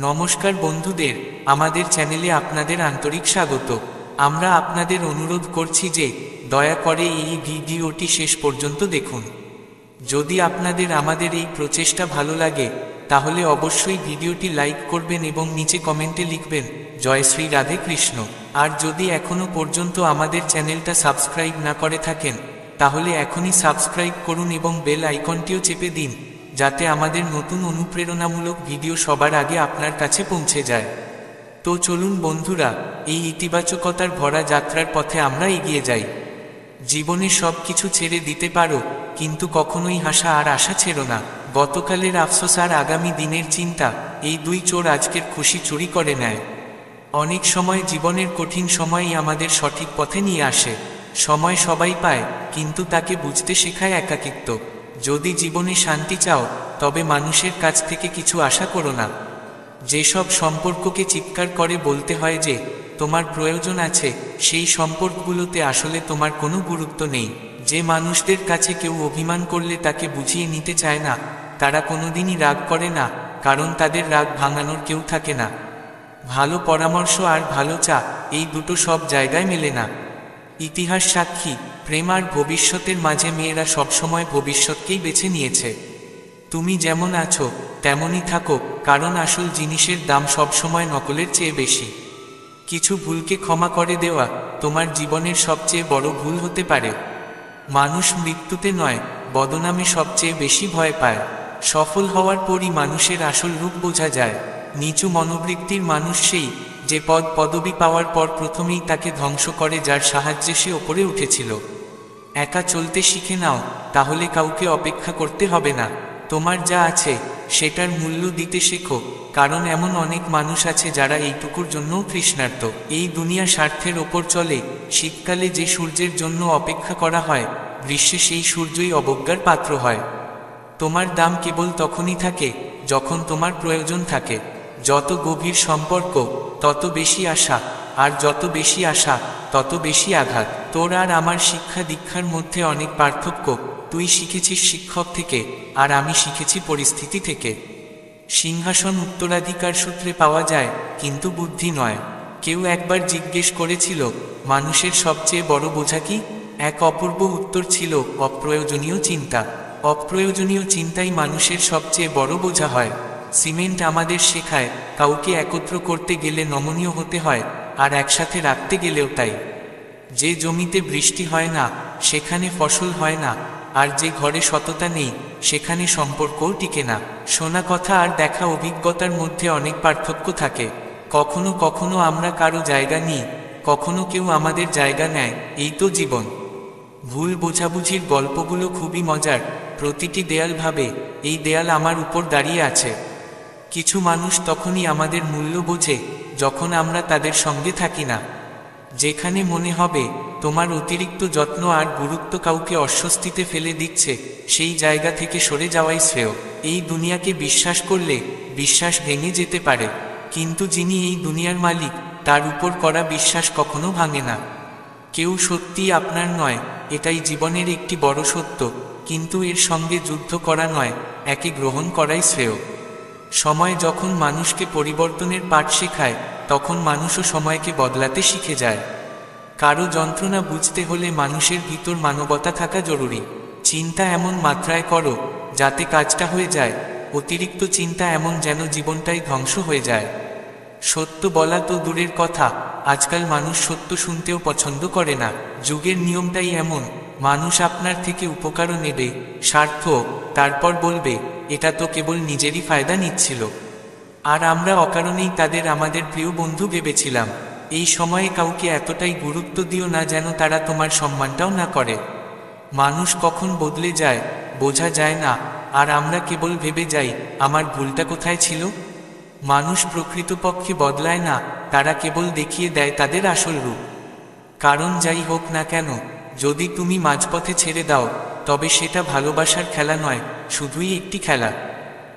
নমস্কার বন্ধুদের, আমাদের চ্যানেলে আপনাদের আন্তরিক স্বাগত। আমরা আপনাদের অনুরোধ করছি যে দয়া করে এই ভিডিওটি শেষ পর্যন্ত দেখুন। যদি আপনাদের আমাদের এই প্রচেষ্টা ভালো লাগে তাহলে অবশ্যই ভিডিওটি লাইক করবেন এবং নিচে কমেন্টে লিখবেন জয় শ্রী রাধে কৃষ্ণ। আর যদি এখনো পর্যন্ত আমাদের চ্যানেলটা সাবস্ক্রাইব না করে থাকেন তাহলে এখনই সাবস্ক্রাইব করুন এবং বেল আইকনটিও চেপে দিন, যাতে আমাদের নতুন অনুপ্রেরণামূলক ভিডিও সবার আগে আপনার কাছে পৌঁছে যায়। তো চলুন বন্ধুরা, এই ইতিবাচকতার ভরা যাত্রার পথে আমরা এগিয়ে যাই। জীবনে সব কিছু ছেড়ে দিতে পারো, কিন্তু কখনোই হাসা আর আশা ছেড়ো না। গতকালের আফসোস আর আগামী দিনের চিন্তা, এই দুই চোর আজকের খুশি চুরি করে নেয়। অনেক সময় জীবনের কঠিন সময়ই আমাদের সঠিক পথে নিয়ে আসে। সময় সবাই পায়, কিন্তু তাকে বুঝতে শেখায় একাকিত্ব। যদি জীবনে শান্তি চাও তবে মানুষের কাছ থেকে কিছু আশা করো না। যেসব সম্পর্ককে চিৎকার করে বলতে হয় যে তোমার প্রয়োজন আছে, সেই সম্পর্কগুলোতে আসলে তোমার কোনো গুরুত্ব নেই। যে মানুষদের কাছে কেউ অভিমান করলে তাকে বুঝিয়ে নিতে চায় না, তারা কোনোদিনই রাগ করে না, কারণ তাদের রাগ ভাঙানোর কেউ থাকে না। ভালো পরামর্শ আর ভালো চা, এই দুটো সব জায়গায় মেলে না। ইতিহাস সাক্ষী, প্রেম আর ভবিষ্যতের মাঝে মেয়েরা সবসময় ভবিষ্যৎকেই বেছে নিয়েছে। তুমি যেমন আছো তেমনই থাকো, কারণ আসল জিনিসের দাম সবসময় নকলের চেয়ে বেশি। কিছু ভুলকে ক্ষমা করে দেওয়া তোমার জীবনের সবচেয়ে বড় ভুল হতে পারে। মানুষ মৃত্যুতে নয়, বদনামে সবচেয়ে বেশি ভয় পায়। সফল হওয়ার পরই মানুষের আসল রূপ বোঝা যায়। নিচু মনোবৃত্তির মানুষ সেই যে পদবি পাওয়ার পর প্রথমেই তাকে ধ্বংস করে যার সাহায্যে সে ওপরে উঠেছিল। একা চলতে শিখে নাও, তাহলে কাউকে অপেক্ষা করতে হবে না। তোমার যা আছে সেটার মূল্য দিতে শেখো, কারণ এমন অনেক মানুষ আছে যারা এইটুকুর জন্যও তৃষ্ণার্ত। এই দুনিয়া স্বার্থের ওপর চলে। শীতকালে যে সূর্যের জন্য অপেক্ষা করা হয়, গ্রীষ্মে সেই সূর্যই অবজ্ঞার পাত্র হয়। তোমার দাম কেবল তখনই থাকে যখন তোমার প্রয়োজন থাকে। যত গভীর সম্পর্ক তত বেশি আশা, আর যত বেশি আশা তত বেশি আঘাত। তোর আর আমার শিক্ষা দীক্ষার মধ্যে অনেক পার্থক্য। তুই শিখেছিস শিক্ষক থেকে, আর আমি শিখেছি পরিস্থিতি থেকে। সিংহাসন উত্তরাধিকার সূত্রে পাওয়া যায়, কিন্তু বুদ্ধি নয়। কেউ একবার জিজ্ঞেস করেছিল, মানুষের সবচেয়ে বড় বোঝা কি? এক অপূর্ব উত্তর ছিল, অপ্রয়োজনীয় চিন্তা। অপ্রয়োজনীয় চিন্তাই মানুষের সবচেয়ে বড় বোঝা হয়। সিমেন্ট আমাদের শেখায় কাউকে একত্র করতে গেলে নমনীয় হতে হয়, আর একসাথে রাখতে গেলেও তাই। যে জমিতে বৃষ্টি হয় না সেখানে ফসল হয় না, আর যে ঘরে সততা নেই সেখানে সম্পর্কও টিকে না। শোনা কথা আর দেখা অভিজ্ঞতার মধ্যে অনেক পার্থক্য থাকে। কখনো কখনো আমরা কারো জায়গা নিই, কখনো কেউ আমাদের জায়গা নেয়। এই তো জীবন। ভুল বোঝাবুঝির গল্পগুলো খুবই মজার। প্রতিটি দেয়াল ভাবে, এই দেয়াল আমার উপর দাঁড়িয়ে আছে। কিছু মানুষ তখনই আমাদের মূল্য বোঝে যখন আমরা তাদের সঙ্গে থাকি না। যেখানে মনে হবে তোমার অতিরিক্ত যত্ন আর গুরুত্ব কাউকে অস্বস্তিতে ফেলে দিচ্ছে, সেই জায়গা থেকে সরে যাওয়াই শ্রেয়। এই দুনিয়াকে বিশ্বাস করলে বিশ্বাস ভেঙে যেতে পারে, কিন্তু যিনি এই দুনিয়ার মালিক তার উপর করা বিশ্বাস কখনো ভাঙে না। কেউ সত্যিই আপনার নয়, এটাই জীবনের একটি বড় সত্য, কিন্তু এর সঙ্গে যুদ্ধ করা নয়, একে গ্রহণ করাই শ্রেয়। সময় যখন মানুষকে পরিবর্তনের পাঠ শেখায়, তখন মানুষও সময়কে বদলাতে শিখে যায়। কারো যন্ত্রণা বুঝতে হলে মানুষের ভিতর মানবতা থাকা জরুরি। চিন্তা এমন মাত্রায় করো যাতে কাজটা হয়ে যায়, অতিরিক্ত চিন্তা এমন যেন জীবনটাই ধ্বংস হয়ে যায়। সত্য বলা তো দূরের কথা, আজকাল মানুষ সত্য শুনতেও পছন্দ করে না। যুগের নিয়মটাই এমন, মানুষ আপনার থেকে উপকারও নেবে, স্বার্থ, তারপর বলবে এটা তো কেবল নিজেরই ফায়দা নিচ্ছিল। আর আমরা অকারণেই তাদের আমাদের প্রিয় বন্ধু ভেবেছিলাম। এই সময়ে কাউকে এতটাই গুরুত্ব দিও না যেন তারা তোমার সম্মানটাও না করে। মানুষ কখন বদলে যায় বোঝা যায় না, আর আমরা কেবল ভেবে যাই আমার ভুলটা কোথায় ছিল। মানুষ প্রকৃতপক্ষে বদলায় না, তারা কেবল দেখিয়ে দেয় তাদের আসল রূপ। কারণ যাই হোক না কেন, যদি তুমি মাঝপথে ছেড়ে দাও তবে সেটা ভালোবাসার খেলা নয়, শুধুই একটি খেলা।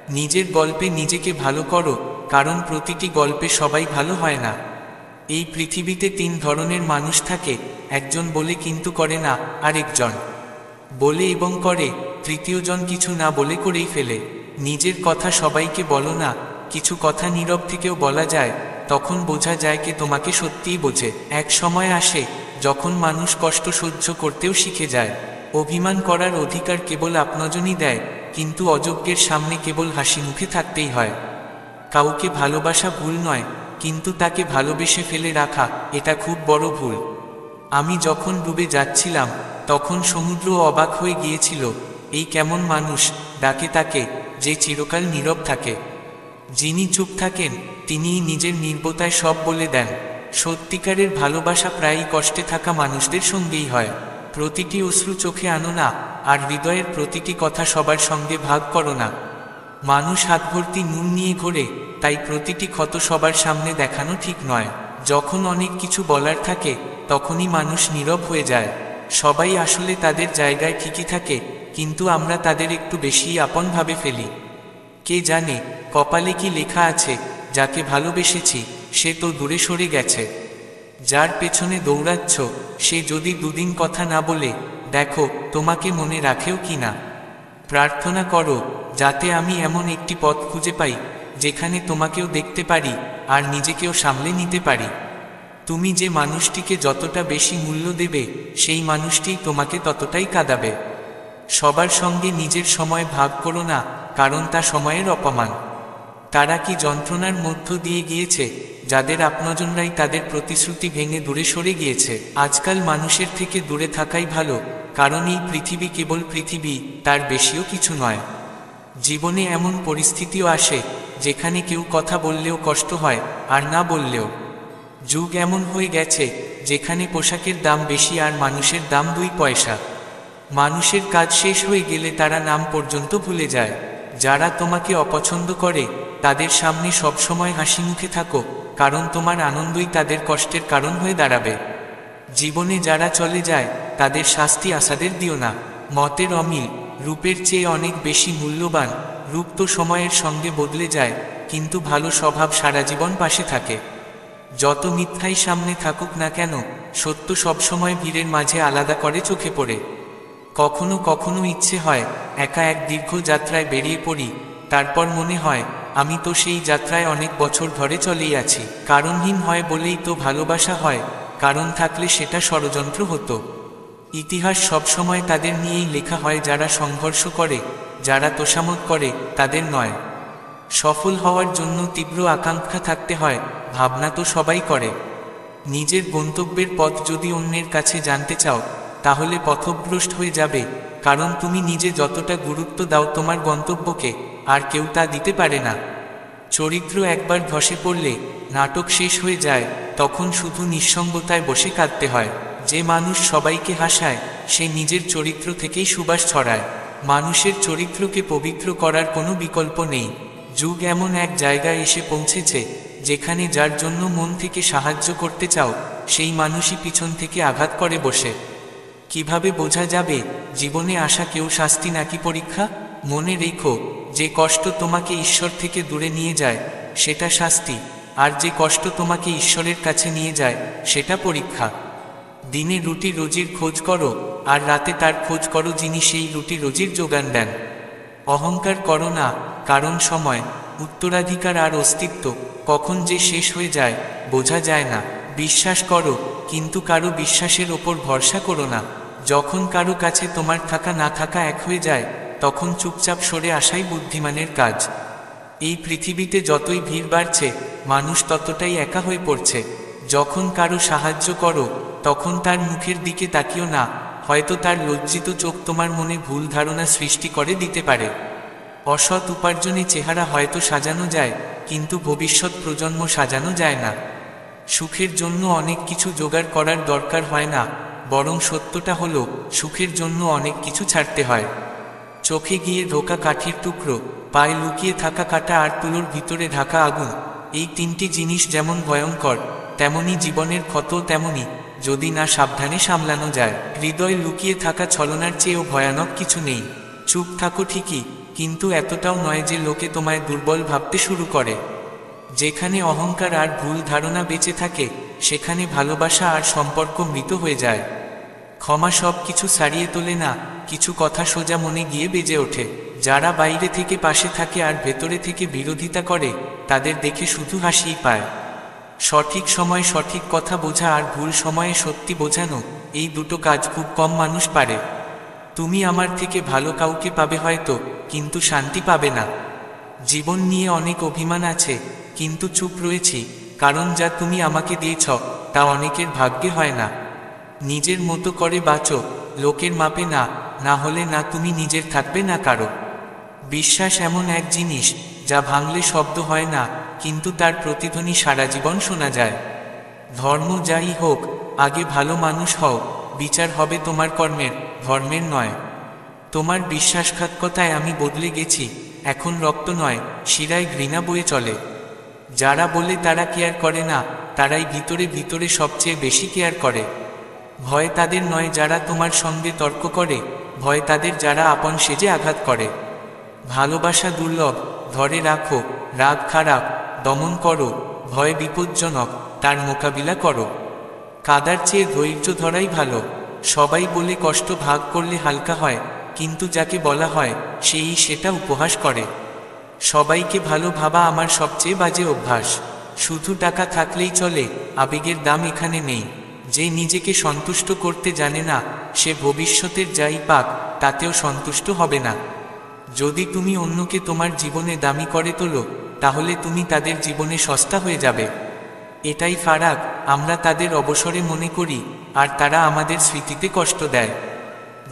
নিজের গল্পে নিজেকে ভালো করো, কারণ প্রতিটি গল্পে সবাই ভালো হয় না। এই পৃথিবীতে তিন ধরনের মানুষ থাকে, একজন বলে কিন্তু করে না, আরেকজন বলে এবং করে, তৃতীয়জন কিছু না বলে করেই ফেলে। নিজের কথা সবাইকে বলো না, কিছু কথা নীরব থেকেও বলা যায়, তখন বোঝা যায় কে তোমাকে সত্যিই বোঝে। এক সময় আসে যখন মানুষ কষ্ট সহ্য করতেও শিখে যায়। অভিমান করার অধিকার কেবল আপনজনই দেয়, কিন্তু অযোগ্যের সামনে কেবল হাসি মুখে থাকতেই হয়। কাউকে ভালোবাসা ভুল নয়, কিন্তু তাকে ভালোবেসে ফেলে রাখা, এটা খুব বড় ভুল। আমি যখন ডুবে যাচ্ছিলাম তখন সমুদ্রও অবাক হয়ে গিয়েছিল। এই কেমন মানুষ ডাকে তাকে, যে চিরকাল নীরব থাকে। যিনি চুপ থাকেন তিনিই নিজের নির্বতায় সব বলে দেন। সত্যিকারের ভালোবাসা প্রায়ই কষ্টে থাকা মানুষদের সঙ্গেই হয়। প্রতিটি অশ্রু চোখে আনো না, আর হৃদয়ের প্রতিটি কথা সবার সঙ্গে ভাগ করো না। মানুষ হাত ভর্তি নুন নিয়ে ঘোরে, তাই প্রতিটি ক্ষত সবার সামনে দেখানো ঠিক নয়। যখন অনেক কিছু বলার থাকে তখনই মানুষ নীরব হয়ে যায়। সবাই আসলে তাদের জায়গায় ঠিকই থাকে, কিন্তু আমরা তাদের একটু বেশিই আপন ভাবে ফেলি। কে জানে কপালে কি লেখা আছে? যাকে ভালোবেসেছি সে তো দূরে সরে গেছে। যার পেছনে দৌড়াচ্ছ সে যদি দুদিন কথা না বলে, দেখো তোমাকে মনে রাখেও কি না। প্রার্থনা করো যাতে আমি এমন একটি পথ খুঁজে পাই যেখানে তোমাকেও দেখতে পারি আর নিজেকেও সামলে নিতে পারি। তুমি যে মানুষটিকে যতটা বেশি মূল্য দেবে, সেই মানুষটিই তোমাকে ততটাই কাঁদাবে। সবার সঙ্গে নিজের সময় ভাগ করো না, কারণ তা সময়ের অপমান। তারা কি যন্ত্রণার মধ্য দিয়ে গিয়েছে, যাদের আপনজনরাই তাদের প্রতিশ্রুতি ভেঙে দূরে সরে গিয়েছে। আজকাল মানুষের থেকে দূরে থাকাই ভালো, কারণ এই পৃথিবী কেবল পৃথিবী, তার বেশিও কিছু নয়। জীবনে এমন পরিস্থিতিও আসে যেখানে কেউ কথা বললেও কষ্ট হয়, আর না বললেও। যুগ এমন হয়ে গেছে যেখানে পোশাকের দাম বেশি আর মানুষের দাম 2 পয়সা। মানুষের কাজ শেষ হয়ে গেলে তারা নাম পর্যন্ত ভুলে যায়। যারা তোমাকে অপছন্দ করে তাদের সামনে সবসময় হাসি মুখে থাকো, কারণ তোমার আনন্দই তাদের কষ্টের কারণ হয়ে দাঁড়াবে। জীবনে যারা চলে যায় তাদের শাস্তি আসাদের দিও না। মতের অমিল রূপের চেয়ে অনেক বেশি মূল্যবান। রূপ তো সময়ের সঙ্গে বদলে যায়, কিন্তু ভালো স্বভাব সারা জীবন পাশে থাকে। যত মিথ্যাই সামনে থাকুক না কেন, সত্য সবসময় ভিড়ের মাঝে আলাদা করে চোখে পড়ে। কখনো কখনো ইচ্ছে হয় একা এক দীর্ঘ যাত্রায় বেরিয়ে পড়ি, তারপর মনে হয় আমি তো সেই যাত্রায় অনেক বছর ধরে চলেই আছি। কারণহীন হয় বলেই তো ভালোবাসা হয়, কারণ থাকলে সেটা ষড়যন্ত্র হতো। ইতিহাস সবসময় তাদের নিয়েই লেখা হয় যারা সংঘর্ষ করে, যারা তোষামত করে তাদের নয়। সফল হওয়ার জন্য তীব্র আকাঙ্ক্ষা থাকতে হয়, ভাবনা তো সবাই করে। নিজের গন্তব্যের পথ যদি অন্যের কাছে জানতে চাও, তাহলে পথভ্রষ্ট হয়ে যাবে, কারণ তুমি নিজে যতটা গুরুত্ব দাও তোমার গন্তব্যকে, আর কেউ তা দিতে পারে না। চরিত্র একবার ধসে পড়লে নাটক শেষ হয়ে যায়, তখন শুধু নিঃসঙ্গতায় বসে কাঁদতে হয়। যে মানুষ সবাইকে হাসায় সে নিজের চরিত্র থেকেই সুবাস ছড়ায়। মানুষের চরিত্রকে পবিত্র করার কোনো বিকল্প নেই। যুগ এমন এক জায়গায় এসে পৌঁছেছে যেখানে যার জন্য মন থেকে সাহায্য করতে চাও, সেই মানুষই পিছন থেকে আঘাত করে বসে। কিভাবে বোঝা যাবে জীবনে আসা কেউ শাস্তি নাকি পরীক্ষা? মনে রেখো, যে কষ্ট তোমাকে ঈশ্বর থেকে দূরে নিয়ে যায় সেটা শাস্তি, আর যে কষ্ট তোমাকে ঈশ্বরের কাছে নিয়ে যায় সেটা পরীক্ষা। দিনে রুটি রুজির খোঁজ করো, আর রাতে তার খোঁজ করো যিনি সেই রুটি রুজির যোগান দেন। অহংকার করো না, কারণ সময়, উত্তরাধিকার আর অস্তিত্ব কখন যে শেষ হয়ে যায় বোঝা যায় না। বিশ্বাস করো, কিন্তু কারো বিশ্বাসের ওপর ভরসা করো না। যখন কারো কাছে তোমার থাকা না থাকা এক হয়ে যায়, তখন চুপচাপ সরে আসাই বুদ্ধিমানের কাজ। এই পৃথিবীতে যতই ভিড় বাড়ছে, মানুষ ততটাই একা হয়ে পড়ছে। যখন কারো সাহায্য করো, তখন তার মুখের দিকে তাকিও না, হয়তো তার লজ্জিত চোখ তোমার মনে ভুল ধারণা সৃষ্টি করে দিতে পারে। অসৎ উপার্জনে চেহারা হয়তো সাজানো যায়, কিন্তু ভবিষ্যৎ প্রজন্ম সাজানো যায় না। সুখের জন্য অনেক কিছু জোগাড় করার দরকার হয় না, বরং সত্যটা হলো সুখের জন্য অনেক কিছু ছাড়তে হয়। চোখে গিয়ে ঢোকা কাঠির টুকরো, পায়ে লুকিয়ে থাকা কাঁটা আর তুলোর ভিতরে ঢাকা আগুন, এই তিনটি জিনিস যেমন ভয়ঙ্কর, তেমনি জীবনের ক্ষত তেমনি, যদি না সাবধানে সামলানো যায়। হৃদয়ে লুকিয়ে থাকা ছলনার চেয়েও ভয়ানক কিছু নেই। চুপ থাকো ঠিকই, কিন্তু এতটাও নয় যে লোকে তোমায় দুর্বল ভাবতে শুরু করে। যেখানে অহংকার আর ভুল ধারণা বেঁচে থাকে, সেখানে ভালোবাসা আর সম্পর্ক মৃত হয়ে যায়। ক্ষমা সব কিছু সারিয়ে তোলে না, কিছু কথা সোজা মনে গিয়ে বেজে ওঠে। যারা বাইরে থেকে পাশে থাকে আর ভেতরে থেকে বিরোধিতা করে তাদের দেখে শুধু হাসিই পায়। সঠিক সময় সঠিক কথা বোঝা আর ভুল সময়ে সত্যি বোঝানো, এই দুটো কাজ খুব কম মানুষ পারে। তুমি আমার থেকে ভালো কাউকে পাবে হয়তো, কিন্তু শান্তি পাবে না। জীবন নিয়ে অনেক অভিমান আছে, কিন্তু চুপ রয়েছি, কারণ যা তুমি আমাকে দিয়েছ তা অনেকের ভাগ্যে হয় না। নিজের মতো করে বাঁচো, লোকের মাপে না, না হলে না তুমি নিজের থাকবে না কারো। বিশ্বাস এমন এক জিনিস যা ভাঙলে শব্দ হয় না, কিন্তু তার প্রতিধ্বনি সারা জীবন শোনা যায়। ধর্ম যাই হোক, আগে ভালো মানুষ হও, বিচার হবে তোমার কর্মের, ধর্মের নয়। তোমার বিশ্বাসঘাতকতায় আমি বদলে গেছি, এখন রক্ত নয়, শিরায় ঘৃণা বয়ে চলে। যারা বলে তারা কেয়ার করে না, তারাই ভিতরে ভিতরে সবচেয়ে বেশি কেয়ার করে। ভয় তাদের নয় যারা তোমার সঙ্গে তর্ক করে, ভয় তাদের যারা আপন সেজে আঘাত করে। ভালোবাসা দুর্লভ, ধরে রাখো, রাগ খারাপ, দমন করো, ভয় বিপজ্জনক, তার মোকাবিলা করো। কাদার চেয়ে ধৈর্য ধরাই ভালো। সবাই বলে কষ্ট ভাগ করলে হালকা হয়, কিন্তু যাকে বলা হয় সেই সেটা উপহাস করে। সবাইকে ভালো ভাবা আমার সবচেয়ে বাজে অভ্যাস। শুধু টাকা থাকলেই চলে, আবেগের দাম এখানে নেই। যে নিজেকে সন্তুষ্ট করতে জানে না, সে ভবিষ্যতের যাই পাক তাতেও সন্তুষ্ট হবে না। যদি তুমি অন্যকে তোমার জীবনে দামি করে তোলো, তাহলে তুমি তাদের জীবনে সস্তা হয়ে যাবে। এটাই ফারাক, আমরা তাদের অবসরে মনে করি, আর তারা আমাদের স্মৃতিতে কষ্ট দেয়।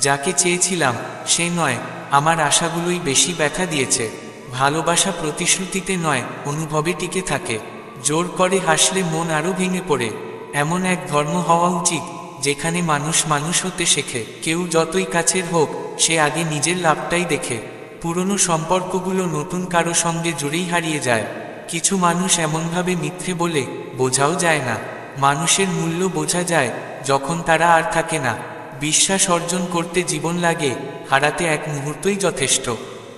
যাকে চেয়েছিলাম সে নয়, আমার আশাগুলোই বেশি ব্যথা দিয়েছে। ভালোবাসা প্রতিশ্রুতিতে নয়, অনুভবে টিকে থাকে। জোর করে হাসলে মন আরও ভেঙে পড়ে। এমন এক ধর্ম হওয়া উচিত যেখানে মানুষ মানুষ হতে শেখে। কেউ যতই কাছের হোক, সে আগে নিজের লাভটাই দেখে। পুরনো সম্পর্কগুলো নতুন কারো সঙ্গে জুড়েই হারিয়ে যায়। কিছু মানুষ এমনভাবে মিথ্যে বলে বোঝাও যায় না। মানুষের মূল্য বোঝা যায় যখন তারা আর থাকে না। বিশ্বাস অর্জন করতে জীবন লাগে, হারাতে এক মুহূর্তই যথেষ্ট।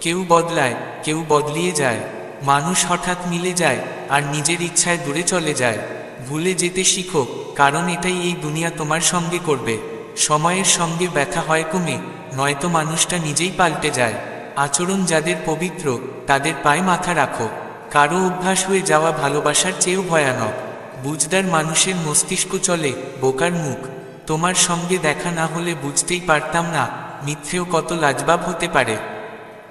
কেউ বদলায়, কেউ বদলিয়ে যায়। মানুষ হঠাৎ মিলে যায় আর নিজের ইচ্ছায় দূরে চলে যায়। ভুলে যেতে শিখো, কারণ এটাই এই দুনিয়া তোমার সঙ্গে করবে। সময়ের সঙ্গে ব্যথা হয় কমে, নয়তো মানুষটা নিজেই পাল্টে যায়। আচরণ যাদের পবিত্র তাদের পায়ে মাথা রাখো। কারো অভ্যাস হয়ে যাওয়া ভালোবাসার চেয়েও ভয়ানক। বুঝদার মানুষের মস্তিষ্ক চলে, বোকার মুখ। তোমার সঙ্গে দেখা না হলে বুঝতেই পারতাম না মিথ্যেও কত লাজবাব হতে পারে।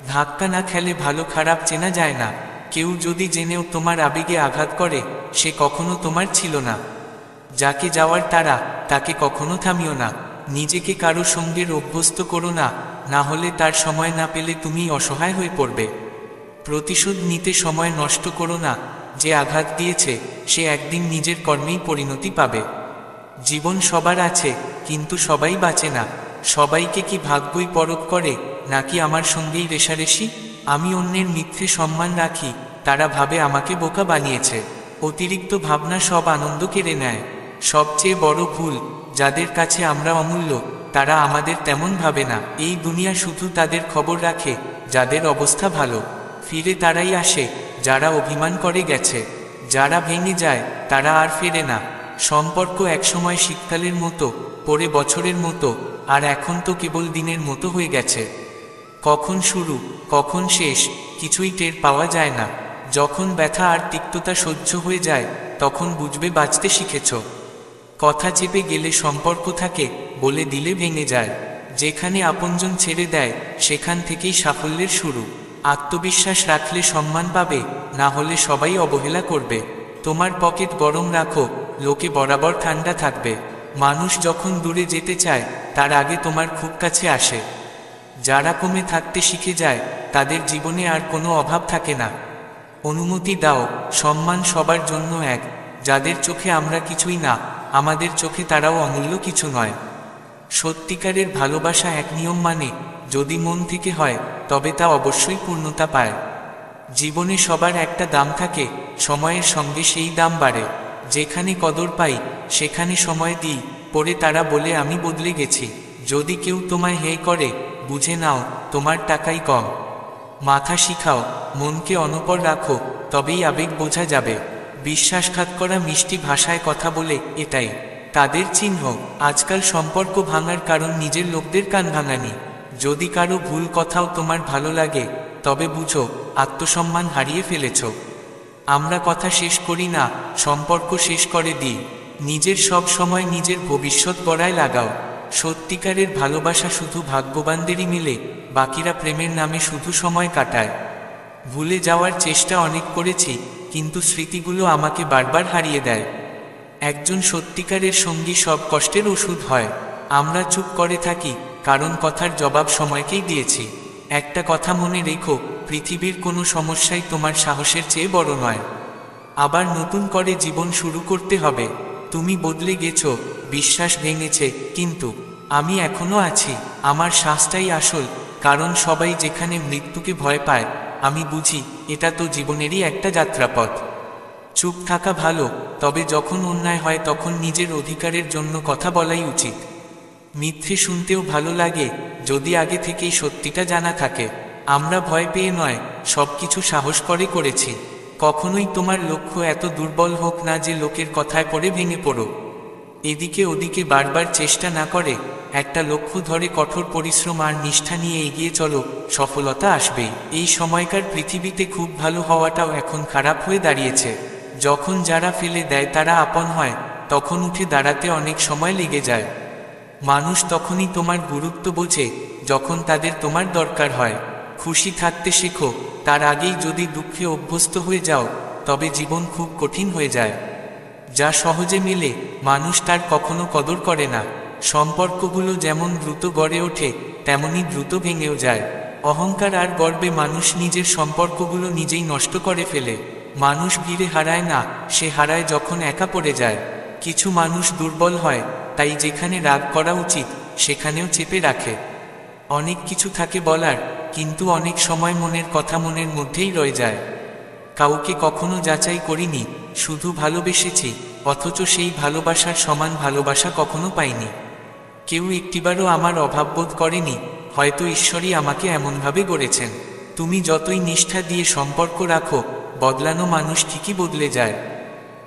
ধাক্কা না খেলে ভালো খারাপ চেনা যায় না। কেউ যদি জেনেও তোমার আবেগে আঘাত করে, সে কখনো তোমার ছিল না। যাকে যাওয়ার তারা, তাকে কখনো থামিও না। নিজেকে কারো সঙ্গে অভ্যস্ত করো না, না হলে তার সময় না পেলে তুমি অসহায় হয়ে পড়বে। প্রতিশোধ নিতে সময় নষ্ট করো না। যে আঘাত দিয়েছে সে একদিন নিজের কর্মেই পরিণতি পাবে। জীবন সবার আছে, কিন্তু সবাই বাঁচে না। সবাইকে কি ভাগ্যই পরখ করে, নাকি আমার সঙ্গেই রেষারেষি? আমি অন্যের মিথ্যে সম্মান রাখি, তারা ভাবে আমাকে বোকা বানিয়েছে। অতিরিক্ত ভাবনা সব আনন্দ কেড়ে নেয়। সবচেয়ে বড় ভুল, যাদের কাছে আমরা অমূল্য তারা আমাদের তেমন ভাবে না। এই দুনিয়া শুধু তাদের খবর রাখে যাদের অবস্থা ভালো। ফিরে তারাই আসে যারা অভিমান করে গেছে। যারা ভেঙে যায় তারা আর ফেরে না। সম্পর্ক একসময় শীতকালের মতো, পরে বছরের মতো, আর এখন তো কেবল দিনের মতো হয়ে গেছে। কখন শুরু কখন শেষ কিছুই টের পাওয়া যায় না। যখন ব্যথা আর তিক্ততা সহ্য হয়ে যায়, তখন বুঝবে বাঁচতে শিখেছ। কথা চেপে গেলে সম্পর্ক থাকে, বলে দিলে ভেঙে যায়। যেখানে আপনজন ছেড়ে দেয়, সেখান থেকেই সাফল্যের শুরু। আত্মবিশ্বাস রাখলে সম্মান পাবে, না হলে সবাই অবহেলা করবে। তোমার পকেট গরম রাখো, লোকে বরাবর ঠান্ডা থাকবে। মানুষ যখন দূরে যেতে চায়, তার আগে তোমার খুব কাছে আসে। যারা কমে থাকতে শিখে যায়, তাদের জীবনে আর কোনো অভাব থাকে না। অনুমতি দাও, সম্মান সবার জন্য এক। যাদের চোখে আমরা কিছুই না, আমাদের চোখে তারাও অমূল্য কিছু নয়। সত্যিকারের ভালোবাসা এক নিয়ম মানে, যদি মন থেকে হয় তবে তা অবশ্যই পূর্ণতা পায়। জীবনে সবার একটা দাম থাকে, সময়ের সঙ্গে সেই দাম বাড়ে। যেখানে কদর পাই সেখানে সময় দিই, পরে তারা বলে আমি বদলে গেছি। যদি কেউ তোমায় হে করে, বুঝে নাও তোমার টাকাই কম। মাথা শিখাও, মনকে অনপর রাখো, তবেই আবেগ বোঝা যাবে। বিশ্বাসঘাত করা মিষ্টি ভাষায় কথা বলে, এটাই তাদের চিহ্ন। আজকাল সম্পর্ক ভাঙার কারণ নিজের লোকদের কান ভাঙানি। যদি কারো ভুল কথাও তোমার ভালো লাগে, তবে বুঝো আত্মসম্মান হারিয়ে ফেলেছ। আমরা কথা শেষ করি না, সম্পর্ক শেষ করে দিই। নিজের সব সময় নিজের ভবিষ্যৎ গড়ায় লাগাও। সত্যিকারের ভালোবাসা শুধু ভাগ্যবানদেরই মেলে, বাকিরা প্রেমের নামে শুধু সময় কাটায়। ভুলে যাওয়ার চেষ্টা অনেক করেছি, কিন্তু স্মৃতিগুলো আমাকে বারবার হারিয়ে দেয়। একজন সত্যিকারের সঙ্গী সব কষ্টের ওষুধ হয়। আমরা চুপ করে থাকি, কারণ কথার জবাব সময়কেই দিয়েছি। একটা কথা মনে রেখো, পৃথিবীর কোনো সমস্যাই তোমার সাহসের চেয়ে বড় নয়। আবার নতুন করে জীবন শুরু করতে হবে। তুমি বদলে গেছো, বিশ্বাস ভেঙেছে, কিন্তু আমি এখনো আছি। আমার শ্বাসটাই আসল, কারণ সবাই যেখানে মৃত্যুকে ভয় পায়, আমি বুঝি এটা তো জীবনেরই একটা যাত্রাপথ। চুপ থাকা ভালো, তবে যখন অন্যায় হয় তখন নিজের অধিকারের জন্য কথা বলাই উচিত। মিথ্যে শুনতেও ভালো লাগে, যদি আগে থেকেই সত্যিটা জানা থাকে। আমরা ভয় পেয়ে নয়, সবকিছু সাহস করে করেছি। কখনোই তোমার লক্ষ্য এত দুর্বল হোক না যে লোকের কথায় পড়ে ভেঙে পড়ো। এদিকে ওদিকে বারবার চেষ্টা না করে একটা লক্ষ্য ধরে কঠোর পরিশ্রম আর নিষ্ঠা নিয়ে এগিয়ে চলো, সফলতা আসবেই। এই সময়কার পৃথিবীতে খুব ভালো হওয়াটাও এখন খারাপ হয়ে দাঁড়িয়েছে। যখন যারা ফেলে দেয় তারা আপন হয়, তখন উঠে দাঁড়াতে অনেক সময় লেগে যায়। মানুষ তখনই তোমার গুরুত্ব বোঝে যখন তাদের তোমার দরকার হয়। খুশি থাকতে শেখো, তার আগেই যদি দুঃখে অভ্যস্ত হয়ে যাও, তবে জীবন খুব কঠিন হয়ে যায়। যা সহজে মেলে, মানুষ তার কখনো কদর করে না। সম্পর্কগুলো যেমন দ্রুত গড়ে ওঠে, তেমনি দ্রুত ভেঙেও যায়। অহংকার আর গর্বে মানুষ নিজের সম্পর্কগুলো নিজেই নষ্ট করে ফেলে। মানুষ ভিড়ে হারায় না, সে হারায় যখন একা পড়ে যায়। কিছু মানুষ দুর্বল হয়, তাই যেখানে রাগ করা উচিত সেখানেও চেপে রাখে। অনেক কিছু থাকে বলার, কিন্তু অনেক সময় মনের কথা মনের মধ্যেই রয়ে যায়। কাউকে কখনো যাচাই করিনি, শুধু ভালোবেসেছি, অথচ সেই ভালোবাসার সমান ভালোবাসা কখনো পাইনি। কেউ একটিবারও আমার অভাববোধ করেনি, হয়তো ঈশ্বরই আমাকে এমনভাবে গড়েছেন। তুমি যতই নিষ্ঠা দিয়ে সম্পর্ক রাখো, বদলানো মানুষ ঠিকই বদলে যায়।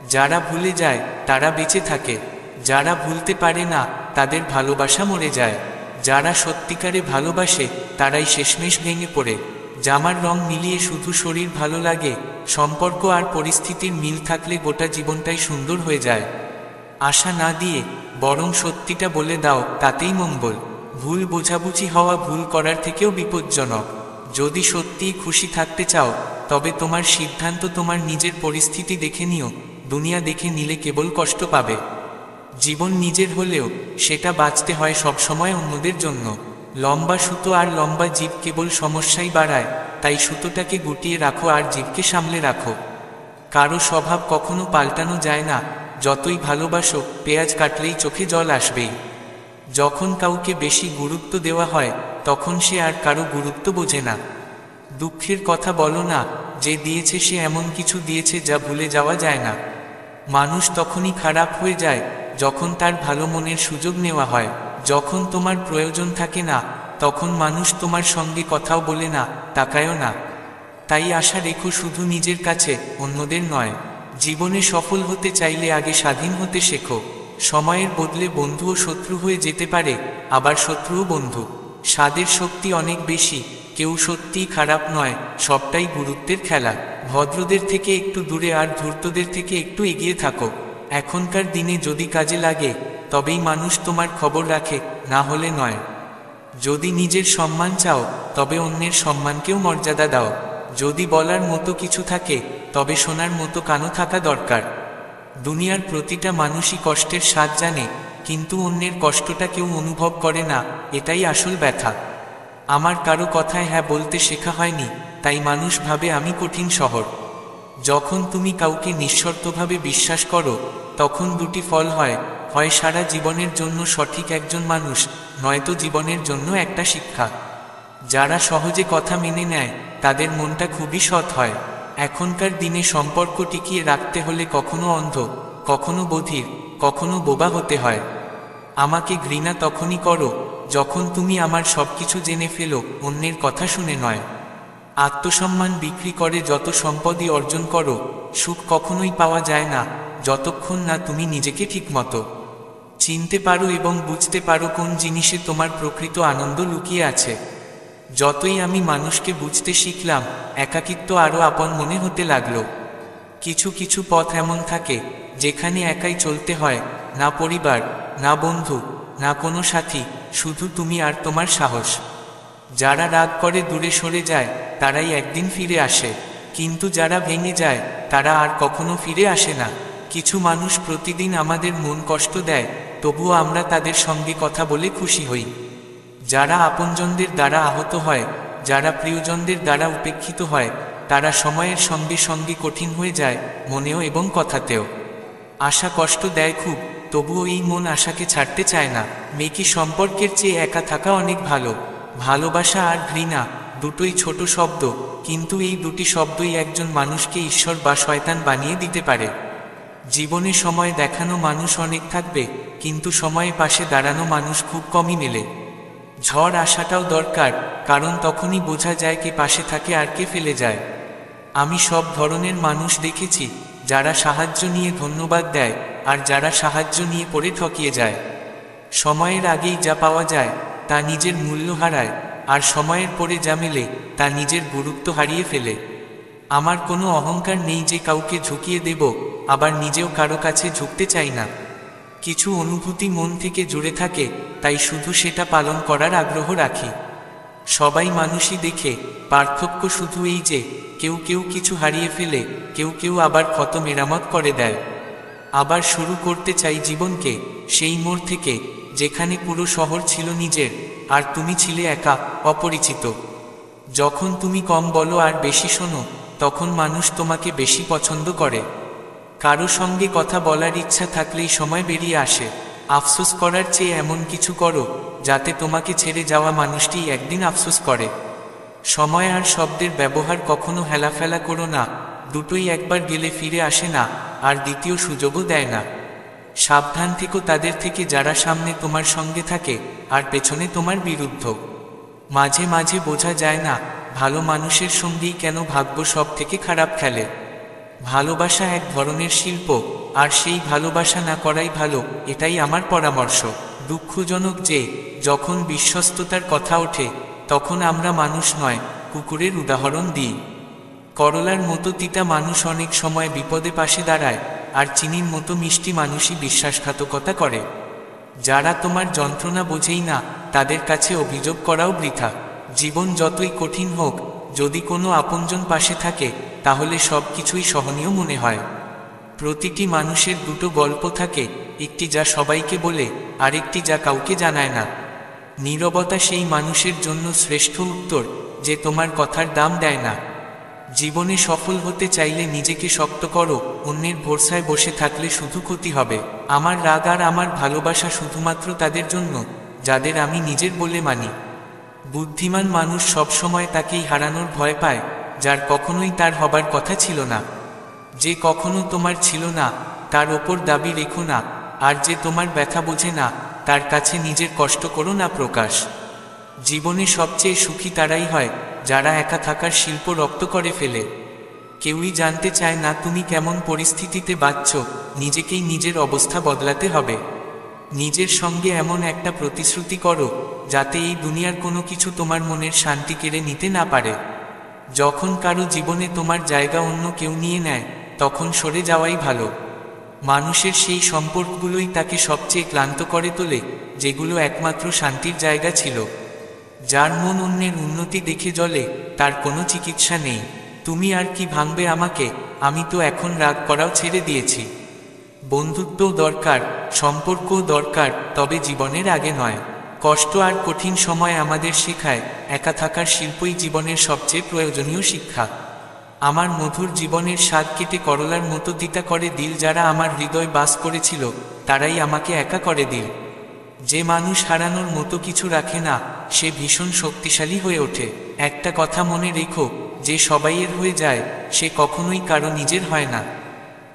যারা ভুলে যায় তারা বেঁচে থাকে, যারা ভুলতে পারে না তাদের ভালোবাসা মরে যায়। যারা সত্যিকারে ভালোবাসে তারাই শেষমেশ ভেঙে পড়ে। জামার রং মিলিয়ে শুধু শরীর ভালো লাগে, সম্পর্ক আর পরিস্থিতির মিল থাকলে গোটা জীবনটাই সুন্দর হয়ে যায়। আশা না দিয়ে বরং সত্যিটা বলে দাও, তাতেই মঙ্গল। ভুল বোঝাবুঝি হওয়া ভুল করার থেকেও বিপজ্জনক। যদি সত্যিই খুশি থাকতে চাও, তবে তোমার সিদ্ধান্ত তোমার নিজের পরিস্থিতি দেখে নিও। দুনিয়া দেখে নিলে কেবল কষ্ট পাবে। জীবন নিজের হলেও সেটা বাঁচতে হয় সবসময় অন্যদের জন্য। লম্বা সুতো আর লম্বা জিভ কেবল সমস্যাই বাড়ায়, তাই সুতোটাকে গুটিয়ে রাখো আর জিভকে সামলে রাখো। কারো স্বভাব কখনো পাল্টানো যায় না, যতই ভালোবাসো পেঁয়াজ কাটলেই চোখে জল আসবেই। যখন কাউকে বেশি গুরুত্ব দেওয়া হয়, তখন সে আর কারো গুরুত্ব বোঝে না। দুঃখের কথা বলো না, যে দিয়েছে সে এমন কিছু দিয়েছে যা ভুলে যাওয়া যায় না। মানুষ তখনই খারাপ হয়ে যায় যখন তার ভালো মনের সুযোগ নেওয়া হয়। যখন তোমার প্রয়োজন থাকে না, তখন মানুষ তোমার সঙ্গে কথাও বলে না, তাকায়ও না। তাই আশা রেখো শুধু নিজের কাছে, অন্যদের নয়। জীবনে সফল হতে চাইলে আগে স্বাধীন হতে শেখো। সময়ের বদলে বন্ধু ও শত্রু হয়ে যেতে পারে, আবার শত্রুও বন্ধু। স্বাদের শক্তি অনেক বেশি, কেউ সত্যিই খারাপ নয়, সবটাই গুরুত্বের খেলা। ভদ্রদের থেকে একটু দূরে আর ধূর্তদের থেকে একটু এগিয়ে থাকো। এখনকার দিনে যদি কাজে লাগে, তবেই মানুষ তোমার খবর রাখে, না হলে নয়। যদি নিজের সম্মান চাও, তবে অন্যের সম্মানকেও মর্যাদা দাও। যদি বলার মতো কিছু থাকে, তবে শোনার মতো কানও থাকা দরকার। দুনিয়ার প্রতিটা মানুষই কষ্টের স্বাদ জানে, কিন্তু অন্যের কষ্টটা কেউ অনুভব করে না, এটাই আসল ব্যথা। আমার কারো কথায় হ্যাঁ বলতে শেখা হয়নি, তাই মানুষ ভাবে আমি কঠিন শহর। যখন তুমি কাউকে নিঃশর্তভাবে বিশ্বাস করো, তখন দুটি ফল হয়, হয় সারা জীবনের জন্য সঠিক একজন মানুষ, নয়তো জীবনের জন্য একটা শিক্ষা। যারা সহজে কথা মেনে নেয়, তাদের মনটা খুবই সৎ হয়। এখনকার দিনে সম্পর্ক টিকিয়ে রাখতে হলে কখনো অন্ধ, কখনো বধির, কখনো বোবা হতে হয়। আমাকে ঘৃণা তখনই করো যখন তুমি আমার সবকিছু জেনে ফেলো, অন্যের কথা শুনে নয়। আত্মসম্মান বিক্রি করে যত সম্পদই অর্জন করো, সুখ কখনোই পাওয়া যায় না যতক্ষণ না তুমি নিজেকে ঠিকমতো চিনতে পারো এবং বুঝতে পারো কোন জিনিসে তোমার প্রকৃত আনন্দ লুকিয়ে আছে। যতই আমি মানুষকে বুঝতে শিখলাম, একাকিত্ব আরও আপন মনে হতে লাগলো। কিছু কিছু পথ এমন থাকে যেখানে একাই চলতে হয়, না পরিবার, না বন্ধু, না কোনো সাথী, শুধু তুমি আর তোমার সাহস। যারা রাগ করে দূরে সরে যায় তারাই একদিন ফিরে আসে, কিন্তু যারা ভেঙে যায় তারা আর কখনো ফিরে আসে না। কিছু মানুষ প্রতিদিন আমাদের মন কষ্ট দেয়, তবুও আমরা তাদের সঙ্গে কথা বলে খুশি হই। যারা আপনজনদের দ্বারা আহত হয়, যারা প্রিয়জনদের দ্বারা উপেক্ষিত হয়, তারা সময়ের সঙ্গে সঙ্গে কঠিন হয়ে যায়, মনেও এবং কথাতেও। আশা কষ্ট দেয় খুব, তবুও এই মন আশাকে ছাড়তে চায় না। মেকি সম্পর্কের চেয়ে একা থাকা অনেক ভালো। ভালোবাসা আর ঘৃণা দুটোই ছোট শব্দ, কিন্তু এই দুটি শব্দই একজন মানুষকে ঈশ্বর বা শয়তান বানিয়ে দিতে পারে। জীবনে সময় দেখানো মানুষ অনেক থাকবে, কিন্তু সময়ে পাশে দাঁড়ানো মানুষ খুব কমই মেলে। ঝড় আসাটাও দরকার, কারণ তখনই বোঝা যায় কে পাশে থাকে আর কে ফেলে যায়। আমি সব ধরনের মানুষ দেখেছি, যারা সাহায্য নিয়ে ধন্যবাদ দেয় আর যারা সাহায্য নিয়ে পড়ে ঠকিয়ে যায়। সময়ের আগেই যা পাওয়া যায় তা নিজের মূল্য হারায়, আর সময়ের পরে যা মেলে তা নিজের গুরুত্ব হারিয়ে ফেলে। আমার কোনো অহংকার নেই যে কাউকে ঝুঁকিয়ে দেব, আবার নিজেও কারো কাছে ঝুঁকতে চাই না। কিছু অনুভূতি মন থেকে জুড়ে থাকে, তাই শুধু সেটা পালন করার আগ্রহ রাখি। সবাই মানুষই দেখে, পার্থক্য শুধু এই যে কেউ কেউ কিছু হারিয়ে ফেলে, কেউ কেউ আবার ক্ষত মেরামত করে দেয়। আবার শুরু করতে চাই জীবনকে সেই মোড় থেকে যেখানে পুরো শহর ছিল নিজের, আর তুমি ছিলে একা, অপরিচিত। যখন তুমি কম বলো আর বেশি শোনো, তখন মানুষ তোমাকে বেশি পছন্দ করে। কারো সঙ্গে কথা বলার ইচ্ছা থাকলেই সময় বেরিয়ে আসে। আফসোস করার চেয়ে এমন কিছু করো যাতে তোমাকে ছেড়ে যাওয়া মানুষটি একদিন আফসোস করে। সময় আর শব্দের ব্যবহার কখনো হেলাফেলা করো না, দুটোই একবার গেলে ফিরে আসে না, আর দ্বিতীয় সুযোগও দেয় না। সাবধান থেকো তাদের থেকে যারা সামনে তোমার সঙ্গে থাকে আর পেছনে তোমার বিরুদ্ধ। মাঝে মাঝে বোঝা যায় না ভালো মানুষের সঙ্গেই কেন ভাগ্য সব থেকে খারাপ খেলে। ভালোবাসা এক ধরনের শিল্প, আর সেই ভালোবাসা না করাই ভালো, এটাই আমার পরামর্শ। দুঃখজনক যে যখন বিশ্বস্ততার কথা ওঠে তখন আমরা মানুষ নয়, কুকুরের উদাহরণ দিই। করলার মতো তিতা মানুষ অনেক সময় বিপদে পাশে দাঁড়ায়, আর চিনির মতো মিষ্টি মানুষই বিশ্বাসঘাতকতা করে। যারা তোমার যন্ত্রণা বোঝেই না তাদের কাছে অভিযোগ করাও বৃথা। জীবন যতই কঠিন হোক, যদি কোনো আপনজন পাশে থাকে তাহলে সব কিছুই সহনীয় মনে হয়। প্রতিটি মানুষের দুটো গল্প থাকে, একটি যা সবাইকে বলে, আরেকটি যা কাউকে জানায় না। নীরবতা সেই মানুষের জন্য শ্রেষ্ঠ উত্তর যে তোমার কথার দাম দেয় না। জীবনে সফল হতে চাইলে নিজেকে শক্ত করো, অন্যের ভরসায় বসে থাকলে শুধু ক্ষতি হবে। আমার রাগ আর আমার ভালোবাসা শুধুমাত্র তাদের জন্য যাদের আমি নিজের বলে মানি। বুদ্ধিমান মানুষ সবসময় তাকেই হারানোর ভয় পায় যার কখনোই তার হবার কথা ছিল না। যে কখনো তোমার ছিল না তার ওপর দাবি রেখো না, আর যে তোমার ব্যথা বোঝে না তার কাছে নিজের কষ্ট করো না প্রকাশ। জীবনে সবচেয়ে সুখী তারাই হয় যারা একা থাকার শিল্প রপ্ত করে ফেলে। কেউই জানতে চায় না তুমি কেমন পরিস্থিতিতে বাঁচছ, নিজেকেই নিজের অবস্থা বদলাতে হবে। নিজের সঙ্গে এমন একটা প্রতিশ্রুতি করো যাতে এই দুনিয়ার কোনো কিছু তোমার মনের শান্তি কেড়ে নিতে না পারে। যখন কারো জীবনে তোমার জায়গা অন্য কেউ নিয়ে নেয় তখন সরে যাওয়াই ভালো। মানুষের সেই সম্পর্কগুলোই তাকে সবচেয়ে ক্লান্ত করে তোলে যেগুলো একমাত্র শান্তির জায়গা ছিল। যার মন অন্যের উন্নতি দেখে জ্বলে তার কোনো চিকিৎসা নেই। তুমি আর কি ভাঙবে আমাকে, আমি তো এখন রাগ করাও ছেড়ে দিয়েছি। বন্ধুত্বও দরকার, সম্পর্কও দরকার, তবে জীবনের আগে নয়। কষ্ট আর কঠিন সময় আমাদের শেখায় একা থাকার শিল্পই জীবনের সবচেয়ে প্রয়োজনীয় শিক্ষা। আমার মধুর জীবনের স্বাদ কেটে করলার মতো তিতা করে দিল যারা আমার হৃদয় বাস করেছিল তারাই আমাকে একা করে দিল। যে মানুষ হারানোর মতো কিছু রাখে না সে ভীষণ শক্তিশালী হয়ে ওঠে। একটা কথা মনে রেখো, যে সবাইয়ের হয়ে যায় সে কখনোই কারো নিজের হয় না।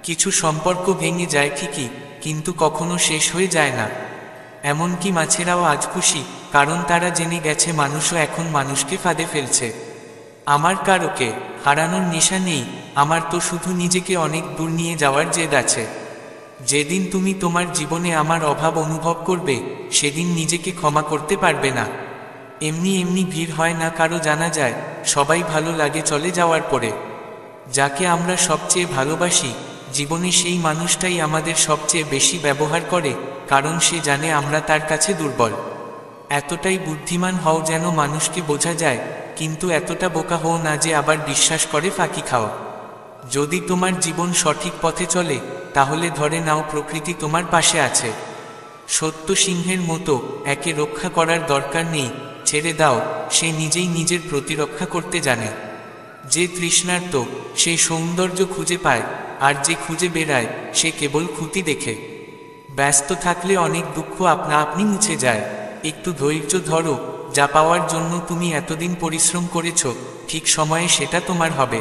কিছু সম্পর্ক ভেঙে যায় ঠিকই, কিন্তু কখনো শেষ হয়ে যায় না। এমনকি মাছেরাও আজ খুশি, কারণ তারা জেনে গেছে মানুষও এখন মানুষকে ফাঁদে ফেলছে। আমার কারোকে হারানোর নেশা নেই, আমার তো শুধু নিজেকে অনেক দূর নিয়ে যাওয়ার জেদ আছে। যেদিন তুমি তোমার জীবনে আমার অভাব অনুভব করবে, সেদিন নিজেকে ক্ষমা করতে পারবে না। এমনি এমনি ভিড় হয় না কারো জানা যায়, সবাই ভালো লাগে চলে যাওয়ার পরে। যাকে আমরা সবচেয়ে ভালোবাসি জীবনে, সেই মানুষটাই আমাদের সবচেয়ে বেশি ব্যবহার করে, কারণ সে জানে আমরা তার কাছে দুর্বল। এতটাই বুদ্ধিমান হও যেন মানুষকে বোঝা যায়, কিন্তু এতটা বোকা হও না যে আবার বিশ্বাস করে ফাঁকি খাওয়া। যদি তোমার জীবন সঠিক পথে চলে, তাহলে ধরে নাও প্রকৃতি তোমার পাশে আছে। সত্য সিংহের মতো একে রক্ষা করার দরকার নেই, ছেড়ে দাও, সে নিজেই নিজের প্রতিরক্ষা করতে জানে। যে তৃষ্ণার্ত সে সৌন্দর্য খুঁজে পায়, আর যে খুঁজে বেড়ায় সে কেবল ক্ষতি দেখে। ব্যস্ত থাকলে অনেক দুঃখ আপনা আপনি মুছে যায়। একটু ধৈর্য ধরো, যা পাওয়ার জন্য তুমি এতদিন পরিশ্রম করেছ, ঠিক সময়ে সেটা তোমার হবে।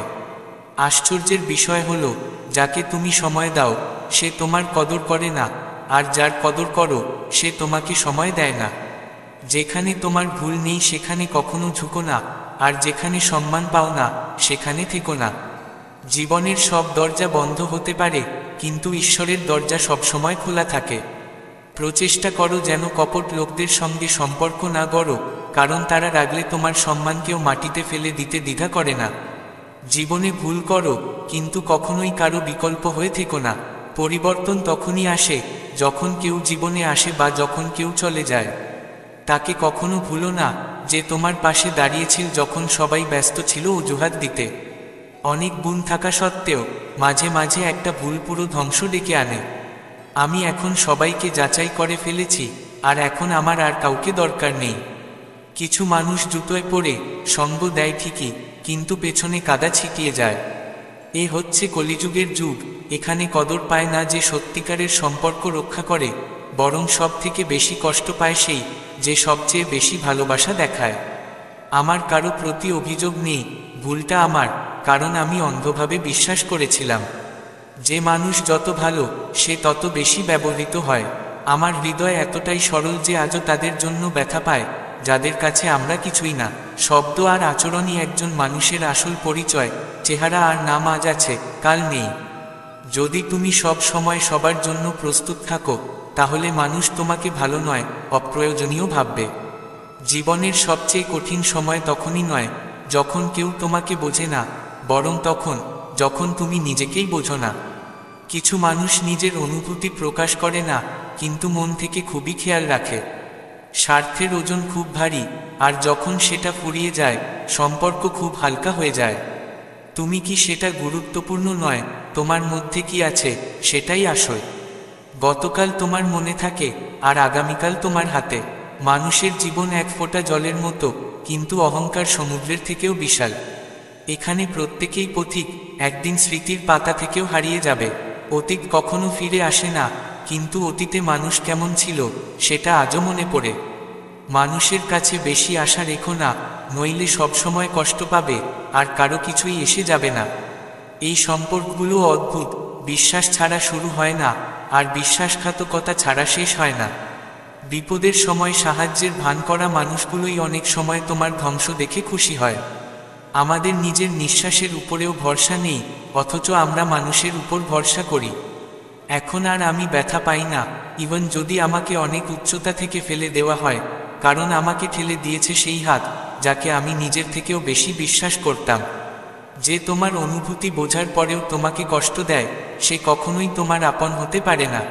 আশ্চর্যের বিষয় হলো, যাকে তুমি সময় দাও সে তোমার কদর করে না, আর যার কদর করো সে তোমাকে সময় দেয় না। যেখানে তোমার ভুল নেই সেখানে কখনো ঝুঁকো না, আর যেখানে সম্মান পাও না সেখানে থেকো না। জীবনের সব দরজা বন্ধ হতে পারে, কিন্তু ঈশ্বরের দরজা সবসময় খোলা থাকে। প্রচেষ্টা করো যেন কপট লোকদের সঙ্গে সম্পর্ক না গড়ো, কারণ তারা রাগলে তোমার সম্মানকেও মাটিতে ফেলে দিতে দ্বিধা করে না। জীবনে ভুল করো, কিন্তু কখনোই কারো বিকল্প হয়ে থেকো না। পরিবর্তন তখনই আসে যখন কেউ জীবনে আসে বা যখন কেউ চলে যায়। তাকে কখনো ভুলো না যে তোমার পাশে দাঁড়িয়েছিল যখন সবাই ব্যস্ত ছিল অজুহাত দিতে। অনেক গুণ থাকা সত্ত্বেও মাঝে মাঝে একটা ভুল পুরো ধ্বংস ডেকে আনে। আমি এখন সবাইকে যাচাই করে ফেলেছি, আর এখন আমার আর কাউকে দরকার নেই। কিছু মানুষ জুতোয় পড়ে সঙ্গ দেয় ঠিকই, কিন্তু পেছনে কাদা ছিটিয়ে যায়। এ হচ্ছে কলিযুগের যুগ। এখানে কদর পায় না যে সত্যিকারের সম্পর্ক রক্ষা করে, বরং সব থেকে বেশি কষ্ট পায় সেই যে সবচেয়ে বেশি ভালোবাসা দেখায়। আমার কারো প্রতি অভিযোগ নেই, ভুলটা আমার, কারণ আমি অন্ধভাবে বিশ্বাস করেছিলাম যে মানুষ যত ভালো সে তত বেশি ব্যবহৃত হয়। আমার হৃদয় এতটাই সরল যে আজও তাদের জন্য ব্যথা পায় যাদের কাছে আমরা কিছুই না। শব্দ আর আচরণই একজন মানুষের আসল পরিচয়। চেহারা আর নাম আজ আছে, কাল নেই। যদি তুমি সব সময় সবার জন্য প্রস্তুত থাকো, তাহলে মানুষ তোমাকে ভালো নয়, অপ্রয়োজনীয় ভাববে। জীবনের সবচেয়ে কঠিন সময় তখনই নয় যখন কেউ তোমাকে বোঝে না, বরং তখন যখন তুমি নিজেকেই বোঝো না। কিছু মানুষ নিজের অনুভূতি প্রকাশ করে না, কিন্তু মন থেকে খুবই খেয়াল রাখে। স্বার্থের ওজন খুব ভারী, আর যখন সেটা ফুরিয়ে যায় সম্পর্ক খুব হালকা হয়ে যায়। তুমি কি সেটা গুরুত্বপূর্ণ নয়, তোমার মধ্যে কি আছে সেটাই আসল। গতকাল তোমার মনে থাকে, আর আগামীকাল তোমার হাতে। মানুষের জীবন এক ফোঁটা জলের মতো, কিন্তু অহংকার সমুদ্রের থেকেও বিশাল। এখানে প্রত্যেকেই পথিক, একদিন স্মৃতির পাতা থেকেও হারিয়ে যাবে। অতীত কখনো ফিরে আসে না, কিন্তু অতীতে মানুষ কেমন ছিল সেটা আজও মনে পড়ে। মানুষের কাছে বেশি আশা রেখো না, নইলে সবসময় কষ্ট পাবে, আর কারো কিছুই এসে যাবে না। এই সম্পর্কগুলো অদ্ভুত, বিশ্বাস ছাড়া শুরু হয় না, আর বিশ্বাসঘাতকতা ছাড়া শেষ হয় না। বিপদের সময় সাহায্যের ভান করা মানুষগুলোই অনেক সময় তোমার ধ্বংস দেখে খুশি হয়। আমাদের নিজের নিঃশ্বাসের উপরেও ভরসা নেই, অথচ আমরা মানুষের উপর ভরসা করি। এখন আর আমি ব্যথা পাই না, ইভেন যদি আমাকে অনেক উচ্চতা থেকে ফেলে দেওয়া হয়, কারণ আমাকে ঠেলে দিয়েছে সেই হাত যাকে আমি নিজের থেকেও বেশি বিশ্বাস করতাম। যে তোমার অনুভূতি বোঝার পরেও তোমাকে কষ্ট দেয়, সে কখনোই তোমার আপন হতে পারে না।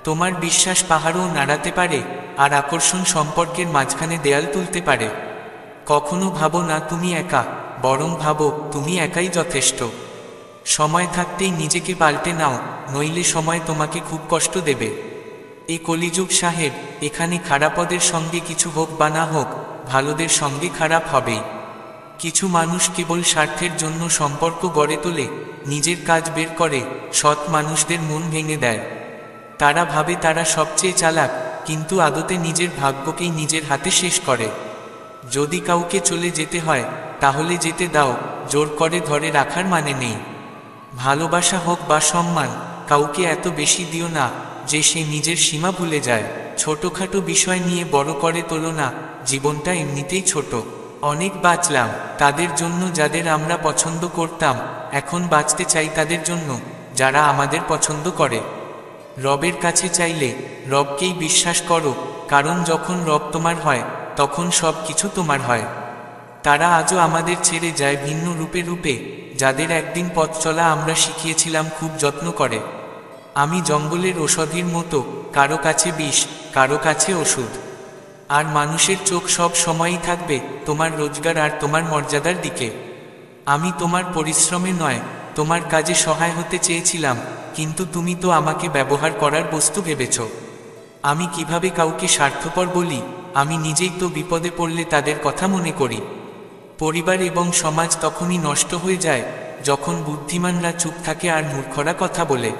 তোমার বিশ্বাস পাহাড়ও নাড়াতে পারে, আর আকর্ষণ সম্পর্কের মাঝখানে দেয়াল তুলতে পারে। কখনো ভাবো না তুমি একা, বরং ভাবো তুমি একাই যথেষ্ট। সময় থাকতেই নিজেকে পাল্টে নাও, নইলে সময় তোমাকে খুব কষ্ট দেবে। এ কলিযুগ সাহেব, এখানে খারাপদের সঙ্গে কিছু হোক বা না হোক, ভালোদের সঙ্গে খারাপ হবেই। কিছু মানুষ কেবল স্বার্থের জন্য সম্পর্ক গড়ে তোলে, নিজের কাজ বের করে, সৎ মানুষদের মন ভেঙে দেয়। তারা ভাবে তারা সবচেয়ে চালাক, কিন্তু আদতে নিজের ভাগ্যকেই নিজের হাতে শেষ করে। যদি কাউকে চলে যেতে হয় তাহলে যেতে দাও, জোর করে ধরে রাখার মানে নেই। ভালোবাসা হোক বা সম্মান, কাউকে এত বেশি দিও না যে সে নিজের সীমা ভুলে যায়। ছোটখাটো বিষয় নিয়ে বড় করে তোলো না, জীবনটা এমনিতেই ছোট। অনেক বাঁচলাম তাদের জন্য যাদের আমরা পছন্দ করতাম, এখন বাঁচতে চাই তাদের জন্য যারা আমাদের পছন্দ করে। রবের কাছে চাইলে রবকেই বিশ্বাস করো, কারণ যখন রব তোমার হয় তখন সব কিছু তোমার হয়। তারা আজও আমাদের ছেড়ে যায় ভিন্ন রূপে রূপে, যাদের একদিন পথ চলা আমরা শিখিয়েছিলাম খুব যত্ন করে। আমি জঙ্গলের ঔষধির মতো, কারো কাছে বিষ, কারো কাছে ওষুধ। আর মানুষের চোখ সব সময়ই থাকবে তোমার রোজগার আর তোমার মর্যাদার দিকে। আমি তোমার পরিশ্রমে নয়, তোমার কাজে সহায় হতে চেয়েছিলাম, কিন্তু তুমি তো আমাকে ব্যবহার করার বস্তু ভেবেছ। আমি কিভাবে কাউকে স্বার্থপর বলি? আমি নিজেই তো বিপদে পড়লে তাদের কথা মনে করি। পরিবার এবং সমাজ তখনই নষ্ট হয়ে যায় যখন বুদ্ধিমানরা চুপ থাকে আর মূর্খরা কথা বলে।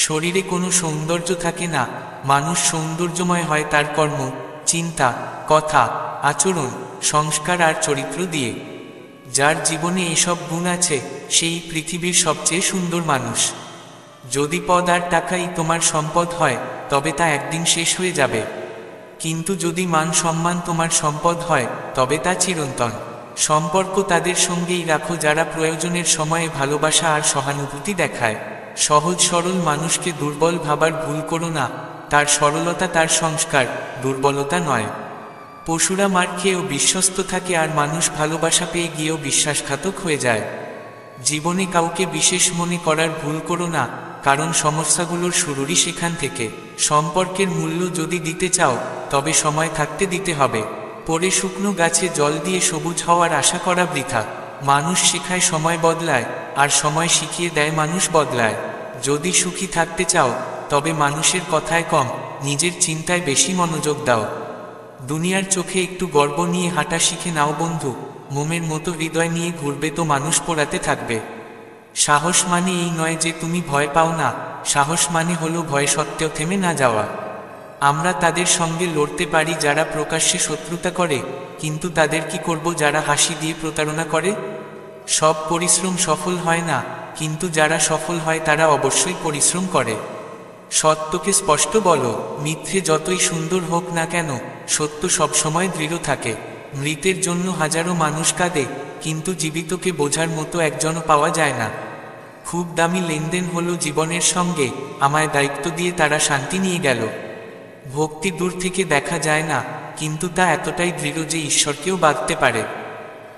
শরীরে কোনো সৌন্দর্য থাকে না, মানুষ সৌন্দর্যময় হয় তার কর্ম, চিন্তা, কথা, আচরণ, সংস্কার আর চরিত্র দিয়ে। যার জীবনে এসব গুণ আছে সেই পৃথিবীর সবচেয়ে সুন্দর মানুষ। যদি পদ আর টাকাই তোমার সম্পদ হয় তবে তা একদিন শেষ হয়ে যাবে, কিন্তু যদি মান সম্মান তোমার সম্পদ হয় তবে তা চিরন্তন। সম্পর্ক তাদের সঙ্গেই রাখো যারা প্রয়োজনের সময়ে ভালোবাসা আর সহানুভূতি দেখায়। সহজ সরল মানুষকে দুর্বল ভাবার ভুল করো না, তার সরলতা তার সংস্কার, দুর্বলতা নয়। পশুরা মার খেয়েও বিশ্বস্ত থাকে আর মানুষ ভালোবাসা পেয়ে গিয়েও বিশ্বাসঘাতক হয়ে যায়। জীবনে কাউকে বিশেষ মনে করার ভুল করো না, কারণ সমস্যাগুলোর শুরুরই সেখান থেকে। সম্পর্কের মূল্য যদি দিতে চাও তবে সময় থাকতে দিতে হবে। পরে শুকনো গাছে জল দিয়ে সবুজ হওয়ার আশা করা বৃথা। মানুষ শেখায় সময় বদলায়, আর সময় শিখিয়ে দেয় মানুষ বদলায়। যদি সুখী থাকতে চাও তবে মানুষের কথায় কম, নিজের চিন্তায় বেশি মনোযোগ দাও। দুনিয়ার চোখে একটু গর্ব নিয়ে হাঁটা শিখে নাও বন্ধু, মোমের মতো হৃদয় নিয়ে ঘুরবে তো মানুষ পোড়াতে থাকবে। সাহস মানে এই নয় যে তুমি ভয় পাও না, সাহস মানে হলো ভয় সত্ত্বেও থেমে না যাওয়া। আমরা তাদের সঙ্গে লড়তে পারি যারা প্রকাশ্যে শত্রুতা করে, কিন্তু তাদের কি করব যারা হাসি দিয়ে প্রতারণা করে? সব পরিশ্রম সফল হয় না, কিন্তু যারা সফল হয় তারা অবশ্যই পরিশ্রম করে। সত্যকে স্পষ্ট বলো, মিথ্যে যতই সুন্দর হোক না কেন, সত্য সবসময় দৃঢ় থাকে। মৃতের জন্য হাজারো মানুষ কাঁদে, কিন্তু জীবিতকে বোঝার মতো একজনও পাওয়া যায় না। খুব দামি লেনদেন হলো জীবনের সঙ্গে, আমায় দায়িত্ব দিয়ে তারা শান্তি নিয়ে গেল। ভক্তি দূর থেকে দেখা যায় না, কিন্তু তা এতটাই দৃঢ় যে ঈশ্বরকেও বাঁধতে পারে।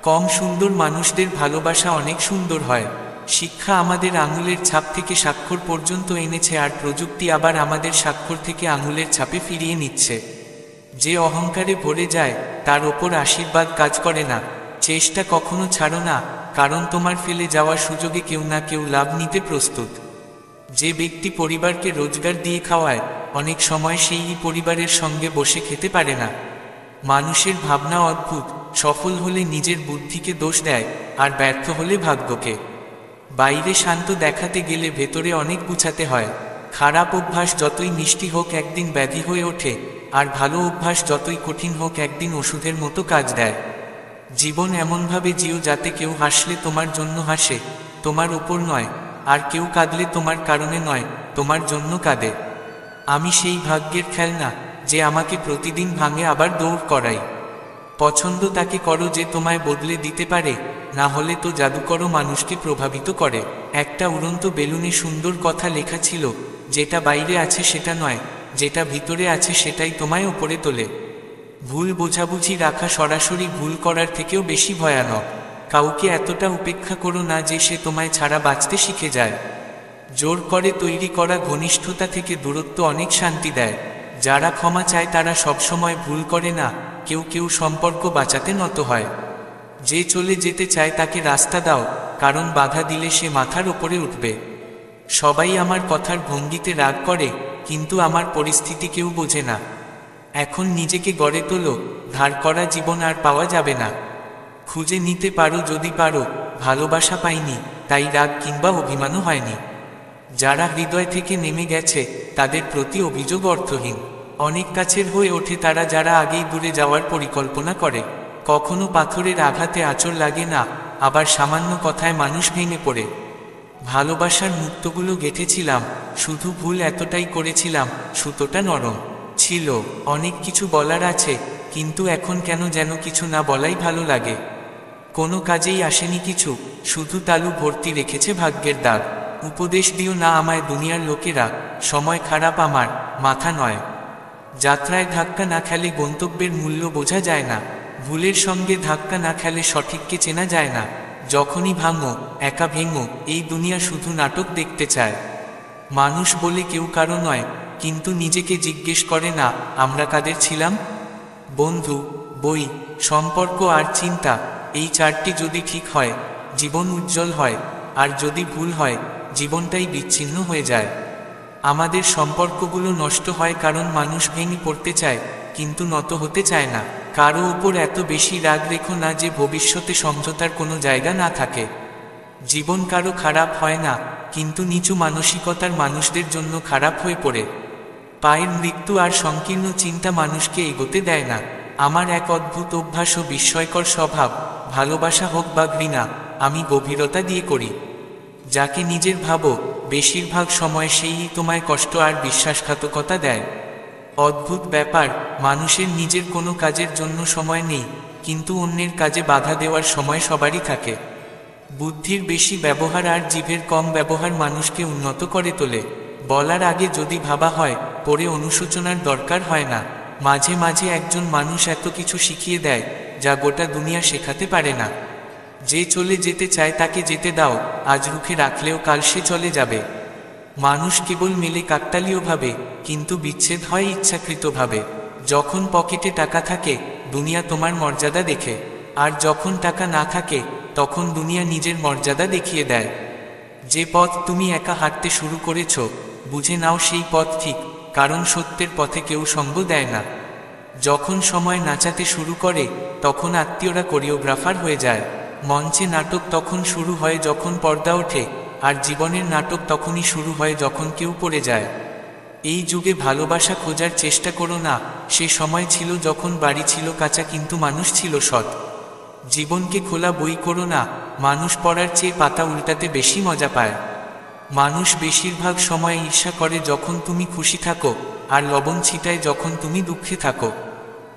কম সুন্দর মানুষদের ভালোবাসা অনেক সুন্দর হয়। শিক্ষা আমাদের আঙুলের ছাপ থেকে স্বাক্ষর পর্যন্ত এনেছে, আর প্রযুক্তি আবার আমাদের স্বাক্ষর থেকে আঙুলের ছাপে ফিরিয়ে নিচ্ছে। যে অহংকারে ভরে যায় তার ওপর আশীর্বাদ কাজ করে না। চেষ্টা কখনো ছাড়ো না, কারণ তোমার ফেলে যাওয়ার সুযোগে কেউ না কেউ লাভ নিতে প্রস্তুত। যে ব্যক্তি পরিবারকে রোজগার দিয়ে খাওয়ায়, অনেক সময় সেই পরিবারের সঙ্গে বসে খেতে পারে না। মানুষের ভাবনা অদ্ভুত, সফল হলে নিজের বুদ্ধিকে দোষ দেয়, আর ব্যর্থ হলে ভাগ্যকে। বাইরে শান্ত দেখাতে গেলে ভেতরে অনেক গুছাতে হয়। খারাপ অভ্যাস যতই মিষ্টি হোক একদিন ব্যাধি হয়ে ওঠে, আর ভালো অভ্যাস যতই কঠিন হোক একদিন ওষুধের মতো কাজ দেয়। জীবন এমনভাবে জিও যাতে কেউ হাসলে তোমার জন্য হাসে, তোমার ওপর নয়, আর কেউ কাঁদলে তোমার কারণে নয়, তোমার জন্য কাঁদে। আমি সেই ভাগ্যের খেলনা যে আমাকে প্রতিদিন ভাঙে আবার দৌড় করাই। পছন্দ তাকে করো যে তোমায় বদলে দিতে পারে, না হলে তো জাদু করো মানুষকে প্রভাবিত করে। একটা উড়ন্ত বেলুনে সুন্দর কথা লেখা ছিল, যেটা বাইরে আছে সেটা নয়, যেটা ভিতরে আছে সেটাই তোমায় ওপরে তোলে। ভুল বোঝাবুঝি রাখা সরাসরি ভুল করার থেকেও বেশি ভয়ানক। কাউকে এতটা উপেক্ষা করো না যে সে তোমায় ছাড়া বাঁচতে শিখে যায়। জোর করে তৈরি করা ঘনিষ্ঠতা থেকে দূরত্ব অনেক শান্তি দেয়। যারা ক্ষমা চায় তারা সবসময় ভুল করে না, কেউ কেউ সম্পর্ক বাঁচাতে নত হয়। যে চলে যেতে চায় তাকে রাস্তা দাও, কারণ বাধা দিলে সে মাথার ওপরে উঠবে। সবাই আমার কথার ভঙ্গিতে রাগ করে, কিন্তু আমার পরিস্থিতি কেউ বোঝে না। এখন নিজেকে গড়ে তোলো, ধার করা জীবন আর পাওয়া যাবে না। খুঁজে নিতে পারো যদি পারো, ভালোবাসা পাইনি তাই রাগ কিংবা অভিমানও হয়নি। যারা হৃদয় থেকে নেমে গেছে তাদের প্রতি অভিযোগ অর্থহীন। অনেক কাছের হয়ে ওঠে তারা যারা আগেই দূরে যাওয়ার পরিকল্পনা করে। কখনো পাথরের আঘাতে আঁচড় লাগে না, আবার সামান্য কথায় মানুষ ভেঙে পড়ে। ভালোবাসার মুক্তগুলো গেঁথেছিলাম, শুধু ভুল এতটাই করেছিলাম, সুতোটা নরম ছিল। অনেক কিছু বলার আছে, কিন্তু এখন কেন যেন কিছু না বলাই ভালো লাগে। কোনো কাজেই আসেনি কিছু, শুধু তালু ভর্তি রেখেছে ভাগ্যের দাগ। উপদেশ দিও না আমায় দুনিয়ার লোকেরা, সময় খারাপ আমার মাথা নয়। যাত্রায় ধাক্কা না খেলে গন্তব্যের মূল্য বোঝা যায় না, ভুলের সঙ্গে ধাক্কা না খেলে সঠিককে চেনা যায় না। যখনই ভাঙো একা ভেঙো, এই দুনিয়া শুধু নাটক দেখতে চায়। মানুষ বলে কেউ কারো নয়, কিন্তু নিজেকে জিজ্ঞেস করে না আমরা কাদের ছিলাম। বন্ধু, বই, সম্পর্ক আর চিন্তা, এই চারটি যদি ঠিক হয় জীবন উজ্জ্বল হয়, আর যদি ভুল হয় জীবনটাই বিচ্ছিন্ন হয়ে যায়। আমাদের সম্পর্কগুলো নষ্ট হয় কারণ মানুষ ভেঙে পড়তে চায় কিন্তু নত হতে চায় না। কারো উপর এত বেশি রাগ রেখো না যে ভবিষ্যতে সমঝোতার কোনো জায়গা না থাকে। জীবন কারো খারাপ হয় না, কিন্তু নিচু মানসিকতার মানুষদের জন্য খারাপ হয়ে পড়ে। পায়ের মৃত্যু আর সংকীর্ণ চিন্তা মানুষকে এগোতে দেয় না। আমার এক অদ্ভুত অভ্যাস ও বিস্ময়কর স্বভাব, ভালোবাসা হোক বা ঘৃণা, আমি গভীরতা দিয়ে করি। যাকে নিজের ভাবো বেশিরভাগ সময় সেই তোমায় কষ্ট আর বিশ্বাসঘাতকতা দেয়। অদ্ভুত ব্যাপার, মানুষের নিজের কোনো কাজের জন্য সময় নেই, কিন্তু অন্যের কাজে বাধা দেওয়ার সময় সবারই থাকে। বুদ্ধির বেশি ব্যবহার আর জিভের কম ব্যবহার মানুষকে উন্নত করে তোলে। বলার আগে যদি ভাবা হয়, পরে অনুশোচনার দরকার হয় না। মাঝে মাঝে একজন মানুষ এত কিছু শিখিয়ে দেয় যা গোটা দুনিয়া শেখাতে পারে না। যে চলে যেতে চায় তাকে যেতে দাও, আজ রুখে রাখলেও কাল সে চলে যাবে। মানুষ কেবল মেলে কাকতালীয়ভাবে, কিন্তু বিচ্ছেদ হয় ইচ্ছাকৃতভাবে। যখন পকেটে টাকা থাকে দুনিয়া তোমার মর্যাদা দেখে, আর যখন টাকা না থাকে তখন দুনিয়া নিজের মর্যাদা দেখিয়ে দেয়। যে পথ তুমি একা হাঁটতে শুরু করেছ বুঝে নাও সেই পথ ঠিক, কারণ সত্যের পথে কেউ সঙ্গ দেয় না। যখন সময় নাচাতে শুরু করে তখন আত্মীয়রা কোরিওগ্রাফার হয়ে যায়। মঞ্চে নাটক তখন শুরু হয় যখন পর্দা ওঠে, আর জীবনের নাটক তখনই শুরু হয় যখন কেউ পড়ে যায়। এই যুগে ভালোবাসা খোঁজার চেষ্টা করো না, সে সময় ছিল যখন বাড়ি ছিল কাঁচা কিন্তু মানুষ ছিল সৎ। জীবনকে খোলা বই করো না, মানুষ পড়ার চেয়ে পাতা উল্টাতে বেশি মজা পায়। মানুষ বেশিরভাগ সময় ঈর্ষা করে যখন তুমি খুশি থাকো, আর লবণ ছিটায় যখন তুমি দুঃখে থাকো।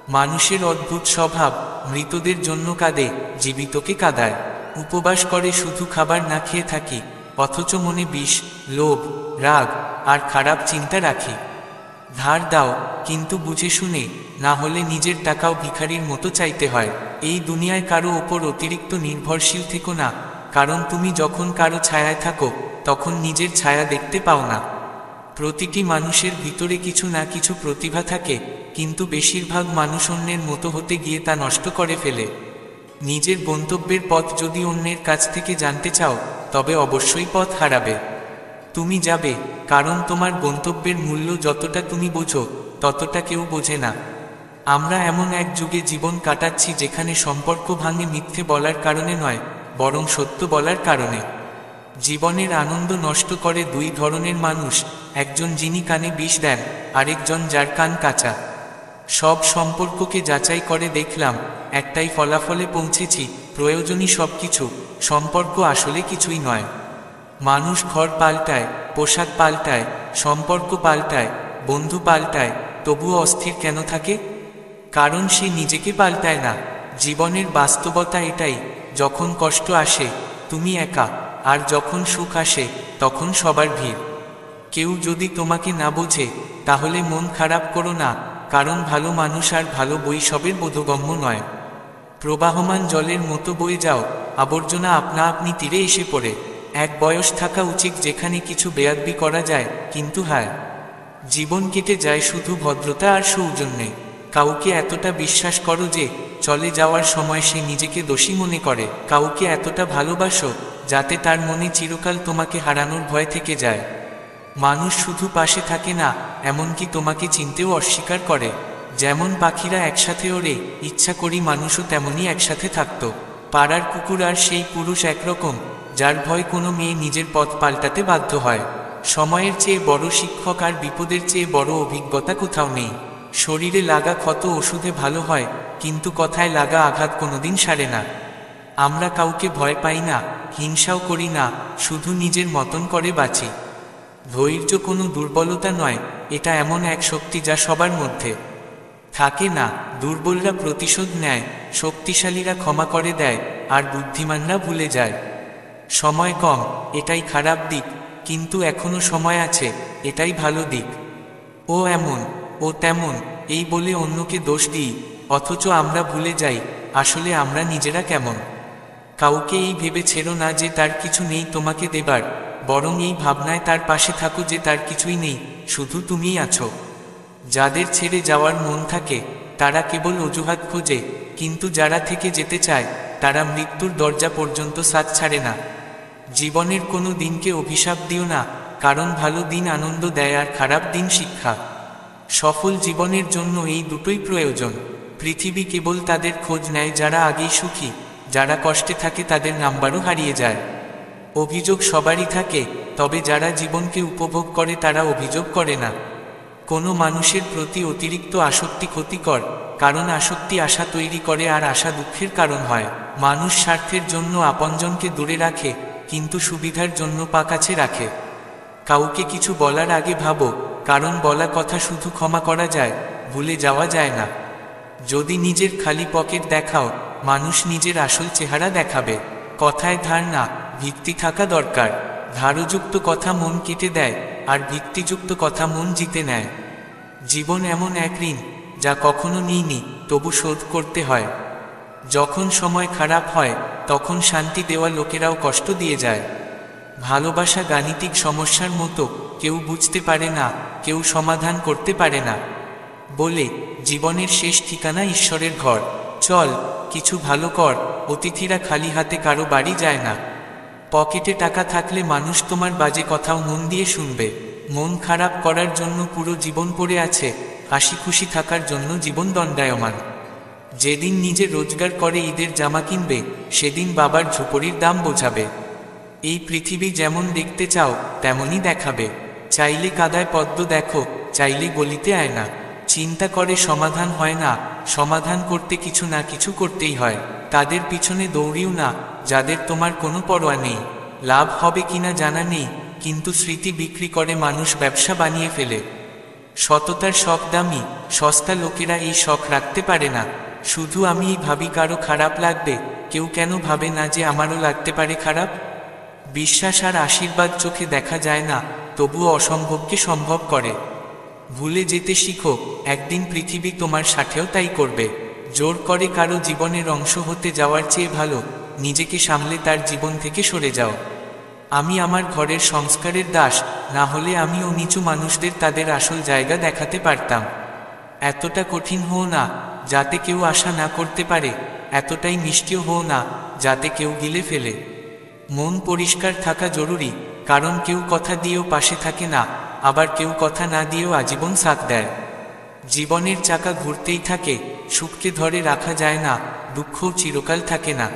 মানুষের অদ্ভুত স্বভাব, মৃতদের জন্য কাঁদে, জীবিতকে কাঁদায়। উপবাস করে শুধু খাবার না খেয়ে থাকি, অথচ মনে বিষ, লোভ, রাগ আর খারাপ চিন্তা রাখি। ধার দাও কিন্তু বুঝে শুনে, না হলে নিজের টাকাও ভিখারির মতো চাইতে হয়। এই দুনিয়ায় কারো ওপর অতিরিক্ত নির্ভরশীল থেকো না, কারণ তুমি যখন কারো ছায়ায় থাকো তখন নিজের ছায়া দেখতে পাও না। প্রতিটি মানুষের ভিতরে কিছু না কিছু প্রতিভা থাকে, কিন্তু বেশিরভাগ মানুষ অন্যের মতো হতে গিয়ে তা নষ্ট করে ফেলে। নিজের গন্তব্যের পথ যদি অন্যের কাছ থেকে জানতে চাও তবে অবশ্যই পথ হারাবে। তুমি যাবে, কারণ তোমার গন্তব্যের মূল্য যতটা তুমি বোঝো ততটা কেউ বোঝে না। আমরা এমন এক যুগে জীবন কাটাচ্ছি যেখানে সম্পর্ক ভাঙে মিথ্যে বলার কারণে নয়, বরং সত্য বলার কারণে। জীবনের আনন্দ নষ্ট করে দুই ধরনের মানুষ, একজন যিনি কানে বিষ দেন, আরেকজন যার কান কাঁচা। সব সম্পর্ককে যাচাই করে দেখলাম, একটাই ফলাফলে পৌঁছেছি, প্রয়োজনই সবকিছু, সম্পর্ক আসলে কিছুই নয়। মানুষ ঘর পাল্টায়, পোশাক পাল্টায়, সম্পর্ক পাল্টায়, বন্ধু পাল্টায়, তবুও অস্থির কেন থাকে? কারণ সে নিজেকে পাল্টায় না। জীবনের বাস্তবতা এটাই, যখন কষ্ট আসে তুমি একা, আর যখন সুখ আসে তখন সবার ভিড়। কেউ যদি তোমাকে না বোঝে তাহলে মন খারাপ করো না, কারণ ভালো মানুষ আর ভালো বই সবের বোধগম্য নয়। প্রবাহমান জলের মতো বয়ে যাও, আবর্জনা আপনা আপনি তীরে এসে পড়ে। এক বয়স থাকা উচিত যেখানে কিছু বেয়াদবি করা যায়, কিন্তু হায়, জীবন কেটে যায় শুধু ভদ্রতা আর সৌজন্যে। কাউকে এতটা বিশ্বাস করো যে চলে যাওয়ার সময় সে নিজেকে দোষী মনে করে। কাউকে এতটা ভালোবাসো যাতে তার মনে চিরকাল তোমাকে হারানোর ভয় থেকে যায়। মানুষ শুধু পাশে থাকে না, এমনকি তোমাকে চিনতেও অস্বীকার করে। যেমন পাখিরা একসাথে ওড়ে, ইচ্ছা করি মানুষও তেমনই একসাথে থাকত। পাড়ার কুকুর আর সেই পুরুষ একরকম, যার ভয় কোনো মেয়ে নিজের পথ পাল্টাতে বাধ্য হয়। সময়ের চেয়ে বড় শিক্ষক আর বিপদের চেয়ে বড় অভিজ্ঞতা কোথাও নেই। শরীরে লাগা ক্ষত ওষুধে ভালো হয়, কিন্তু কথায় লাগা আঘাত কোনোদিন সারে না। আমরা কাউকে ভয় পাই না, হিংসাও করি না, শুধু নিজের মতন করে বাঁচি। ধৈর্য কোনো দুর্বলতা নয়, এটা এমন এক শক্তি যা সবার মধ্যে থাকে না। দুর্বলরা প্রতিশোধ নেয়, শক্তিশালীরা ক্ষমা করে দেয়, আর বুদ্ধিমানরা ভুলে যায়। সময় কম, এটাই খারাপ দিক, কিন্তু এখনো সময় আছে, এটাই ভালো দিক। ও এমন, ও তেমন, এই বলে অন্যকে দোষ দিই, অথচ আমরা ভুলে যাই আসলে আমরা নিজেরা কেমন। কাউকে এই ভেবে ছেড়ো না যে তার কিছু নেই তোমাকে দেবার, বরং এই ভাবনায় তার পাশে থাকো যে তার কিছুই নেই, শুধু তুমিই আছো। যাদের ছেড়ে যাওয়ার মন থাকে তারা কেবল অজুহাত খোঁজে, কিন্তু যারা থেকে যেতে চায় তারা মৃত্যুর দরজা পর্যন্ত সাথ ছাড়ে না। জীবনের কোনো দিনকে অভিশাপ দিও না, কারণ ভালো দিন আনন্দ দেয় আর খারাপ দিন শিক্ষা। সফল জীবনের জন্য এই দুটোই প্রয়োজন। পৃথিবী কেবল তাদের খোঁজ নেয় যারা আগেই সুখী, যারা কষ্টে থাকে তাদের নাম্বারও হারিয়ে যায়। অভিযোগ সবারই থাকে, তবে যারা জীবনকে উপভোগ করে তারা অভিযোগ করে না। কোনো মানুষের প্রতি অতিরিক্ত আসক্তি ক্ষতিকর, কারণ আসক্তি আশা তৈরি করে আর আশা দুঃখের কারণ হয়। মানুষ স্বার্থের জন্য আপনজনকে দূরে রাখে, কিন্তু সুবিধার জন্য পা কাছে রাখে। কাউকে কিছু বলার আগে ভাবো, কারণ বলা কথা শুধু ক্ষমা করা যায়, ভুলে যাওয়া যায় না। যদি নিজের খালি পকেট দেখাও, মানুষ নিজের আসল চেহারা দেখাবে। কথায় ধার না, ভিত্তি থাকা দরকার। ধারযুক্ত কথা মন কেটে দেয়, আর ভিত্তিযুক্ত কথা মন জিতে নেয়। জীবন এমন এক ঋণ যা কখনো নিইনি, তবু শোধ করতে হয়। যখন সময় খারাপ হয় তখন শান্তি দেওয়া লোকেরাও কষ্ট দিয়ে যায়। ভালোবাসা গাণিতিক সমস্যার মতো, কেউ বুঝতে পারে না, কেউ সমাধান করতে পারে না। বলে জীবনের শেষ ঠিকানা ঈশ্বরের ঘর। চল কিছু ভালো কর, অতিথিরা খালি হাতে কারো বাড়ি যায় না। পকেটে টাকা থাকলে মানুষ তোমার বাজে কথাও মন দিয়ে শুনবে। মন খারাপ করার জন্য পুরো জীবন পড়ে আছে, হাসি খুশি থাকার জন্য জীবন দণ্ডায়মান। যেদিন নিজে রোজগার করে ঈদের জামা কিনবে, সেদিন বাবার ঝুপড়ির দাম বোঝাবে। এই পৃথিবী যেমন দেখতে চাও তেমনই দেখাবে। চাইলে কাদায় পদ্ম দেখো, চাইলে গলিতে আয়না। চিন্তা করে সমাধান হয় না, সমাধান করতে কিছু না কিছু করতেই হয়। তাদের পিছনে দৌড়িও না যাদের তোমার কোনো পরোয়া নেই। লাভ হবে কিনা জানা নেই, কিন্তু স্মৃতি বিক্রি করে মানুষ ব্যবসা বানিয়ে ফেলে। সততার শখ দামি, সস্তা লোকেরা এই শখ রাখতে পারে না। শুধু আমিই ভাবি কারো খারাপ লাগবে, কেউ কেন ভাবে না যে আমারও লাগতে পারে খারাপ। বিশ্বাস আর আশীর্বাদ চোখে দেখা যায় না, তবুও অসম্ভবকে সম্ভব করে। ভুলে যেতে শিখো, একদিন পৃথিবী তোমার সাথেও তাই করবে। জোর করে কারো জীবনের অংশ হতে যাওয়ার চেয়ে ভালো নিজেকে সামলে তার জীবন থেকে সরে যাও। আমি আমার ঘরের সংস্কারের দাস, না হলে আমিও নিচু মানুষদের তাদের আসল জায়গা দেখাতে পারতাম। এতটা কঠিন হও না যাতে কেউ আশা না করতে পারে, এতটাই মিষ্টিও হও না যাতে কেউ গিলে ফেলে। মন পরিষ্কার থাকা জরুরি, কারণ কেউ কথা দিয়েও পাশে থাকে না, আবার কেউ কথা না দিয়েও আজীবন সাথ দেয়। জীবনের চাকা ঘুরতেই থাকে, সুখকে ধরে রাখা যায় না, দুঃখও চিরকাল থাকে না।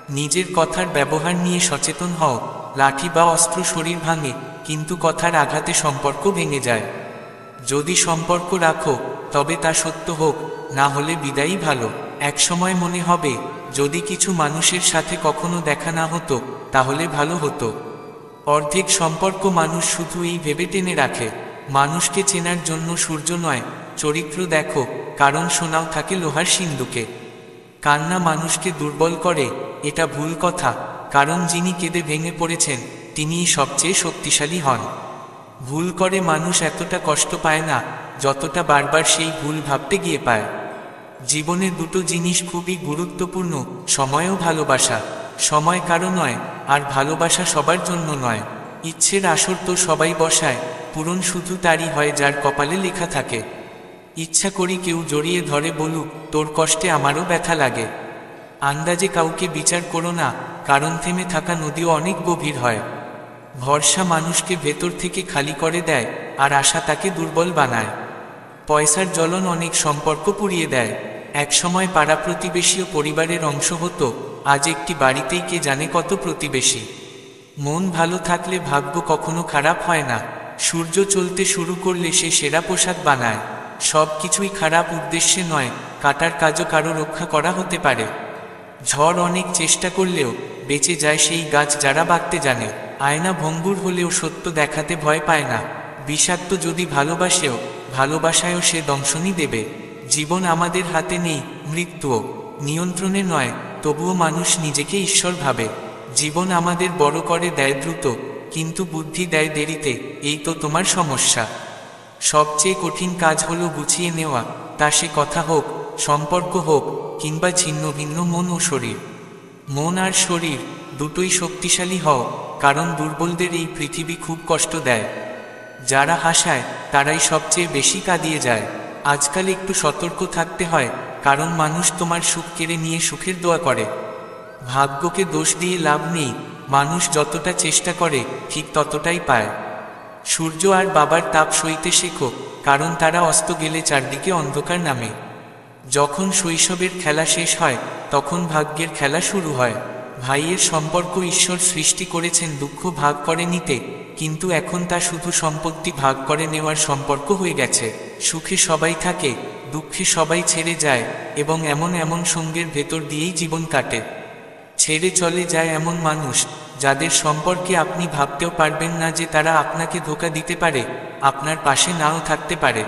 নিজের কথার ব্যবহার নিয়ে সচেতন হও। লাঠি বা অস্ত্র শরীর ভাঙে, কিন্তু কথার আঘাতে সম্পর্ক ভেঙে যায়। যদি সম্পর্ক রাখো তবে তা সত্য হোক, না হলে বিদায়ই ভালো। একসময় মনে হবে যদি কিছু মানুষের সাথে কখনো দেখা না হতো তাহলে ভালো হতো। অর্ধেক সম্পর্ক মানুষ শুধু এই ভেবে টেনে রাখে, মানুষকে চেনার জন্য সূর্য নয় চরিত্র দেখো, কারণ সোনাও থাকে লোহার সিন্দুকে। কান্না মানুষকে দুর্বল করে, এটা ভুল কথা, কারণ যিনি কেঁদে ভেঙে পড়েছেন তিনিই সবচেয়ে শক্তিশালী হন। ভুল করে মানুষ এতটা কষ্ট পায় না যতটা বারবার সেই ভুল ভাবতে গিয়ে পায়। জীবনে দুটো জিনিস খুবই গুরুত্বপূর্ণ, সময় ও ভালোবাসা। সময় কারো নয়, আর ভালোবাসা সবার জন্য নয়। ইচ্ছের আসর তো সবাই বসায়, পূরণ শুধু তারই হয় যার কপালে লেখা থাকে। ইচ্ছা করি কেউ জড়িয়ে ধরে বলুক তোর কষ্টে আমারও ব্যথা লাগে। আন্দাজে কাউকে বিচার করো না, কারণ থেমে থাকা নদীও অনেক গভীর হয়। ভরসা মানুষকে ভেতর থেকে খালি করে দেয়, আর আশা তাকে দুর্বল বানায়। পয়সার জ্বলন অনেক সম্পর্ক পুড়িয়ে দেয়। একসময় পাড়া প্রতিবেশী ও পরিবারের অংশ হতো, আজ একটি বাড়িতেই কে জানে কত প্রতিবেশী। মন ভালো থাকলে ভাগ্য কখনো খারাপ হয় না। সূর্য চলতে শুরু করলে সে সেরা পোশাক বানায়। সব কিছুই খারাপ উদ্দেশ্যে নয়, কাটার কাজও কারো রক্ষা করা হতে পারে। ঝড় অনেক চেষ্টা করলেও বেঁচে যায় সেই গাছ যারা বাঁধতে জানে। আয়না ভঙ্গুর হলেও সত্য দেখাতে ভয় পায় না। বিষাক্ত যদি ভালোবাসেও, ভালোবাসায়ও সে দংশনই দেবে। জীবন আমাদের হাতে নেই, মৃত্যুও নিয়ন্ত্রণে নয়, তবুও মানুষ নিজেকে ঈশ্বর ভাবে। জীবন আমাদের বড় করে দেয় দ্রুত, কিন্তু বুদ্ধি দেয় দেরিতে। এই তো তোমার সমস্যা। সবচেয়ে কঠিন কাজ হলো গুছিয়ে নেওয়া, তা সে কথা হোক, সম্পর্ক হোক, কিংবা ছিন্ন ভিন্ন মন ও শরীর। মন আর শরীর দুটোই শক্তিশালী হও, কারণ দুর্বলদের এই পৃথিবী খুব কষ্ট দেয়। যারা হাসায় তারাই সবচেয়ে বেশি কাঁদিয়ে যায়। আজকাল একটু সতর্ক থাকতে হয়, কারণ মানুষ তোমার সুখ কেড়ে নিয়ে সুখের দোয়া করে। ভাগ্যকে দোষ দিয়ে লাভ নেই, মানুষ যতটা চেষ্টা করে ঠিক ততটাই পায়। সূর্য আর বাবার তাপ সইতে শেখো, কারণ তারা অস্ত গেলে চারদিকে অন্ধকার নামে। যখন শৈশবের খেলা শেষ হয় তখন ভাগ্যের খেলা শুরু হয়। ভাইয়ের সম্পর্ক ঈশ্বর সৃষ্টি করেছেন দুঃখ ভাগ করে নিতে, কিন্তু এখন তা শুধু সম্পত্তি ভাগ করে নেওয়ার সম্পর্ক হয়ে গেছে। সুখে সবাই থাকে, দুঃখে সবাই ছেড়ে যায়, এবং এমন এমন সঙ্গের ভেতর দিয়েই জীবন কাটে। ছেড়ে চলে যায় এমন মানুষ যাদের সম্পর্কে আপনি ভাবতেও পারবেন না যে তারা আপনাকে ধোঁকা দিতে পারে, আপনার পাশে নাও থাকতে পারে।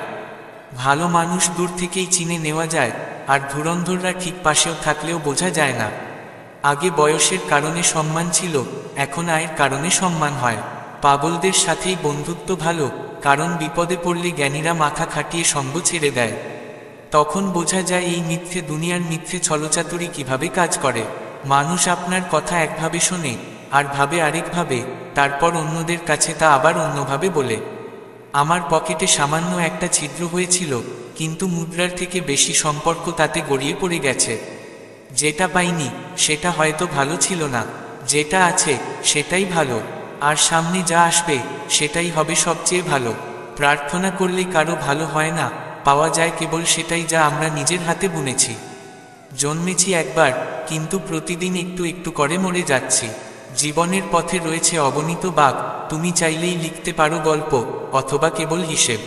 ভালো মানুষ দূর থেকেই চিনে নেওয়া যায়, আর ধুরন্ধররা ঠিক পাশেও থাকলেও বোঝা যায় না। আগে বয়সের কারণে সম্মান ছিল, এখন আয়ের কারণে সম্মান হয়। পাগলদের সাথেই বন্ধুত্ব ভালো, কারণ বিপদে পড়লে জ্ঞানীরা মাথা খাটিয়ে সঙ্গ ছেড়ে দেয়। তখন বোঝা যায় এই মিথ্যে দুনিয়ার মিথ্যে ছলচাতুরি কিভাবে কাজ করে। মানুষ আপনার কথা একভাবে শোনে আর ভাবে আরেকভাবে, তারপর অন্যদের কাছে তা আবার অন্যভাবে বলে। আমার পকেটে সামান্য একটা ছিদ্র হয়েছিল, কিন্তু মুদ্রার থেকে বেশি সম্পর্ক তাতে গড়িয়ে পড়ে গেছে। যেটা পাইনি সেটা হয়তো ভালো ছিল না, যেটা আছে সেটাই ভালো, আর সামনে যা আসবে সেটাই হবে সবচেয়ে ভালো। প্রার্থনা করলে কারো ভালো হয় না, পাওয়া যায় কেবল সেটাই যা আমরা নিজের হাতে বুনেছি। জন্মেছি একবার, কিন্তু প্রতিদিন একটু একটু করে মরে যাচ্ছি। জীবনের পথে রয়েছে অগণিত বাঁক, তুমি চাইলেই লিখতে পারো গল্প, অথবা কেবল হিসেব।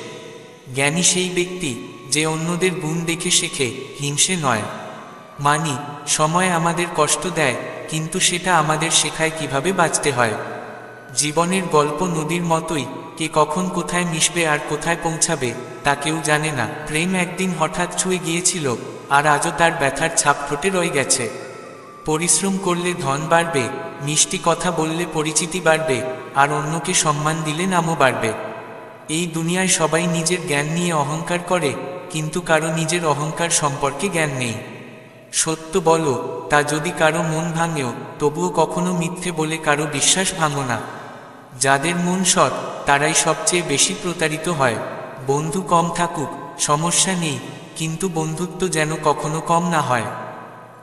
জ্ঞানী সেই ব্যক্তি যে অন্যদের গুণ দেখে শেখে, হিংসে নয়। মানি, সময় আমাদের কষ্ট দেয়, কিন্তু সেটা আমাদের শেখায় কিভাবে বাঁচতে হয়। জীবনের গল্প নদীর মতোই, কে কখন কোথায় মিশবে আর কোথায় পৌঁছাবে তা কেউ জানে না। প্রেম একদিন হঠাৎ ছুঁয়ে গিয়েছিল, আর আজও তার ব্যথার ছাপ ঠোঁটে রয়ে গেছে। পরিশ্রম করলে ধন বাড়বে, মিষ্টি কথা বললে পরিচিতি বাড়বে, আর অন্যকে সম্মান দিলে নামও বাড়বে। এই দুনিয়ায় সবাই নিজের জ্ঞান নিয়ে অহংকার করে, কিন্তু কারো নিজের অহংকার সম্পর্কে জ্ঞান নেই। সত্য বলো, তা যদি কারো মন ভাঙেও, তবুও কখনো মিথ্যে বলে কারো বিশ্বাস ভাঙো না। যাদের মন সৎ তারাই সবচেয়ে বেশি প্রতারিত হয়। বন্ধু কম থাকুক সমস্যা নেই, কিন্তু বন্ধুত্ব যেন কখনো কম না হয়।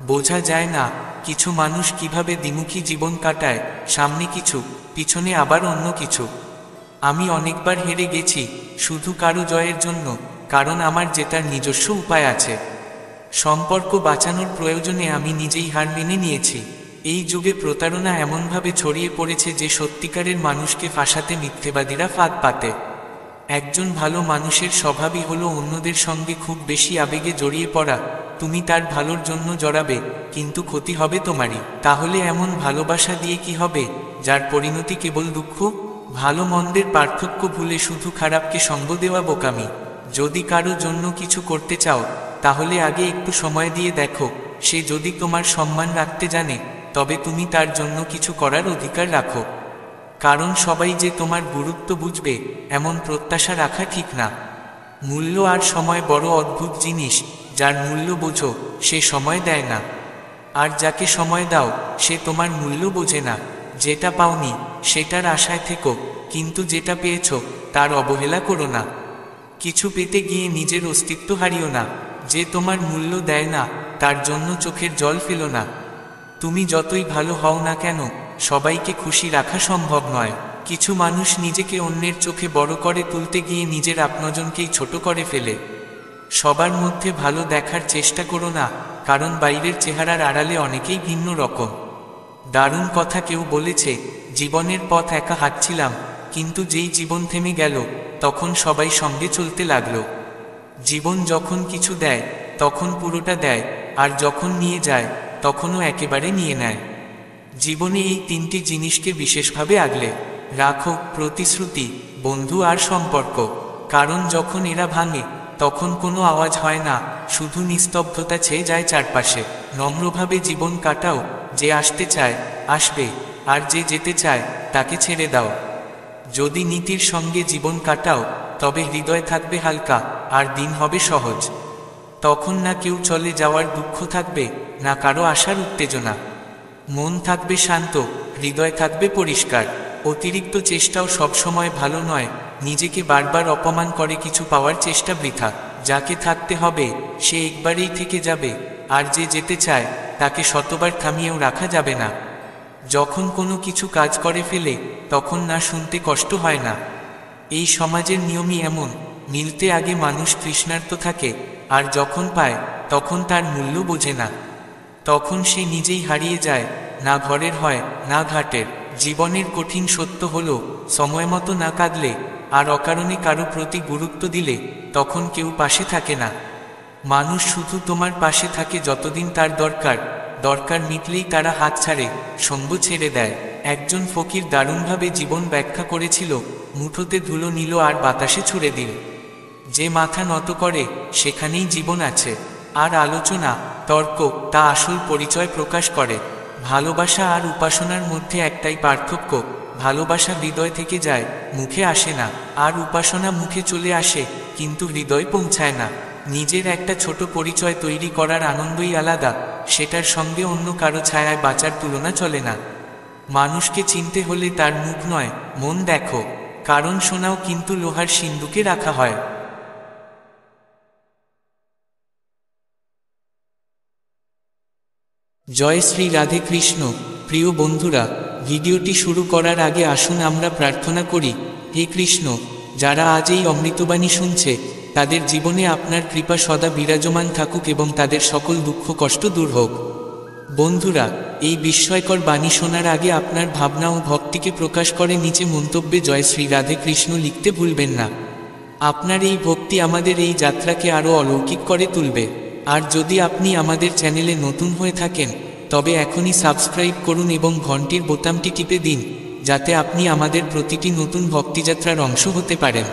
বোঝা যায় না কিছু মানুষ কিভাবে দ্বিমুখী জীবন কাটায়, সামনে কিছু, পিছনে আবার অন্য কিছু। আমি অনেকবার হেরে গেছি, শুধু কারো জয়ের জন্য, কারণ আমার জেতার নিজস্ব উপায় আছে। সম্পর্ক বাঁচানোর প্রয়োজনে আমি নিজেই হার মেনে নিয়েছি। এই যুগে প্রতারণা এমনভাবে ছড়িয়ে পড়েছে যে সত্যিকারের মানুষকে ফাঁসাতে মিথ্যেবাদীরা ফাঁদ পাতে। একজন ভালো মানুষের স্বভাবই হলো অন্যদের সঙ্গে খুব বেশি আবেগে জড়িয়ে পড়া। তুমি তার ভালোর জন্য জড়াবে, কিন্তু ক্ষতি হবে তোমারই। তাহলে এমন ভালোবাসা দিয়ে কি হবে, যার পরিণতি কেবল দুঃখ? ভালো মন্দের পার্থক্য ভুলে শুধু খারাপকে সঙ্গ দেওয়া বোকামি। যদি কারো জন্য কিছু করতে চাও, তাহলে আগে একটু সময় দিয়ে দেখো, সে যদি তোমার সম্মান রাখতে জানে, তবে তুমি তার জন্য কিছু করার অধিকার রাখো। কারণ সবাই যে তোমার গুরুত্ব বুঝবে এমন প্রত্যাশা রাখা ঠিক না। মূল্য আর সময় বড় অদ্ভুত জিনিস, যার মূল্য বোঝো সে সময় দেয় না, আর যাকে সময় দাও সে তোমার মূল্য বোঝে না। যেটা পাওনি সেটার আশায় থেকো, কিন্তু যেটা পেয়েছো তার অবহেলা করো না। কিছু পেতে গিয়ে নিজের অস্তিত্ব হারিও না। যে তোমার মূল্য দেয় না তার জন্য চোখের জল ফেলো না। তুমি যতই ভালো হও না কেন, সবাইকে খুশি রাখা সম্ভব নয়। কিছু মানুষ নিজেকে অন্যের চোখে বড় করে তুলতে গিয়ে নিজের আপনজনকেই ছোট করে ফেলে। সবার মধ্যে ভালো দেখার চেষ্টা করো না, কারণ বাইরের চেহারার আড়ালে অনেকেই ভিন্ন রকম। দারুণ কথা কেউ বলেছে, জীবনের পথ একা হাঁটছিলাম, কিন্তু যেই জীবন থেমে গেল তখন সবাই সঙ্গে চলতে লাগলো। জীবন যখন কিছু দেয় তখন পুরোটা দেয়, আর যখন নিয়ে যায় তখনও একেবারে নিয়ে নেয়। জীবনে এই তিনটি জিনিসকে বিশেষভাবে আগলে রাখো: প্রতিশ্রুতি, বন্ধু আর সম্পর্ক। কারণ যখন এরা ভাঙে তখন কোনো আওয়াজ হয় না, শুধু নিস্তব্ধতা ছেয়ে যায় চারপাশে। নম্রভাবে জীবন কাটাও, যে আসতে চায় আসবে, আর যে যেতে চায় তাকে ছেড়ে দাও। যদি নীতির সঙ্গে জীবন কাটাও তবে হৃদয় থাকবে হালকা, আর দিন হবে সহজ। তখন না কেউ চলে যাওয়ার দুঃখ থাকবে, না কারো আশার উত্তেজনা। মন থাকবে শান্ত, হৃদয় থাকবে পরিষ্কার। অতিরিক্ত চেষ্টাও সবসময় ভালো নয়। নিজেকে বারবার অপমান করে কিছু পাওয়ার চেষ্টা বৃথা। যাকে থাকতে হবে সে একবারেই থেকে যাবে, আর যে যেতে চায় তাকে শতবার থামিয়েও রাখা যাবে না। যখন কোনো কিছু কাজ করে ফেলে তখন না শুনতে কষ্ট হয় না। এই সমাজের নিয়মই এমন, মিলতে আগে মানুষ তৃষ্ণার্ত থাকে, আর যখন পায় তখন তার মূল্য বোঝে না। তখন সে নিজেই হারিয়ে যায়, না ঘরের হয় না ঘাটের। জীবনের কঠিন সত্য হলো, সময়মতো না কাঁদলে আর অকারণে কারো প্রতি গুরুত্ব দিলে তখন কেউ পাশে থাকে না। মানুষ শুধু তোমার পাশে থাকে যতদিন তার দরকার, দরকার মিটলেই তারা হাত ছাড়ে, সঙ্গ ছেড়ে দেয়। একজন ফকির দারুণভাবে জীবন ব্যাখ্যা করেছিল, মুঠোতে ধুলো নিল আর বাতাসে ছুড়ে দিল। যে মাথা নত করে সেখানেই জীবন আছে। আর আলোচনা, তর্ক তা আসল পরিচয় প্রকাশ করে। ভালোবাসা আর উপাসনার মধ্যে একটাই পার্থক্য, ভালোবাসা হৃদয় থেকে যায়, মুখে আসে না। আর উপাসনা মুখে চলে আসে কিন্তু হৃদয় পৌঁছায় না। নিজের একটা ছোট পরিচয় তৈরি করার আনন্দই আলাদা, সেটার সঙ্গে অন্য কারো ছায়ায় বাঁচার তুলনা চলে না। মানুষকে চিনতে হলে তার মুখ নয়, মন দেখো, কারণ সোনাও কিন্তু লোহার সিন্দুকে রাখা হয়। জয় শ্রী রাধে কৃষ্ণ। প্রিয় বন্ধুরা, ভিডিওটি শুরু করার আগে আসুন আমরা প্রার্থনা করি। হে কৃষ্ণ, যারা আজ এই অমৃতবাণী শুনছে তাদের জীবনে আপনার কৃপা সদা বিরাজমান থাকুক এবং তাদের সকল দুঃখ কষ্ট দূর হোক। বন্ধুরা, এই বিস্ময়কর বাণী শোনার আগে আপনার ভাবনা ও ভক্তিকে প্রকাশ করে নিচে মন্তব্যে জয় শ্রী রাধে কৃষ্ণ লিখতে ভুলবেন না। আপনার এই ভক্তি আমাদের এই যাত্রাকে আরও অলৌকিক করে তুলবে। আর যদি আপনি আমাদের চ্যানেলে নতুন হয়ে থাকেন তবে এখনই সাবস্ক্রাইব করুন এবং ঘন্টির বোতামটি টিপে দিন, যাতে আপনি আমাদের প্রতিটি নতুন ভক্তিযাত্রার অংশ হতে পারেন।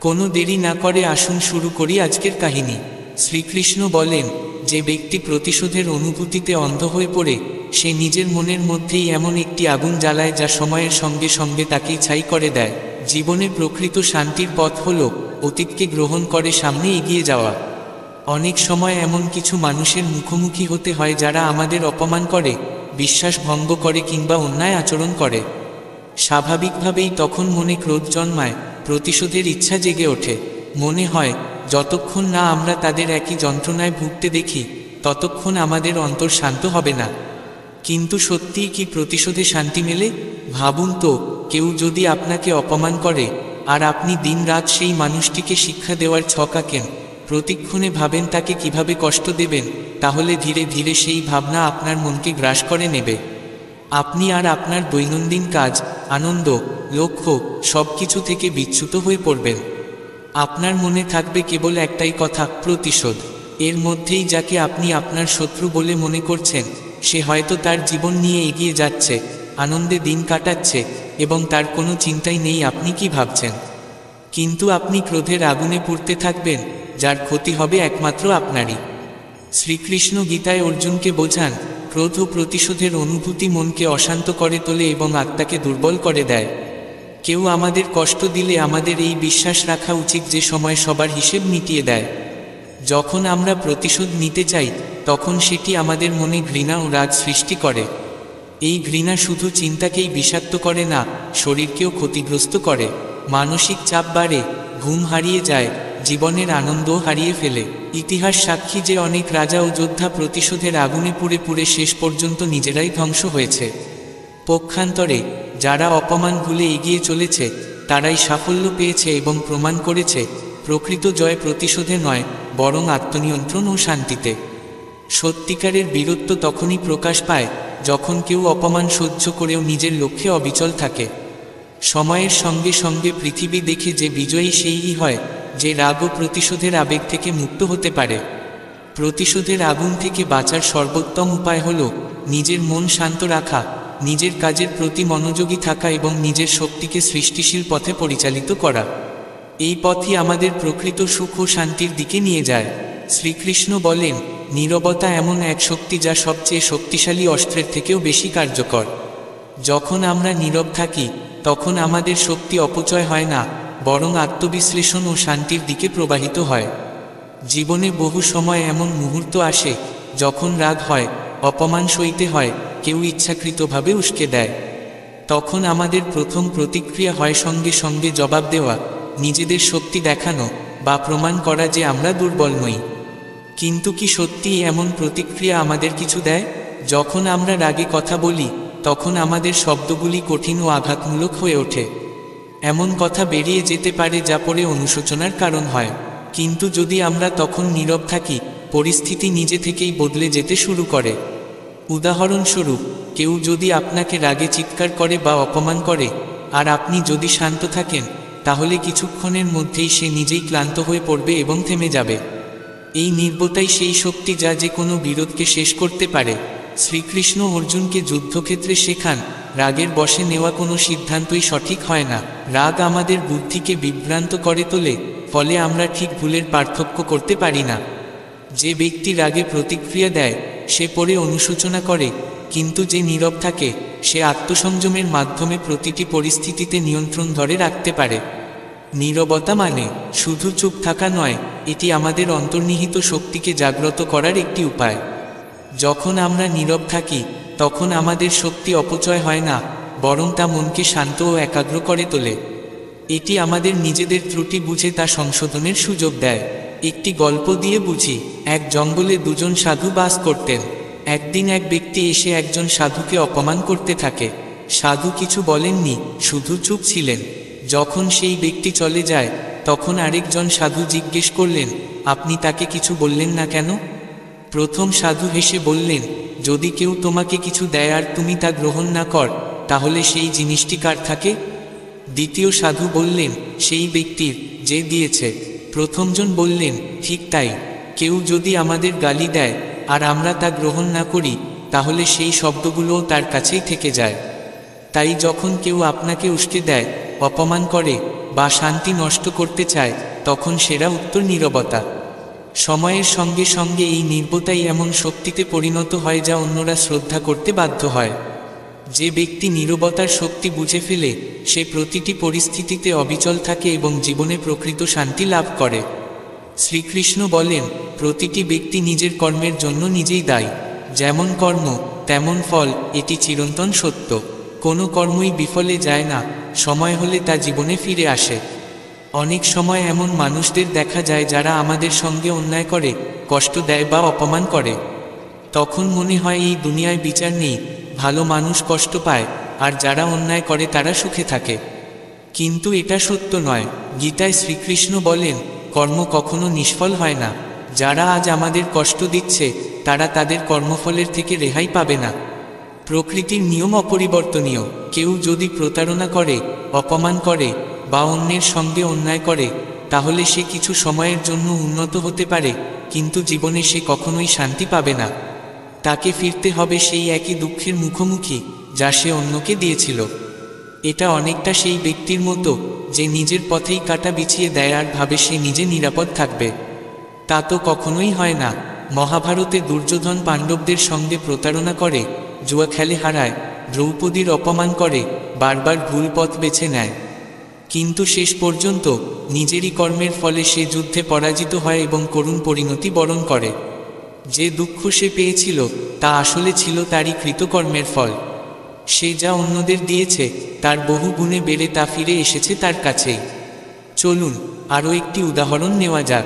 কোনো দেরি না করে আসুন শুরু করি আজকের কাহিনী। শ্রীকৃষ্ণ বলেন, যে ব্যক্তি প্রতিশোধের অনুভূতিতে অন্ধ হয়ে পড়ে সে নিজের মনের মধ্যেই এমন একটি আগুন জ্বালায় যা সময়ের সঙ্গে সঙ্গে তাকেই ছাই করে দেয়। জীবনে প্রকৃত শান্তির পথ হল অতীতকে গ্রহণ করে সামনে এগিয়ে যাওয়া। অনেক সময় এমন কিছু মানুষের মুখোমুখি হতে হয় যারা আমাদের অপমান করে, বিশ্বাস ভঙ্গ করে কিংবা অন্যায় আচরণ করে। স্বাভাবিকভাবেই তখন মনে ক্রোধ জন্মায়, প্রতিশোধের ইচ্ছা জেগে ওঠে। মনে হয় যতক্ষণ না আমরা তাদের একই যন্ত্রণায় ভুগতে দেখি ততক্ষণ আমাদের অন্তর শান্ত হবে না। কিন্তু সত্যিই কি প্রতিশোধে শান্তি মেলে? ভাবুন তো, কেউ যদি আপনাকে অপমান করে আর আপনি দিনরাত সেই মানুষটিকে শিক্ষা দেওয়ার ছক আঁকেন, প্রতিক্ষণে ভাবেন তাকে কিভাবে কষ্ট দেবেন, তাহলে ধীরে ধীরে সেই ভাবনা আপনার মনকে গ্রাস করে নেবে। আপনি আর আপনার দৈনন্দিন কাজ, আনন্দ, লক্ষ্য সব কিছু থেকে বিচ্যুত হয়ে পড়বেন। আপনার মনে থাকবে কেবল একটাই কথা, প্রতিশোধ। এর মধ্যেই যাকে আপনি আপনার শত্রু বলে মনে করছেন সে হয়তো তার জীবন নিয়ে এগিয়ে যাচ্ছে, আনন্দে দিন কাটাচ্ছে এবং তার কোনো চিন্তাই নেই আপনি কি ভাবছেন। কিন্তু আপনি ক্রোধের আগুনে পুড়তে থাকবেন, যার ক্ষতি হবে একমাত্র আপনারই। শ্রীকৃষ্ণ গীতায় অর্জুনকে বোঝান, ক্রোধ ও প্রতিশোধের অনুভূতি মনকে অশান্ত করে তোলে এবং আত্মাকে দুর্বল করে দেয়। কেউ আমাদের কষ্ট দিলে আমাদের এই বিশ্বাস রাখা উচিত যে সময় সবার হিসেব মিটিয়ে দেয়। যখন আমরা প্রতিশোধ নিতে চাই তখন সেটি আমাদের মনে ঘৃণা ও রাগ সৃষ্টি করে। এই ঘৃণা শুধু চিন্তাকেই বিষাক্ত করে না, শরীরকেও ক্ষতিগ্রস্ত করে। মানসিক চাপ বাড়ে, ঘুম হারিয়ে যায়, জীবনের আনন্দও হারিয়ে ফেলে। ইতিহাস সাক্ষী যে অনেক রাজা ও যোদ্ধা প্রতিশোধের আগুনে পুড়ে পুড়ে শেষ পর্যন্ত নিজেরাই ধ্বংস হয়েছে। পক্ষান্তরে যারা অপমান ভুলে এগিয়ে চলেছে তারাই সাফল্য পেয়েছে এবং প্রমাণ করেছে প্রকৃত জয় প্রতিশোধে নয়, বরং আত্মনিয়ন্ত্রণ ও শান্তিতে। সত্যিকারের বীরত্ব তখনই প্রকাশ পায় যখন কেউ অপমান সহ্য করেও নিজের লক্ষ্যে অবিচল থাকে। সময়ের সঙ্গে সঙ্গে পৃথিবী দেখে যে বিজয়ী সেইই হয় যে রাগ ও প্রতিশোধের আবেগ থেকে মুক্ত হতে পারে। প্রতিশোধের আগুন থেকে বাঁচার সর্বোত্তম উপায় হল নিজের মন শান্ত রাখা, নিজের কাজের প্রতি মনোযোগী থাকা এবং নিজের শক্তিকে সৃষ্টিশীল পথে পরিচালিত করা। এই পথই আমাদের প্রকৃত সুখ ও শান্তির দিকে নিয়ে যায়। শ্রীকৃষ্ণ বলেন, নীরবতা এমন এক শক্তি যা সবচেয়ে শক্তিশালী অস্ত্রের থেকেও বেশি কার্যকর। যখন আমরা নীরব থাকি তখন আমাদের শক্তি অপচয় হয় না, বরং আত্মবিশ্লেষণ ও শান্তির দিকে প্রবাহিত হয়। জীবনে বহু সময় এমন মুহূর্ত আসে যখন রাগ হয়, অপমান সইতে হয়, কেউ ইচ্ছাকৃতভাবে উস্কে দেয়। তখন আমাদের প্রথম প্রতিক্রিয়া হয় সঙ্গে সঙ্গে জবাব দেওয়া, নিজেদের শক্তি দেখানো বা প্রমাণ করা যে আমরা দুর্বল নই। কিন্তু কি সত্যিই এমন প্রতিক্রিয়া আমাদের কিছু দেয়? যখন আমরা রাগে কথা বলি তখন আমাদের শব্দগুলি কঠিন ও আঘাতমূলক হয়ে ওঠে। এমন কথা বেরিয়ে যেতে পারে যা পরে অনুশোচনার কারণ হয়। কিন্তু যদি আমরা তখন নীরব থাকি, পরিস্থিতি নিজে থেকেই বদলে যেতে শুরু করে। উদাহরণস্বরূপ, কেউ যদি আপনাকে রাগে চিৎকার করে বা অপমান করে, আর আপনি যদি শান্ত থাকেন, তাহলে কিছুক্ষণের মধ্যেই সে নিজেই ক্লান্ত হয়ে পড়বে এবং থেমে যাবে। এই নির্বতাই সেই শক্তি যা যে কোনো বিরোধকে শেষ করতে পারে। শ্রীকৃষ্ণ অর্জুনকে যুদ্ধক্ষেত্রে শেখান, রাগের বশে নেওয়া কোনো সিদ্ধান্তই সঠিক হয় না। রাগ আমাদের বুদ্ধিকে বিভ্রান্ত করে তোলে, ফলে আমরা ঠিক ভুলের পার্থক্য করতে পারি না। যে ব্যক্তি রাগে প্রতিক্রিয়া দেয় সে পরে অনুশোচনা করে, কিন্তু যে নীরব থাকে সে আত্মসংযমের মাধ্যমে প্রতিটি পরিস্থিতিতে নিয়ন্ত্রণ ধরে রাখতে পারে। নীরবতা মানে শুধু চুপ থাকা নয়, এটি আমাদের অন্তর্নিহিত শক্তিকে জাগ্রত করার একটি উপায়। যখন আমরা নীরব থাকি তখন আমাদের শক্তি অপচয় হয় না, বরং তা মনকে শান্ত ও একাগ্র করে তোলে। এটি আমাদের নিজেদের ত্রুটি বুঝে তা সংশোধনের সুযোগ দেয়। একটি গল্প দিয়ে বুঝি। এক জঙ্গলে দুজন সাধু বাস করতেন। একদিন এক ব্যক্তি এসে একজন সাধুকে অপমান করতে থাকে। সাধু কিছু বলেননি, শুধু চুপ ছিলেন। যখন সেই ব্যক্তি চলে যায় তখন আরেকজন সাধু জিজ্ঞেস করলেন, আপনি তাকে কিছু বললেন না কেন? প্রথম সাধু হেসে বললেন, যদি কেউ তোমাকে কিছু দেয় আর তুমি তা গ্রহণ না কর, তাহলে সেই জিনিসটি কার থাকে? দ্বিতীয় সাধু বললেন, সেই ব্যক্তির, যে দিয়েছে। প্রথমজন বললেন, ঠিক তাই, কেউ যদি আমাদের গালি দেয় আর আমরা তা গ্রহণ না করি, তাহলে সেই শব্দগুলোও তার কাছেই থেকে যায়। তাই যখন কেউ আপনাকে উস্কে দেয়, অপমান করে বা শান্তি নষ্ট করতে চায়, তখন সেরা উত্তর নীরবতা। সময়ের সঙ্গে সঙ্গে এই নীরবতাই এমন শক্তিতে পরিণত হয় যা অন্যরা শ্রদ্ধা করতে বাধ্য হয়। যে ব্যক্তি নীরবতার শক্তি বুঝে ফেলে সে প্রতিটি পরিস্থিতিতে অবিচল থাকে এবং জীবনে প্রকৃত শান্তি লাভ করে। শ্রীকৃষ্ণ বলেন, প্রতিটি ব্যক্তি নিজের কর্মের জন্য নিজেই দায়ী। যেমন কর্ম তেমন ফল, এটি চিরন্তন সত্য। কোনো কর্মই বিফলে যায় না, সময় হলে তা জীবনে ফিরে আসে। অনেক সময় এমন মানুষদের দেখা যায় যারা আমাদের সঙ্গে অন্যায় করে, কষ্ট দেয় বা অপমান করে। তখন মনে হয় এই দুনিয়ায় বিচার নেই, ভালো মানুষ কষ্ট পায় আর যারা অন্যায় করে তারা সুখে থাকে। কিন্তু এটা সত্য নয়। গীতায় শ্রীকৃষ্ণ বলেন, কর্ম কখনো নিষ্ফল হয় না। যারা আজ আমাদের কষ্ট দিচ্ছে তারা তাদের কর্মফলের থেকে রেহাই পাবে না। প্রকৃতির নিয়ম অপরিবর্তনীয়। কেউ যদি প্রতারণা করে, অপমান করে বা অন্যের সঙ্গে অন্যায় করে, তাহলে সে কিছু সময়ের জন্য উন্নত হতে পারে, কিন্তু জীবনে সে কখনোই শান্তি পাবে না। তাকে ফিরতে হবে সেই একই দুঃখের মুখোমুখি যা সে অন্যকে দিয়েছিল। এটা অনেকটা সেই ব্যক্তির মতো যে নিজের পথেই কাঁটা বিছিয়ে দেয় আর ভাবে সে নিজে নিরাপদ থাকবে। তা তো কখনোই হয় না। মহাভারতে দুর্যোধন পাণ্ডবদের সঙ্গে প্রতারণা করে, জুয়া খেলে হারায়, দ্রৌপদীর অপমান করে, বারবার ভুল পথ বেছে নেয়। কিন্তু শেষ পর্যন্ত নিজেরই কর্মের ফলে সে যুদ্ধে পরাজিত হয় এবং করুণ পরিণতি বরণ করে। যে দুঃখ সে পেয়েছিল তা আসলে ছিল তারই কৃতকর্মের ফল। সে যা অন্যদের দিয়েছে তার বহু গুণে বেড়ে তা ফিরে এসেছে তার কাছেই। চলুন আরও একটি উদাহরণ নেওয়া যাক।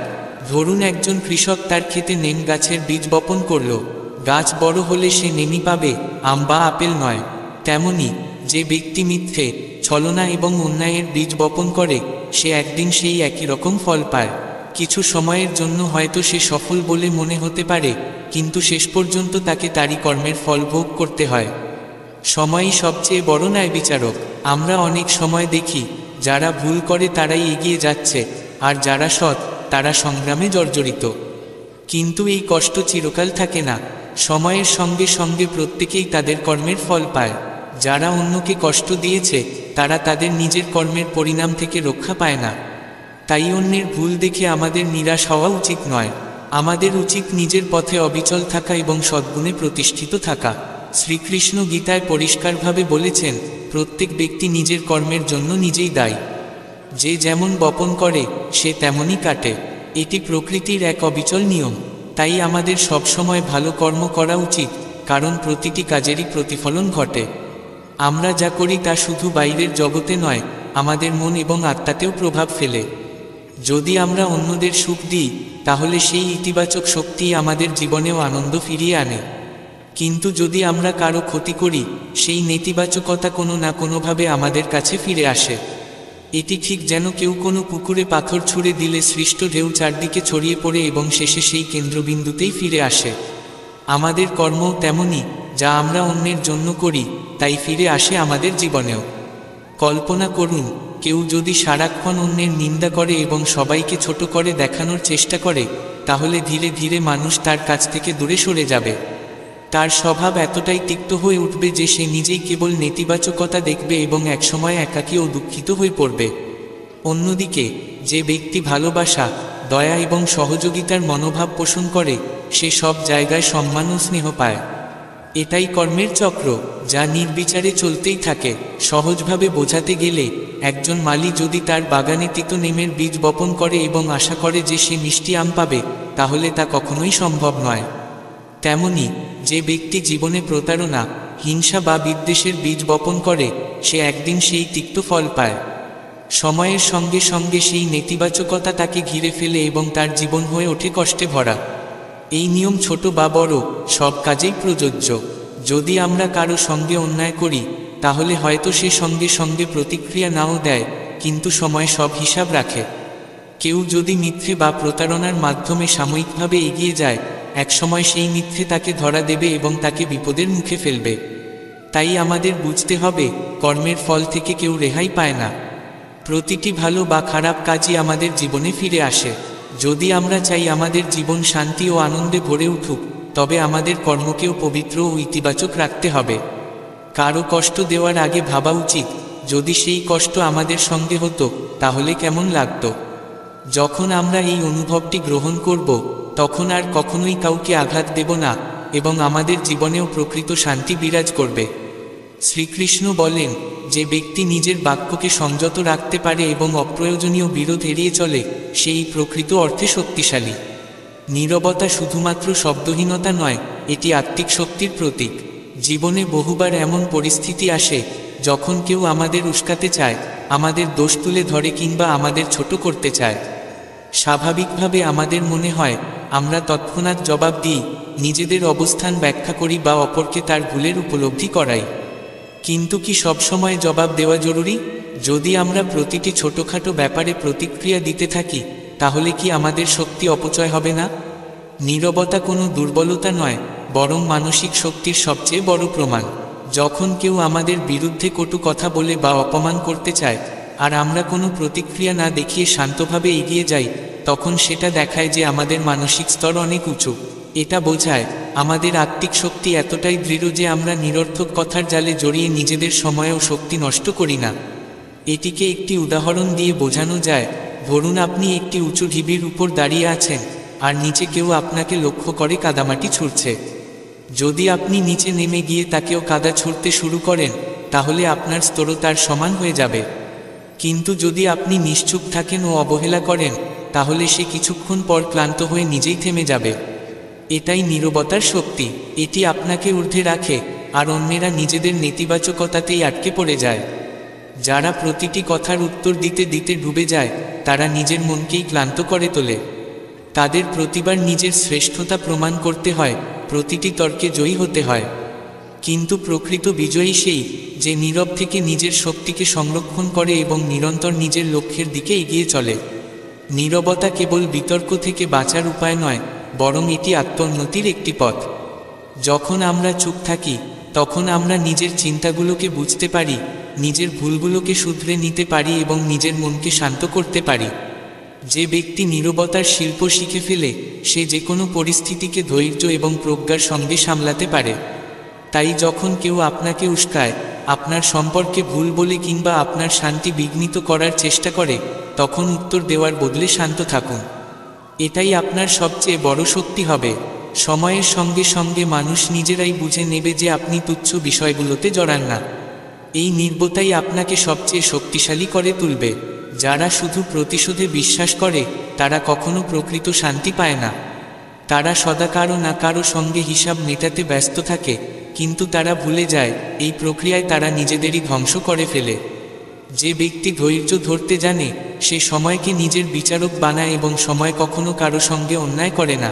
ধরুন একজন কৃষক তার ক্ষেতে নেম গাছের বীজ বপন করল। গাছ বড় হলে সে নেমই পাবে, আম বা আপেল নয়। তেমনি যে ব্যক্তি মিথ্যে, ছলনা এবং অন্যায়ের বীজ বপন করে সে একদিন সেই একই রকম ফল পায়। কিছু সময়ের জন্য হয়তো সে সফল বলে মনে হতে পারে, কিন্তু শেষ পর্যন্ত তাকে তারই কর্মের ফল ভোগ করতে হয়। সময়ই সবচেয়ে বড় ন্যায় বিচারক। আমরা অনেক সময় দেখি যারা ভুল করে তারাই এগিয়ে যাচ্ছে, আর যারা সৎ তারা সংগ্রামে জর্জরিত। কিন্তু এই কষ্ট চিরকাল থাকে না। সময়ের সঙ্গে সঙ্গে প্রত্যেকেই তাদের কর্মের ফল পায়। যারা অন্যকে কষ্ট দিয়েছে তারা তাদের নিজের কর্মের পরিণাম থেকে রক্ষা পায় না। তাই অন্যের ভুল দেখে আমাদের নিরাশ হওয়া উচিত নয়। আমাদের উচিত নিজের পথে অবিচল থাকা এবং সদ্গুণে প্রতিষ্ঠিত থাকা। শ্রীকৃষ্ণ গীতায় পরিষ্কারভাবে বলেছেন, প্রত্যেক ব্যক্তি নিজের কর্মের জন্য নিজেই দায়ী। যে যেমন বপন করে সে তেমনই কাটে। এটি প্রকৃতির এক অবিচল নিয়ম। তাই আমাদের সবসময় ভালো কর্ম করা উচিত, কারণ প্রতিটি কাজেরই প্রতিফলন ঘটে। আমরা যা করি তা শুধু বাইরের জগতে নয়, আমাদের মন এবং আত্মাতেও প্রভাব ফেলে। যদি আমরা অন্যদের সুখ দিই, তাহলে সেই ইতিবাচক শক্তি আমাদের জীবনেও আনন্দ ফিরিয়ে আনে। কিন্তু যদি আমরা কারো ক্ষতি করি, সেই নেতিবাচকতা কোনো না কোনোভাবে আমাদের কাছে ফিরে আসে। এটি ঠিক যেন কেউ কোনো পুকুরে পাথর ছুঁড়ে দিলে সৃষ্ট ঢেউ চারদিকে ছড়িয়ে পড়ে এবং শেষে সেই কেন্দ্রবিন্দুতেই ফিরে আসে। আমাদের কর্মও তেমনই, যা আমরা অন্যের জন্য করি তাই ফিরে আসে আমাদের জীবনেও। কল্পনা করুন, কেউ যদি সারাক্ষণ অন্যের নিন্দা করে এবং সবাইকে ছোট করে দেখানোর চেষ্টা করে, তাহলে ধীরে ধীরে মানুষ তার কাছ থেকে দূরে সরে যাবে। তার স্বভাব এতটাই তিক্ত হয়ে উঠবে যে সে নিজেই কেবল নেতিবাচকতা দেখবে এবং একসময় একাকী ও দুঃখিত হয়ে পড়বে। অন্যদিকে যে ব্যক্তি ভালোবাসা, দয়া এবং সহযোগিতার মনোভাব পোষণ করে, সে সব জায়গায় সম্মান ও স্নেহ পায়। এটাই কর্মের চক্র, যা নির্বিচারে চলতেই থাকে। সহজভাবে বোঝাতে গেলে, একজন মালি যদি তার বাগানে তিতো নিমের বীজ বপন করে এবং আশা করে যে সে মিষ্টি আম পাবে, তাহলে তা কখনোই সম্ভব নয়। তেমনি যে ব্যক্তি জীবনে প্রতারণা, হিংসা বা বিদ্বেষের বীজ বপন করে, সে একদিন সেই তিক্ত ফল পায়। সময়ের সঙ্গে সঙ্গে সেই নেতিবাচকতা তাকে ঘিরে ফেলে এবং তার জীবন হয়ে ওঠে কষ্টে ভরা। এই নিয়ম ছোট বা বড়, সব কাজেই প্রযোজ্য। যদি আমরা কারো সঙ্গে অন্যায় করি, তাহলে হয়তো সে সঙ্গে সঙ্গে প্রতিক্রিয়া নাও দেয়, কিন্তু সময় সব হিসাব রাখে। কেউ যদি মিথ্যে বা প্রতারণার মাধ্যমে সাময়িকভাবে এগিয়ে যায়, একসময় সেই মিথ্যে তাকে ধরা দেবে এবং তাকে বিপদের মুখে ফেলবে। তাই আমাদের বুঝতে হবে, কর্মের ফল থেকে কেউ রেহাই পায় না। প্রতিটি ভালো বা খারাপ কাজই আমাদের জীবনে ফিরে আসে। যদি আমরা চাই আমাদের জীবন শান্তি ও আনন্দে ভরে উঠুক, তবে আমাদের কর্মকেও পবিত্র ও ইতিবাচক রাখতে হবে। কারো কষ্ট দেওয়ার আগে ভাবা উচিত, যদি সেই কষ্ট আমাদের সঙ্গে হতো, তাহলে কেমন লাগতো। যখন আমরা এই অনুভবটি গ্রহণ করব, তখন আর কখনোই কাউকে আঘাত দেব না এবং আমাদের জীবনেও প্রকৃত শান্তি বিরাজ করবে। শ্রীকৃষ্ণ বলেন, যে ব্যক্তি নিজের বাক্যকে সংযত রাখতে পারে এবং অপ্রয়োজনীয় বিরোধ এড়িয়ে চলে, সেই প্রকৃত অর্থে শক্তিশালী। নীরবতা শুধুমাত্র শব্দহীনতা নয়, এটি আত্মিক শক্তির প্রতীক। জীবনে বহুবার এমন পরিস্থিতি আসে যখন কেউ আমাদের উস্কাতে চায়, আমাদের দোষ তুলে ধরে কিংবা আমাদের ছোট করতে চায়। স্বাভাবিকভাবে আমাদের মনে হয় আমরা তৎক্ষণাৎ জবাব দিই, নিজেদের অবস্থান ব্যাখ্যা করি বা অপরকে তার ভুলের উপলব্ধি করাই। কিন্তু কি সবসময় জবাব দেওয়া জরুরি? যদি আমরা প্রতিটি ছোটখাটো ব্যাপারে প্রতিক্রিয়া দিতে থাকি, তাহলে কি আমাদের শক্তি অপচয় হবে না? নীরবতা কোনো দুর্বলতা নয়, বরং মানসিক শক্তির সবচেয়ে বড় প্রমাণ। যখন কেউ আমাদের বিরুদ্ধে কটু কথা বলে বা অপমান করতে চায়, আর আমরা কোনো প্রতিক্রিয়া না দেখিয়ে শান্তভাবে এগিয়ে যাই, তখন সেটা দেখায় যে আমাদের মানসিক স্তর অনেক উঁচু। এটা বোঝায় আমাদের আত্মিক শক্তি এতটাই দৃঢ় যে আমরা নিরর্থক কথার জালে জড়িয়ে নিজেদের সময় ও শক্তি নষ্ট করি না। এটিকে একটি উদাহরণ দিয়ে বোঝানো যায়। ধরুন আপনি একটি উঁচু ঢিবির উপর দাঁড়িয়ে আছেন, আর নিচে কেউ আপনাকে লক্ষ্য করে কাদামাটি ছুঁড়ছে। যদি আপনি নিচে নেমে গিয়ে তাকেও কাদা ছুঁড়তে শুরু করেন, তাহলে আপনার স্তর তার সমান হয়ে যাবে। কিন্তু যদি আপনি নিশ্চুপ থাকেন ও অবহেলা করেন, তাহলে সে কিছুক্ষণ পর ক্লান্ত হয়ে নিজেই থেমে যাবে। এটাই নীরবতার শক্তি। এটি আপনাকে ঊর্ধ্বে রাখে, আর অন্যেরা নিজেদের নেতিবাচকতাতেই আটকে পড়ে যায়। যারা প্রতিটি কথার উত্তর দিতে দিতে ডুবে যায়, তারা নিজের মনকেই ক্লান্ত করে তোলে। তাদের প্রতিবার নিজের শ্রেষ্ঠতা প্রমাণ করতে হয়, প্রতিটি তর্কে জয়ী হতে হয়। কিন্তু প্রকৃত বিজয়ী সেই, যে নীরব থেকে নিজের শক্তিকে সংরক্ষণ করে এবং নিরন্তর নিজের লক্ষ্যের দিকে এগিয়ে চলে। নীরবতা কেবল বিতর্ক থেকে বাঁচার উপায় নয়, বরং এটি আত্মোন্নতির একটি পথ। যখন আমরা চুপ থাকি, তখন আমরা নিজের চিন্তাগুলোকে বুঝতে পারি, নিজের ভুলগুলোকে শুধরে নিতে পারি এবং নিজের মনকে শান্ত করতে পারি। যে ব্যক্তি নীরবতার শিল্প শিখে ফেলে, সে যে কোনো পরিস্থিতিকে ধৈর্য এবং প্রজ্ঞার সঙ্গে সামলাতে পারে। তাই যখন কেউ আপনাকে উস্কায়, আপনার সম্পর্কে ভুল বলে কিংবা আপনার শান্তি বিঘ্নিত করার চেষ্টা করে, তখন উত্তর দেওয়ার বদলে শান্ত থাকুন। এটাই আপনার সবচেয়ে বড় শক্তি হবে। সময়ের সঙ্গে সঙ্গে মানুষ নিজেরাই বুঝে নেবে যে আপনি তুচ্ছ বিষয়গুলোতে জড়ান না। এই নির্বোধতাই আপনাকে সবচেয়ে শক্তিশালী করে তুলবে। যারা শুধু প্রতিশোধে বিশ্বাস করে তারা কখনো প্রকৃত শান্তি পায় না। তারা সদা কারো না কারো সঙ্গে হিসাব মেটাতে ব্যস্ত থাকে, কিন্তু তারা ভুলে যায় এই প্রক্রিয়ায় তারা নিজেদেরই ধ্বংস করে ফেলে। যে ব্যক্তি ধৈর্য ধরতে জানে সে সময়কে নিজের বিচারক বানায় এবং সময় কখনো কারো সঙ্গে অন্যায় করে না।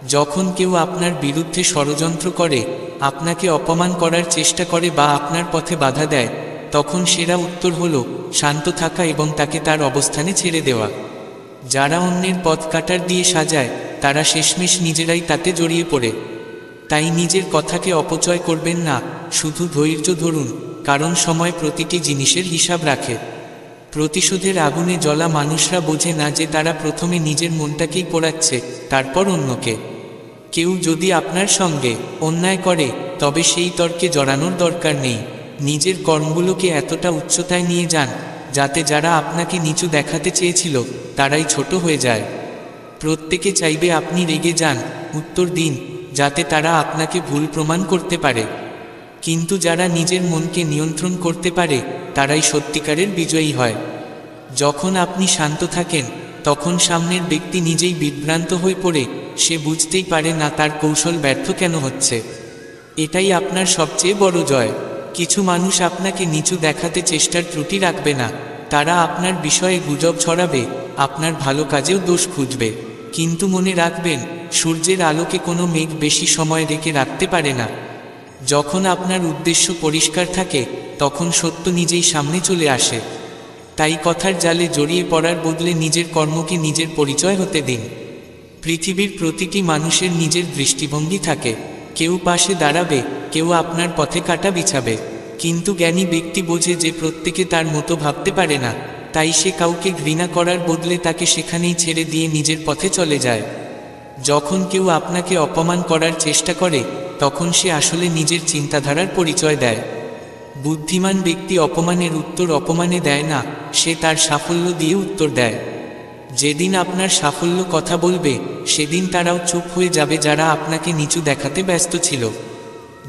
যখন কেউ আপনার বিরুদ্ধে ষড়যন্ত্র করে, আপনাকে অপমান করার চেষ্টা করে বা আপনার পথে বাধা দেয়, তখন সেরা উত্তর হলো শান্ত থাকা এবং তাকে তার অবস্থানে ছেড়ে দেওয়া। যারা অন্যের পথ কাটার দিয়ে সাজায় তারা শেষমেশ নিজেরাই তাতে জড়িয়ে পড়ে। তাই নিজের কথাকে অপচয় করবেন না, শুধু ধৈর্য ধরুন, কারণ সময় প্রতিটি জিনিসের হিসাব রাখে। প্রতিশোধের আগুনে জ্বলা মানুষরা বোঝে না যে তারা প্রথমে নিজের মনটাকেই পোড়াচ্ছে, তারপর অন্যকে। কেউ যদি আপনার সঙ্গে অন্যায় করে তবে সেই তর্কে জড়ানোর দরকার নেই। নিজের কর্মগুলোকে এতটা উচ্চতায় নিয়ে যান যাতে যারা আপনাকে নিচু দেখাতে চেয়েছিল তারাই ছোট হয়ে যায়। প্রত্যেকে চাইবে আপনি রেগে যান, উত্তর দিন, যাতে তারা আপনাকে ভুল প্রমাণ করতে পারে। কিন্তু যারা নিজের মনকে নিয়ন্ত্রণ করতে পারে তারাই সত্যিকারের বিজয়ী হয়। যখন আপনি শান্ত থাকেন তখন সামনের ব্যক্তি নিজেই বিভ্রান্ত হয়ে পড়ে, সে বুঝতেই পারে না তার কৌশল ব্যর্থ কেন হচ্ছে। এটাই আপনার সবচেয়ে বড় জয়। কিছু মানুষ আপনাকে নিচু দেখাতে চেষ্টার ত্রুটি রাখবে না, তারা আপনার বিষয়ে গুজব ছড়াবে, আপনার ভালো কাজেও দোষ খুঁজবে। কিন্তু মনে রাখবেন, সূর্যের আলোকে কোনো মেঘ বেশি সময় রেখে রাখতে পারে না। যখন আপনার উদ্দেশ্য পরিষ্কার থাকে তখন সত্য নিজেই সামনে চলে আসে। তাই কথার জালে জড়িয়ে পড়ার বদলে নিজের কর্মকে নিজের পরিচয় হতে দিন। পৃথিবীর প্রতিটি মানুষের নিজের দৃষ্টিভঙ্গি থাকে, কেউ পাশে দাঁড়াবে, কেউ আপনার পথে কাঁটা বিছাবে। কিন্তু জ্ঞানী ব্যক্তি বোঝে যে প্রত্যেকে তার মতো ভাবতে পারে না, তাই সে কাউকে ঘৃণা করার বদলে তাকে সেখানেই ছেড়ে দিয়ে নিজের পথে চলে যায়। যখন কেউ আপনাকে অপমান করার চেষ্টা করে তখন সে আসলে নিজের চিন্তাধারার পরিচয় দেয়। বুদ্ধিমান ব্যক্তি অপমানের উত্তর অপমানে দেয় না, সে তার সাফল্য দিয়ে উত্তর দেয়। যেদিন আপনার সাফল্য কথা বলবে সেদিন তারাও চুপ হয়ে যাবে যারা আপনাকে নিচু দেখাতে ব্যস্ত ছিল।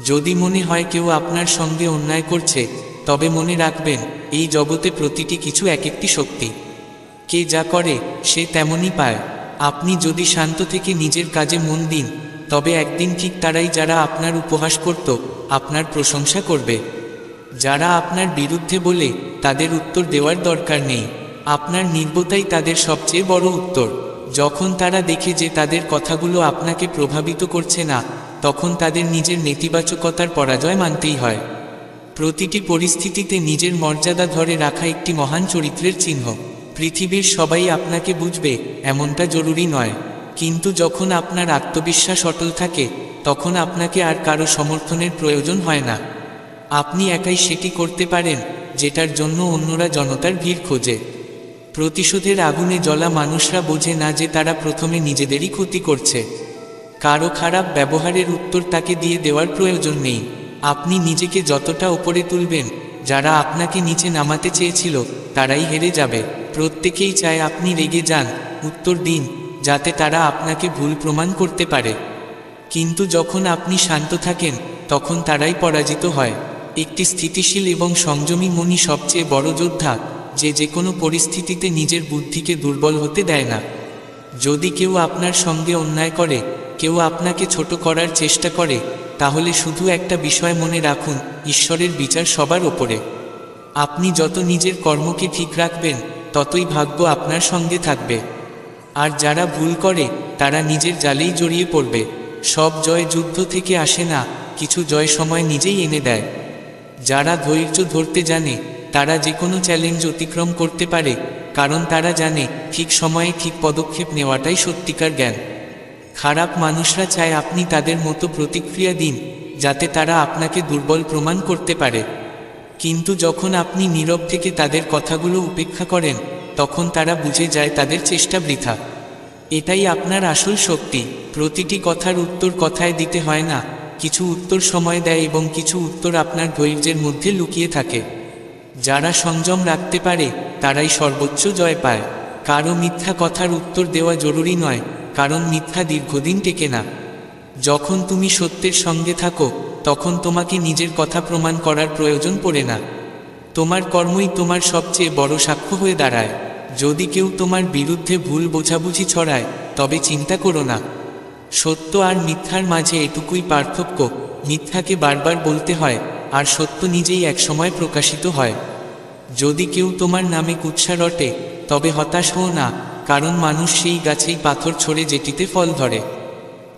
যদি মনে হয় কেউ আপনার সঙ্গে অন্যায় করছে, তবে মনে রাখবেন এই জগতে প্রতিটি কিছু এক একটি শক্তি। কে যা করে সে তেমনই পায়। আপনি যদি শান্ত থেকে নিজের কাজে মন দিন তবে একদিন ঠিক তারাই যারা আপনার উপহাস করত আপনার প্রশংসা করবে। যারা আপনার বিরুদ্ধে বলে তাদের উত্তর দেওয়ার দরকার নেই, আপনার নির্বোধতাই তাদের সবচেয়ে বড় উত্তর। যখন তারা দেখে যে তাদের কথাগুলো আপনাকে প্রভাবিত করছে না, তখন তাদের নিজের নেতিবাচকতার পরাজয় মানতেই হয়। প্রতিটি পরিস্থিতিতে নিজের মর্যাদা ধরে রাখা একটি মহান চরিত্রের চিহ্ন। পৃথিবীর সবাই আপনাকে বুঝবে এমনটা জরুরি নয়, কিন্তু যখন আপনার আত্মবিশ্বাস অটল থাকে তখন আপনাকে আর কারো সমর্থনের প্রয়োজন হয় না। আপনি একাই সেটি করতে পারেন যেটার জন্য অন্যরা জনতার ভিড় খোঁজে। প্রতিশোধের আগুনে জ্বলা মানুষরা বোঝে না যে তারা প্রথমে নিজেদেরই ক্ষতি করছে। কারো খারাপ ব্যবহারের উত্তর তাকে দিয়ে দেওয়ার প্রয়োজন নেই। আপনি নিজেকে যতটা উপরে তুলবেন, যারা আপনাকে নিচে নামাতে চেয়েছিল তারাই হেরে যাবে। প্রত্যেকেই চায় আপনি রেগে যান, উত্তর দিন, যাতে তারা আপনাকে ভুল প্রমাণ করতে পারে। কিন্তু যখন আপনি শান্ত থাকেন তখন তারাই পরাজিত হয়। একটি স্থিতিশীল এবং সংযমী মনই সবচেয়ে বড় যোদ্ধা, যে কোনো পরিস্থিতিতে নিজের বুদ্ধিকে দুর্বল হতে দেয় না। যদি কেউ আপনার সঙ্গে অন্যায় করে, কেউ আপনাকে ছোট করার চেষ্টা করে, তাহলে শুধু একটা বিষয় মনে রাখুন, ঈশ্বরের বিচার সবার ওপরে। আপনি যত নিজের কর্মকে ঠিক রাখবেন ততই ভাগ্য আপনার সঙ্গে থাকবে। আর যারা ভুল করে তারা নিজের জালেই জড়িয়ে পড়বে। সব জয় যুদ্ধ থেকে আসে না, কিছু জয় সময় নিজেই এনে দেয়। যারা ধৈর্য ধরতে জানে তারা যে কোনো চ্যালেঞ্জ অতিক্রম করতে পারে, কারণ তারা জানে ঠিক সময়ে ঠিক পদক্ষেপ নেওয়াটাই সত্যিকার জ্ঞান। খারাপ মানুষরা চায় আপনি তাদের মতো প্রতিক্রিয়া দিন যাতে তারা আপনাকে দুর্বল প্রমাণ করতে পারে। কিন্তু যখন আপনি নীরব থেকে তাদের কথাগুলো উপেক্ষা করেন তখন তারা বুঝে যায় তাদের চেষ্টা বৃথা। এটাই আপনার আসল শক্তি। প্রতিটি কথার উত্তর কথায় দিতে হয় না, কিছু উত্তর সময় দেয় এবং কিছু উত্তর আপনার ধৈর্যের মধ্যে লুকিয়ে থাকে। যারা সংযম রাখতে পারে তারাই সর্বোচ্চ জয় পায়। কারো মিথ্যা কথার উত্তর দেওয়া জরুরি নয়, কারণ মিথ্যা দীর্ঘদিন টেকে না। যখন তুমি সত্যের সঙ্গে থাকো তখন তোমাকে নিজের কথা প্রমাণ করার প্রয়োজন পড়ে না। তোমার কর্মই তোমার সবচেয়ে বড় সাক্ষ্য হয়ে দাঁড়ায়। যদি কেউ তোমার বিরুদ্ধে ভুল বোঝাবুঝি ছড়ায় তবে চিন্তা করো না। সত্য আর মিথ্যার মাঝে এটুকুই পার্থক্য, মিথ্যাকে বারবার বলতে হয় আর সত্য নিজেই একসময় প্রকাশিত হয়। যদি কেউ তোমার নামে কুৎসা রটে তবে হতাশ হও না, কারণ মানুষ সেই গাছেই পাথর ছড়ে যেটিতে ফল ধরে।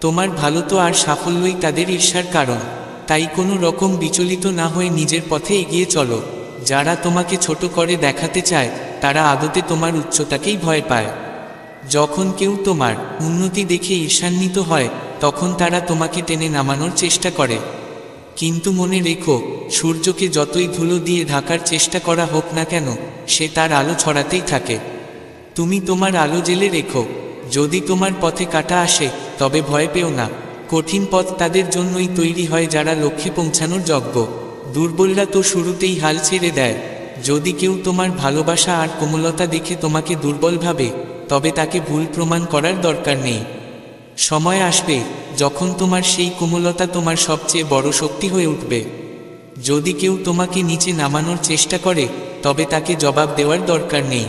তোমার ভালো তো আর সাফল্যই তাদের ঈর্ষার কারণ। তাই কোনো রকম বিচলিত না হয়ে নিজের পথে এগিয়ে চলো। যারা তোমাকে ছোট করে দেখাতে চায় তারা আদতে তোমার উচ্চতাকেই ভয় পায়। যখন কেউ তোমার উন্নতি দেখে ঈর্ষান্বিত হয় তখন তারা তোমাকে টেনে নামানোর চেষ্টা করে। কিন্তু মনে রেখো, সূর্যকে যতই ধুলো দিয়ে ঢাকার চেষ্টা করা হোক না কেন, সে তার আলো ছড়াতেই থাকে। তুমি তোমার আলো জ্বেলে রেখো। যদি তোমার পথে কাটা আসে তবে ভয় পেও না। কঠিন পথ তাদের জন্যই তৈরি হয় যারা লক্ষ্যে পৌঁছানোর যোগ্য। দুর্বলরা তো শুরুতেই হাল ছেড়ে দেয়। যদি কেউ তোমার ভালোবাসা আর কোমলতা দেখে তোমাকে দুর্বল ভাবে তবে তাকে ভুল প্রমাণ করার দরকার নেই। সময় আসবে যখন তোমার সেই কোমলতা তোমার সবচেয়ে বড় শক্তি হয়ে উঠবে। যদি কেউ তোমাকে নিচে নামানোর চেষ্টা করে তবে তাকে জবাব দেওয়ার দরকার নেই।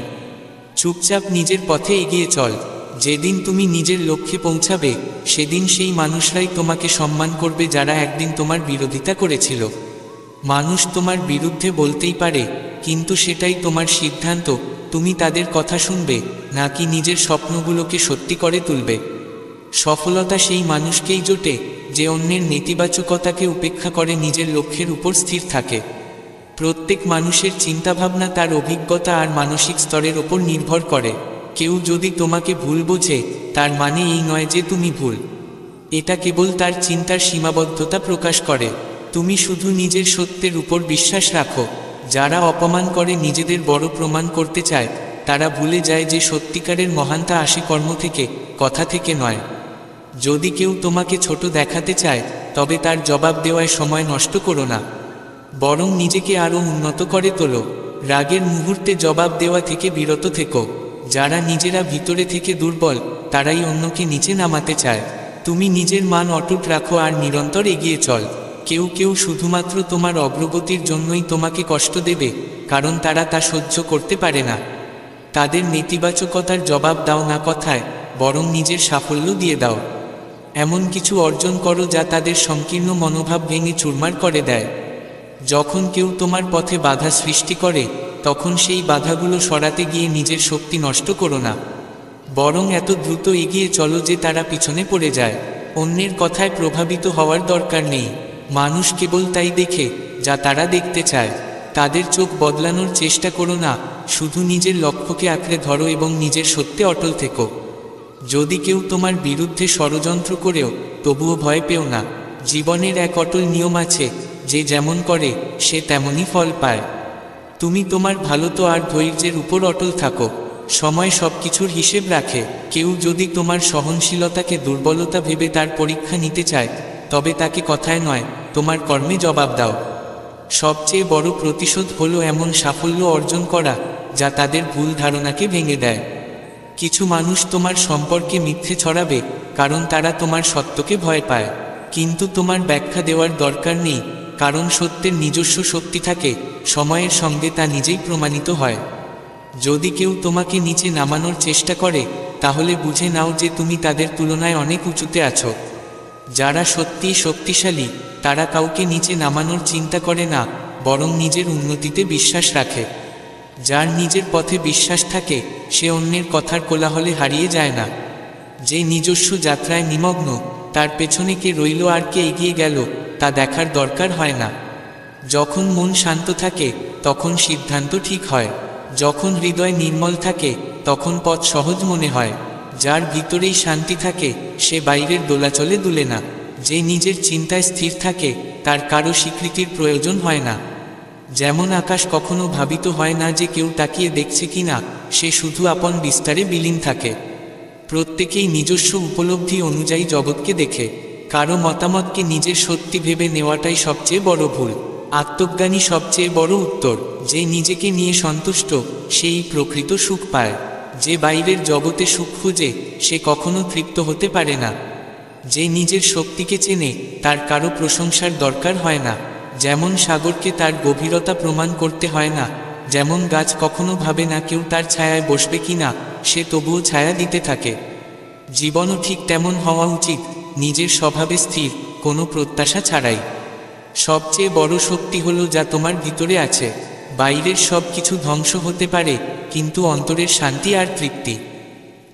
চুপচাপ নিজের পথে এগিয়ে চল। যেদিন তুমি নিজের লক্ষ্যে পৌঁছাবে সেদিন সেই মানুষরাই তোমাকে সম্মান করবে যারা একদিন তোমার বিরোধিতা করেছিল। মানুষ তোমার বিরুদ্ধে বলতেই পারে, কিন্তু সেটাই তোমার সিদ্ধান্ত। তুমি তাদের কথা শুনবে নাকি নিজের স্বপ্নগুলোকে সত্যি করে তুলবে। সফলতা সেই মানুষকেই জোটে যে অন্যের নেতিবাচকতাকে উপেক্ষা করে নিজের লক্ষ্যের উপর স্থির থাকে। প্রত্যেক মানুষের চিন্তাভাবনা তার অভিজ্ঞতা আর মানসিক স্তরের ওপর নির্ভর করে। কেউ যদি তোমাকে ভুল বোঝে তার মানে এই নয় যে তুমি ভুল। এটা কেবল তার চিন্তার সীমাবদ্ধতা প্রকাশ করে। তুমি শুধু নিজের সত্যের উপর বিশ্বাস রাখো। যারা অপমান করে নিজেদের বড় প্রমাণ করতে চায় তারা ভুলে যায় যে সত্যিকারের মহানতা আসে কর্ম থেকে, কথা থেকে নয়। যদি কেউ তোমাকে ছোট দেখাতে চায় তবে তার জবাব দেওয়ায় সময় নষ্ট করো না, বরং নিজেকে আরও উন্নত করে তোলো। রাগের মুহূর্তে জবাব দেওয়া থেকে বিরত থেকো। যারা নিজেরা ভিতরে থেকে দুর্বল তারাই অন্যকে নিচে নামাতে চায়। তুমি নিজের মান অটুট রাখো আর নিরন্তর এগিয়ে চল। কেউ কেউ শুধুমাত্র তোমার অগ্রগতির জন্যই তোমাকে কষ্ট দেবে, কারণ তারা তা সহ্য করতে পারে না। তাদের নেতিবাচকতার জবাব দাও না কথায়, বরং নিজের সাফল্য দিয়ে দাও। এমন কিছু অর্জন করো যা তাদের সংকীর্ণ মনোভাব ভেঙে চুরমার করে দেয়। যখন কেউ তোমার পথে বাধা সৃষ্টি করে তখন সেই বাধাগুলো সরাতে গিয়ে নিজের শক্তি নষ্ট করো না, বরং এত দ্রুত এগিয়ে চলো যে তারা পিছনে পড়ে যায়। অন্যের কথায় প্রভাবিত হওয়ার দরকার নেই। মানুষ কেবল তাই দেখে যা তারা দেখতে চায়। তাদের চোখ বদলানোর চেষ্টা করো না, শুধু নিজের লক্ষ্যকে আঁকড়ে ধরো এবং নিজের সত্যে অটল থেকো। যদি কেউ তোমার বিরুদ্ধে ষড়যন্ত্র করেও তবুও ভয় পেও না। জীবনের এক অটল নিয়ম আছে, যে যেমন করে সে তেমনই ফল পায়। তুমি তোমার ভালোতো আর ধৈর্যের উপর অটল থাকো। সময় সবকিছুর হিসেব রাখে। কেউ যদি তোমার সহনশীলতাকে দুর্বলতা ভেবে তার পরীক্ষা নিতে চায় তবে তাকে কথায় নয় তোমার কর্মে জবাব দাও। সবচেয়ে বড় প্রতিশোধ হলো এমন সাফল্য অর্জন করা যা তাদের ভুল ধারণাকে ভেঙে দেয়। কিছু মানুষ তোমার সম্পর্কে মিথ্যে ছড়াবে কারণ তারা তোমার সত্যকে ভয় পায়, কিন্তু তোমার ব্যাখ্যা দেওয়ার দরকার নেই, কারণ সত্যের নিজস্ব শক্তি থাকে। সময়ের সঙ্গে তা নিজেই প্রমাণিত হয়। যদি কেউ তোমাকে নিচে নামানোর চেষ্টা করে তাহলে বুঝে নাও যে তুমি তাদের তুলনায় অনেক উঁচুতে আছো। যারা সত্যিই শক্তিশালী তারা কাউকে নিচে নামানোর চিন্তা করে না, বরং নিজের উন্নতিতে বিশ্বাস রাখে। যার নিজের পথে বিশ্বাস থাকে সে অন্যের কথার কোলাহলে হারিয়ে যায় না। যে নিজস্ব যাত্রায় নিমগ্ন তার পেছনে কে রইল আর কে এগিয়ে গেল তা দেখার দরকার হয় না। যখন মন শান্ত থাকে তখন সিদ্ধান্ত ঠিক হয়। যখন হৃদয় নির্মল থাকে তখন পথ সহজ মনে হয়। যার ভিতরেই শান্তি থাকে সে বাইরের দোলাচলে দুলে না। যে নিজের চিন্তায় স্থির থাকে তার কারো স্বীকৃতির প্রয়োজন হয় না। যেমন আকাশ কখনো ভাবিত হয় না যে কেউ তাকিয়ে দেখছে কিনা, সে শুধু আপন বিস্তারে বিলীন থাকে। প্রত্যেকেই নিজস্ব উপলব্ধি অনুযায়ী জগৎকে দেখে। কারো মতামতকে নিজের সত্যি ভেবে নেওয়াটাই সবচেয়ে বড় ভুল। আত্মজ্ঞানী সবচেয়ে বড় উত্তর। যে নিজেকে নিয়ে সন্তুষ্ট সেই প্রকৃত সুখ পায়। যে বাইরের জগতে সুখ খুঁজে সে কখনো তৃপ্ত হতে পারে না। যে নিজের শক্তিকে চেনে তার কারো প্রশংসার দরকার হয় না। যেমন সাগরকে তার গভীরতা প্রমাণ করতে হয় না, যেমন গাছ কখনো ভাবে না কেউ তার ছায়ায় বসবে কিনা, সে তবুও ছায়া দিতে থাকে। জীবনও ঠিক তেমন হওয়া উচিত, নিজের স্বভাবে স্থির, কোনো প্রত্যাশা ছাড়াই। সবচেয়ে বড় শক্তি হলো যা তোমার ভিতরে আছে। বাইরের সব কিছু ধ্বংস হতে পারে, কিন্তু অন্তরের শান্তি আর তৃপ্তি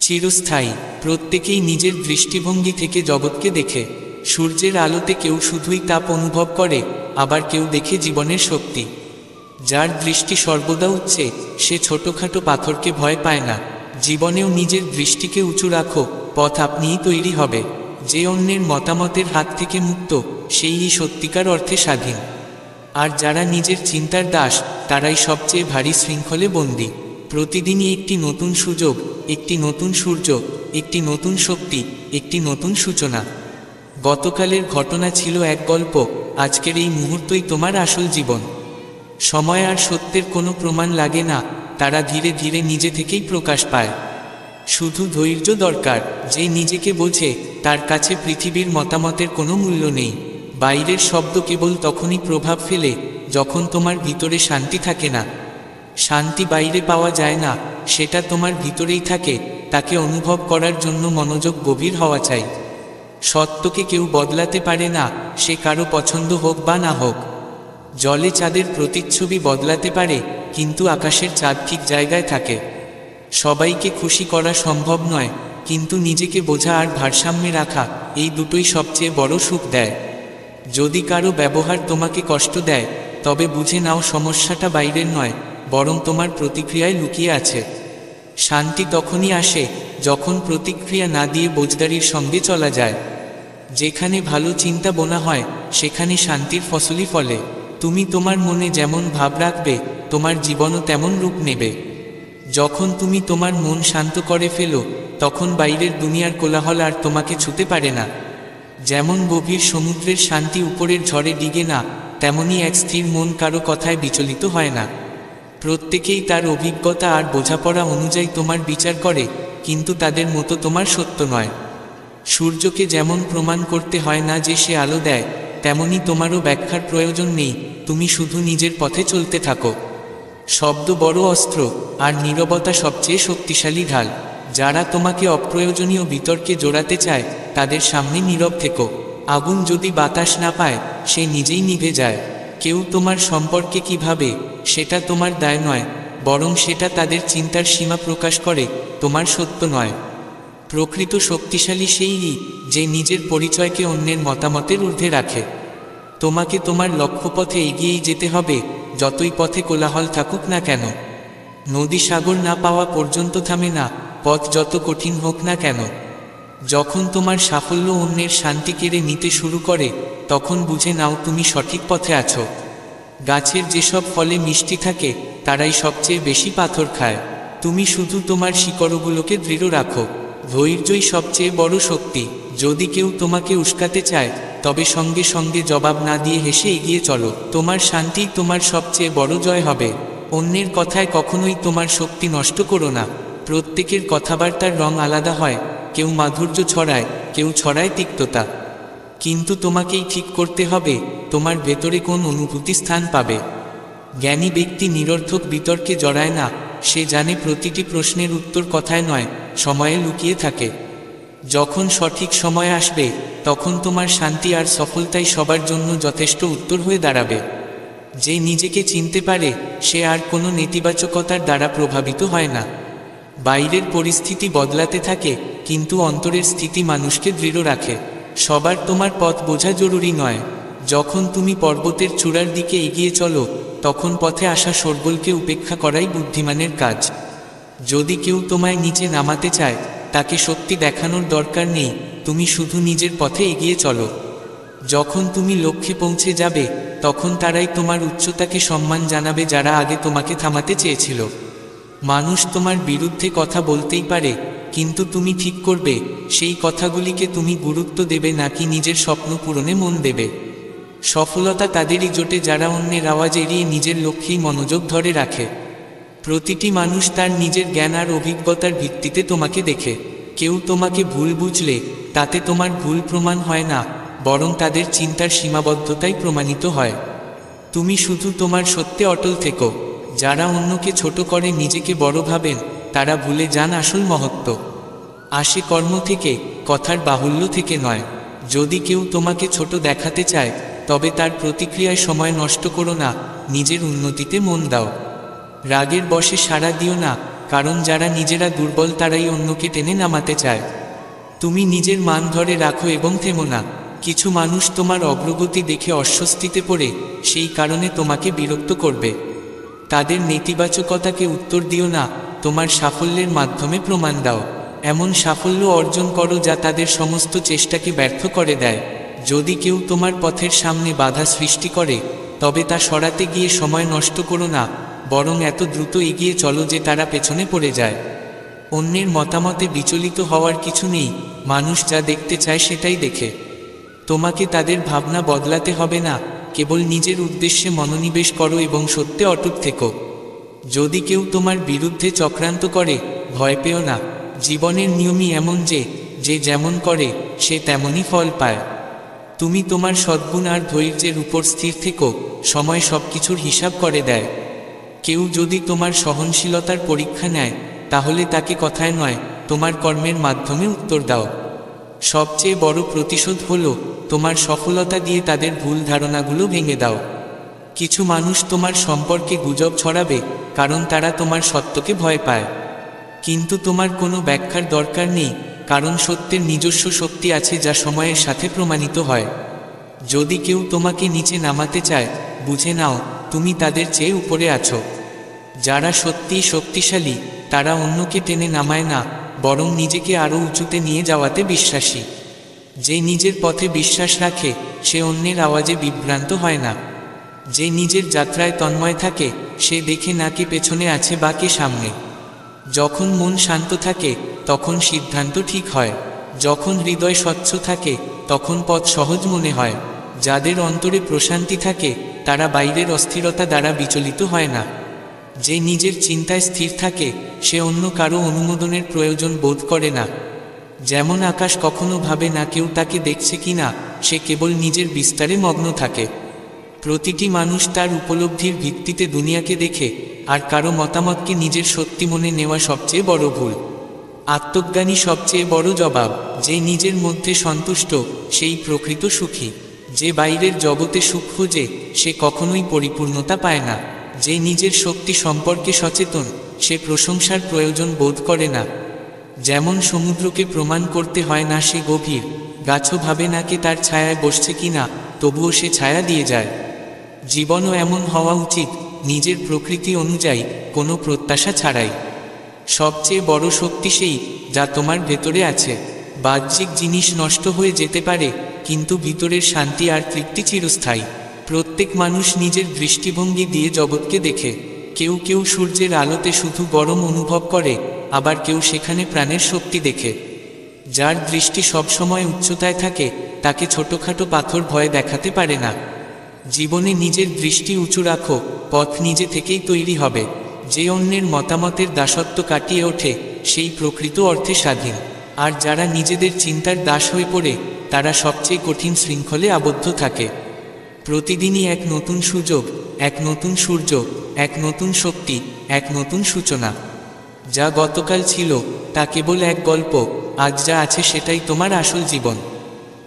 চিরস্থায়ী। প্রত্যেকেই নিজের দৃষ্টিভঙ্গি থেকে জগৎকে দেখে। সূর্যের আলোতে কেউ শুধুই তাপ অনুভব করে, আবার কেউ দেখে জীবনের শক্তি। যার দৃষ্টি সর্বদা উচ্চে, সে ছোটখাটো পাথরকে ভয় পায় না। জীবনেও নিজের দৃষ্টিকে উঁচু রাখো, পথ আপনিই তৈরি হবে। যে অন্যের মতামতের হাত থেকে মুক্ত, সেই সত্যিকার অর্থে স্বাধীন। আর যারা নিজের চিন্তার দাস, তারাই সবচেয়ে ভারী শৃঙ্খলে বন্দী। প্রতিদিনই একটি নতুন সুযোগ, একটি নতুন সূর্য, একটি নতুন শক্তি, একটি নতুন সূচনা। গতকালের ঘটনা ছিল এক গল্প, আজকের এই মুহূর্তই তোমার আসল জীবন। সময় আর সত্যের কোনো প্রমাণ লাগে না, তারা ধীরে ধীরে নিজে থেকেই প্রকাশ পায়। শুধু ধৈর্য দরকার। যে নিজেকে বোঝে, তার কাছে পৃথিবীর মতামতের কোনো মূল্য নেই। বাইরের শব্দ কেবল তখনই প্রভাব ফেলে যখন তোমার ভিতরে শান্তি থাকে না। শান্তি বাইরে পাওয়া যায় না, সেটা তোমার ভিতরেই থাকে। তাকে অনুভব করার জন্য মনোযোগ গভীর হওয়া চাই। সত্যকে কেউ বদলাতে পারে না, সে কারো পছন্দ হোক বা না হোক। জলে চাঁদের প্রতিচ্ছবি বদলাতে পারে, কিন্তু আকাশের চাঁদ ঠিক জায়গায় থাকে। সবাইকে খুশি করা সম্ভব নয়, কিন্তু নিজেকে বোঝা আর ভারসাম্যে রাখা, এই দুটোই সবচেয়ে বড় সুখ দেয়। যদি কারো ব্যবহার তোমাকে কষ্ট দেয়, তবে বুঝে নাও সমস্যাটা বাইরের নয়, বরং তোমার প্রতিক্রিয়ায় লুকিয়ে আছে। শান্তি তখনই আসে যখন প্রতিক্রিয়া না দিয়ে বোঝদারির সঙ্গে চলা যায়। যেখানে ভালো চিন্তা বোনা হয়, সেখানে শান্তির ফসলই ফলে। তুমি তোমার মনে যেমন ভাব রাখবে, তোমার জীবনও তেমন রূপ নেবে। যখন তুমি তোমার মন শান্ত করে ফেলো, তখন বাইরের দুনিয়ার কোলাহল আর তোমাকে ছুতে পারে না। যেমন গভীর সমুদ্রের শান্তি উপরের ঝড়ে ডিগে না, তেমনি এক স্থির মন কারো কথায় বিচলিত হয় না। প্রত্যেকেই তার অভিজ্ঞতা আর বোঝাপড়া অনুযায়ী তোমার বিচার করে, কিন্তু তাদের মতো তোমার সত্য নয়। সূর্যকে যেমন প্রমাণ করতে হয় না যে সে আলো দেয়, তেমনি তোমারও ব্যাখ্যার প্রয়োজন নেই, তুমি শুধু নিজের পথে চলতে থাকো। শব্দ বড় অস্ত্র, আর নীরবতা সবচেয়ে শক্তিশালী ঢাল। যারা তোমাকে অপ্রয়োজনীয় বিতর্কে জোড়াতে চায়, তাদের সামনে নীরব থেকো। আগুন যদি বাতাস না পায়, সে নিজেই নিভে যায়। কেউ তোমার সম্পর্কে কি ভাবে, সেটা তোমার দায় নয়, বরং সেটা তাদের চিন্তার সীমা প্রকাশ করে, তোমার সত্য নয়। প্রকৃত শক্তিশালী সেই, যে নিজের পরিচয়কে অন্যের মতামতের ঊর্ধ্বে রাখে। তোমাকে তোমার লক্ষ্যপথে এগিয়েই যেতে হবে, যতই পথে কোলাহল থাকুক না কেন। নদী সাগর না পাওয়া পর্যন্ত থামে না, পথ যত কঠিন হোক না কেন। যখন তোমার সাফল্য অন্যের শান্তি কেড়ে নিতে শুরু করে, তখন বুঝে নাও তুমি সঠিক পথে আছো। গাছের যেসব ফলে মিষ্টি থাকে, তারাই সবচেয়ে বেশি পাথর খায়। তুমি শুধু তোমার শিকড়গুলোকে দৃঢ় রাখো। ধৈর্যই সবচেয়ে বড় শক্তি। যদি কেউ তোমাকে উস্কাতে চায়, তবে সঙ্গে সঙ্গে জবাব না দিয়ে হেসে এগিয়ে চলো। তোমার শান্তি তোমার সবচেয়ে বড় জয় হবে। অন্যের কথায় কখনোই তোমার শক্তি নষ্ট করো না। প্রত্যেকের কথাবার্তার রং আলাদা হয়, কেউ মাধুর্য ছড়ায়, কেউ ছড়ায় তিক্ততা। কিন্তু তোমাকেই ঠিক করতে হবে, তোমার ভেতরে কোন অনুভূতি স্থান পাবে। জ্ঞানী ব্যক্তি নিরর্থক বিতর্কে জড়ায় না, সে জানে প্রতিটি প্রশ্নের উত্তর কথায় নয়, সময়ে লুকিয়ে থাকে। যখন সঠিক সময় আসবে, তখন তোমার শান্তি আর সফলতাই সবার জন্য যথেষ্ট উত্তর হয়ে দাঁড়াবে। যে নিজেকে চিনতে পারে, সে আর কোনো নেতিবাচকতার দ্বারা প্রভাবিত হয় না। বাইরের পরিস্থিতি বদলাতে থাকে, কিন্তু অন্তরের স্থিতি মানুষকে দৃঢ় রাখে। সবার তোমার পথ বোঝা জরুরি নয়। যখন তুমি পর্বতের চূড়ার দিকে এগিয়ে চলো, তখন পথে আসা শোরগোলকে উপেক্ষা করাই বুদ্ধিমানের কাজ। যদি কেউ তোমায় নিচে নামাতে চায়, তাকে শক্তি দেখানোর দরকার নেই, তুমি শুধু নিজের পথে এগিয়ে চলো। যখন তুমি লক্ষ্যে পৌঁছে যাবে, তখন তারাই তোমার উচ্চতাকে সম্মান জানাবে যারা আগে তোমাকে থামাতে চেয়েছিল। মানুষ তোমার বিরুদ্ধে কথা বলতেই পারে, কিন্তু তুমি ঠিক করবে সেই কথাগুলিকে তুমি গুরুত্ব দেবে নাকি নিজের স্বপ্ন পূরণে মন দেবে। সফলতা তাদেরই জোটে যারা অন্যের আওয়াজ এড়িয়ে নিজের লক্ষ্যেই মনোযোগ ধরে রাখে। প্রতিটি মানুষ তার নিজের জ্ঞান আর অভিজ্ঞতার ভিত্তিতে তোমাকে দেখে। কেউ তোমাকে ভুল বুঝলে, তাতে তোমার ভুল প্রমাণ হয় না, বরং তাদের চিন্তার সীমাবদ্ধতাই প্রমাণিত হয়। তুমি শুধু তোমার সত্যে অটল থেকো। যারা অন্যকে ছোট করে নিজেকে বড় ভাবেন, তারা ভুলে যান আসল মহত্ব আসে কর্ম থেকে, কথার বাহুল্য থেকে নয়। যদি কেউ তোমাকে ছোট দেখাতে চায়, তবে তার প্রতিক্রিয়ায় সময় নষ্ট করো না, নিজের উন্নতিতে মন দাও। রাগের বশে সাড়া দিও না, কারণ যারা নিজেরা দুর্বল তারাই অন্যকে টেনে নামাতে চায়। তুমি নিজের মান ধরে রাখো এবং থেমো না। কিছু মানুষ তোমার অগ্রগতি দেখে অস্বস্তিতে পড়ে সেই কারণে তোমাকে বিরক্ত করবে। তাদের নেতিবাচকতাকে উত্তর দিও না, তোমার সাফল্যের মাধ্যমে প্রমাণ দাও। এমন সাফল্য অর্জন করো যা তাদের সমস্ত চেষ্টাকে ব্যর্থ করে দেয়। যদি কেউ তোমার পথের সামনে বাধা সৃষ্টি করে, তবে তা সরাতে গিয়ে সময় নষ্ট করো না, বরং এত দ্রুত এগিয়ে চলো যে তারা পেছনে পড়ে যায়। অন্যের মতামতে বিচলিত হওয়ার কিছু নেই, মানুষ যা দেখতে চায় সেটাই দেখে। তোমাকে তাদের ভাবনা বদলাতে হবে না, কেবল নিজের উদ্দেশ্যে মনোনিবেশ করো এবং সত্যে অটুট থেকো। যদি কেউ তোমার বিরুদ্ধে চক্রান্ত করে, ভয় পেও না। জীবনের নিয়মই এমন যে যে যেমন করে সে তেমনই ফল পায়। তুমি তোমার সদ্গুণ আর ধৈর্যের উপর স্থির থেকো, সময় সবকিছুর হিসাব করে দেয়। কেউ যদি তোমার সহনশীলতার পরীক্ষা নেয়, তাহলে তাকে কথায় নয়, তোমার কর্মের মাধ্যমে উত্তর দাও। সবচেয়ে বড় প্রতিশোধ হলো তোমার সফলতা দিয়ে তাদের ভুল ধারণাগুলো ভেঙে দাও। কিছু মানুষ তোমার সম্পর্কে গুজব ছড়াবে, কারণ তারা তোমার সত্যকে ভয় পায়। কিন্তু তোমার কোনো ব্যাখ্যার দরকার নেই, কারণ সত্যের নিজস্ব শক্তি আছে যা সময়ের সাথে প্রমাণিত হয়। যদি কেউ তোমাকে নিচে নামাতে চায়, বুঝে নাও তুমি তাদের চেয়ে উপরে আছো। যারা সত্যিই শক্তিশালী, তারা অন্যকে টেনে নামায় না, বরং নিজেকে আরও উঁচুতে নিয়ে যাওয়াতে বিশ্বাসী। যে নিজের পথে বিশ্বাস রাখে, সে অন্যের আওয়াজে বিভ্রান্ত হয় না। যে নিজের যাত্রায় তন্ময় থাকে, সে দেখে না কে পেছনে আছে বা কে সামনে। যখন মন শান্ত থাকে, তখন সিদ্ধান্ত ঠিক হয়। যখন হৃদয় স্বচ্ছ থাকে, তখন পথ সহজ মনে হয়। যাদের অন্তরে প্রশান্তি থাকে, তারা বাইরের অস্থিরতা দ্বারা বিচলিত হয় না। যে নিজের চিন্তায় স্থির থাকে, সে অন্য কারো অনুমোদনের প্রয়োজন বোধ করে না। যেমন আকাশ কখনো ভাবে না কেউ তাকে দেখছে কিনা, সে কেবল নিজের বিস্তারে মগ্ন থাকে। প্রতিটি মানুষ তার উপলব্ধির ভিত্তিতে দুনিয়াকে দেখে, আর কারো মতামতকে নিজের সত্যি মনে নেওয়া সবচেয়ে বড় ভুল। আত্মজ্ঞানী সবচেয়ে বড় জবাব। যে নিজের মধ্যে সন্তুষ্ট, সেই প্রকৃত সুখী। যে বাইরের জগতে সুখ খোঁজে, সে কখনোই পরিপূর্ণতা পায় না। যে নিজের শক্তি সম্পর্কে সচেতন, সে প্রশংসার প্রয়োজন বোধ করে না। যেমন সমুদ্রকে প্রমাণ করতে হয় না সে গভীর, গাছও ভাবে না কে তার ছায়ায় বসছে কিনা, তবুও সে ছায়া দিয়ে যায়। জীবনও এমন হওয়া উচিত, নিজের প্রকৃতি অনুযায়ী, কোনো প্রত্যাশা ছাড়াই। সবচেয়ে বড় শক্তি সেই যা তোমার ভেতরে আছে। বাহ্যিক জিনিস নষ্ট হয়ে যেতে পারে, কিন্তু ভিতরের শান্তি আর তৃপ্তি চিরস্থায়ী। প্রত্যেক মানুষ নিজের দৃষ্টিভঙ্গি দিয়ে জগৎকে দেখে। কেউ কেউ সূর্যের আলোতে শুধু গরম অনুভব করে, আবার কেউ সেখানে প্রাণের শক্তি দেখে। যার দৃষ্টি সবসময় উচ্চতায় থাকে, তাকে ছোটখাটো পাথর ভয় দেখাতে পারে না। জীবনে নিজের দৃষ্টি উঁচু রাখো, পথ নিজে থেকেই তৈরি হবে। যে অন্যের মতামতের দাসত্ব কাটিয়ে ওঠে, সেই প্রকৃত অর্থে স্বাধীন। আর যারা নিজেদের চিন্তার দাস হয়ে পড়ে, তারা সবচেয়ে কঠিন শৃঙ্খলে আবদ্ধ থাকে। প্রতিদিনই এক নতুন সুযোগ, এক নতুন সূর্য, এক নতুন শক্তি, এক নতুন সূচনা। যা গতকাল ছিল তা কেবল এক গল্প, আজ যা আছে সেটাই তোমার আসল জীবন।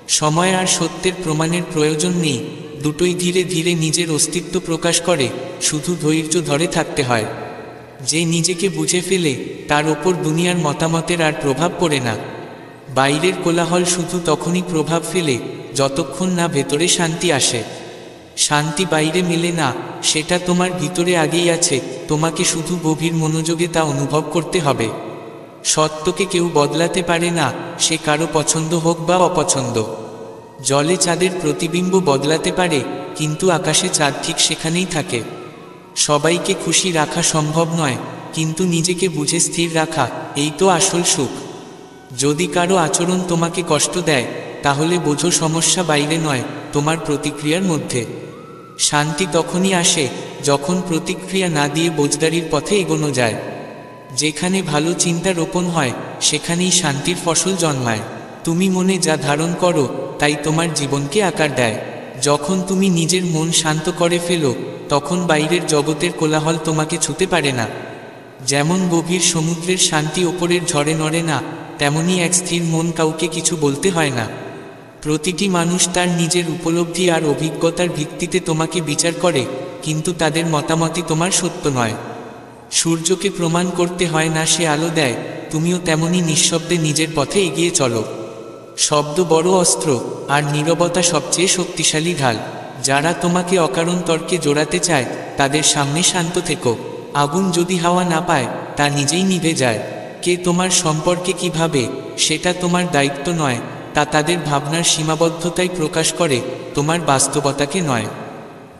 সময় আর সত্যের প্রমাণের প্রয়োজন নেই, দুটোই ধীরে ধীরে নিজের অস্তিত্ব প্রকাশ করে, শুধু ধৈর্য ধরে থাকতে হয়। যে নিজেকে বুঝে ফেলে, তার ওপর দুনিয়ার মতামতের আর প্রভাব পড়ে না। বাইরের কোলাহল শুধু তখনই প্রভাব ফেলে, যতক্ষণ না ভেতরে শান্তি আসে। শান্তি বাইরে মেলে না, সেটা তোমার ভিতরে আগেই আছে, তোমাকে শুধু গভীর মনোযোগে তা অনুভব করতে হবে। সত্যকে কেউ বদলাতে পারে না, সে কারো পছন্দ হোক বা অপছন্দ। জলে চাঁদের প্রতিবিম্ব বদলাতে পারে, কিন্তু আকাশে চাঁদ ঠিক সেখানেই থাকে। সবাইকে খুশি রাখা সম্ভব নয়, কিন্তু নিজেকে বুঝে স্থির রাখা, এই তো আসল সুখ। যদি কারো আচরণ তোমাকে কষ্ট দেয়, তাহলে বোঝো সমস্যা বাইরে নয়, তোমার প্রতিক্রিয়ার মধ্যে। শান্তি তখনই আসে যখন প্রতিক্রিয়া না দিয়ে বোঝদারির পথে এগোনো যায়। যেখানে ভালো চিন্তা রোপণ হয়, সেখানেই শান্তির ফসল জন্মায়। তুমি মনে যা ধারণ করো তাই তোমার জীবনকে আকার দেয়। যখন তুমি নিজের মন শান্ত করে ফেলো, তখন বাইরের জগতের কোলাহল তোমাকে ছুতে পারে না। যেমন গভীর সমুদ্রের শান্তি ওপরের ঝড়ে নড়ে না, তেমনি এক স্থির মন কাউকে কিছু বলতে হয় না। প্রতিটি মানুষ তার নিজের উপলব্ধি আর অভিজ্ঞতার ভিত্তিতে তোমাকে বিচার করে, কিন্তু তাদের মতামতই তোমার সত্য নয়। সূর্যকে প্রমাণ করতে হয় না সে আলো দেয়, তুমিও তেমনি নিঃশব্দে নিজের পথে এগিয়ে চলো। শব্দ বড় অস্ত্র, আর নীরবতা সবচেয়ে শক্তিশালী ঢাল। যারা তোমাকে অকারণ তর্কে জোড়াতে চায়, তাদের সামনে শান্ত থেকো। আগুন যদি হাওয়া না পায়, তা নিজেই নিভে যায়। কে তোমার সম্পর্কে কি ভাবে, সেটা তোমার দায়িত্ব নয়, তা তাদের ভাবনার সীমাবদ্ধতাই প্রকাশ করে, তোমার বাস্তবতাকে নয়।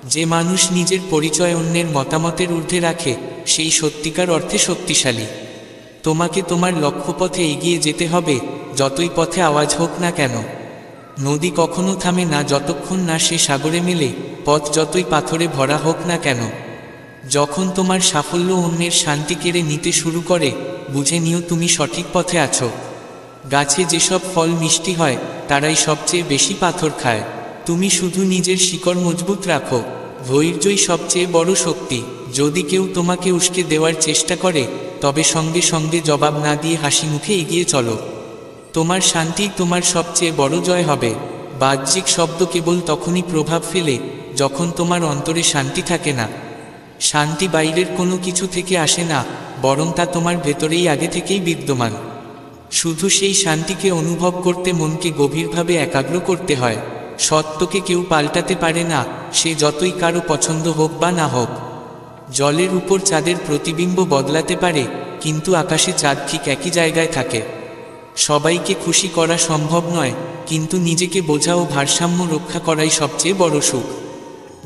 যে মানুষ নিজের পরিচয় অন্যের মতামতের ঊর্ধ্বে রাখে, সেই সত্যিকার অর্থে শক্তিশালী। তোমাকে তোমার লক্ষ্যপথে এগিয়ে যেতে হবে, যতই পথে আওয়াজ হোক না কেন। নদী কখনো থামে না যতক্ষণ না সে সাগরে মেলে, পথ যতই পাথরে ভরা হোক না কেন। যখন তোমার সাফল্য অন্যের শান্তি কেড়ে নিতে শুরু করে, বুঝে নিও তুমি সঠিক পথে আছো। গাছে যেসব ফল মিষ্টি হয়, তারাই সবচেয়ে বেশি পাথর খায়। তুমি শুধু নিজের শিকড় মজবুত রাখো। ধৈর্যই সবচেয়ে বড় শক্তি। যদি কেউ তোমাকে উস্কে দেওয়ার চেষ্টা করে, তবে সঙ্গে সঙ্গে জবাব না দিয়ে হাসি মুখে এগিয়ে চলো। তোমার শান্তি তোমার সবচেয়ে বড় জয় হবে। বাহ্যিক শব্দ কেবল তখনই প্রভাব ফেলে, যখন তোমার অন্তরে শান্তি থাকে না। শান্তি বাইরের কোনো কিছু থেকে আসে না, বরং তা তোমার ভেতরেই আগে থেকেই বিদ্যমান। শুধু সেই শান্তিকে অনুভব করতে মনকে গভীরভাবে একাগ্র করতে হয়। সত্যকে কেউ পাল্টাতে পারে না, সে যতই কারো পছন্দ হোক বা না হোক। জলের উপর চাঁদের প্রতিবিম্ব বদলাতে পারে, কিন্তু আকাশে চাঁদ ঠিক একই জায়গায় থাকে। সবাইকে খুশি করা সম্ভব নয়, কিন্তু নিজেকে বোঝা ও ভারসাম্য রক্ষা করাই সবচেয়ে বড় সুখ।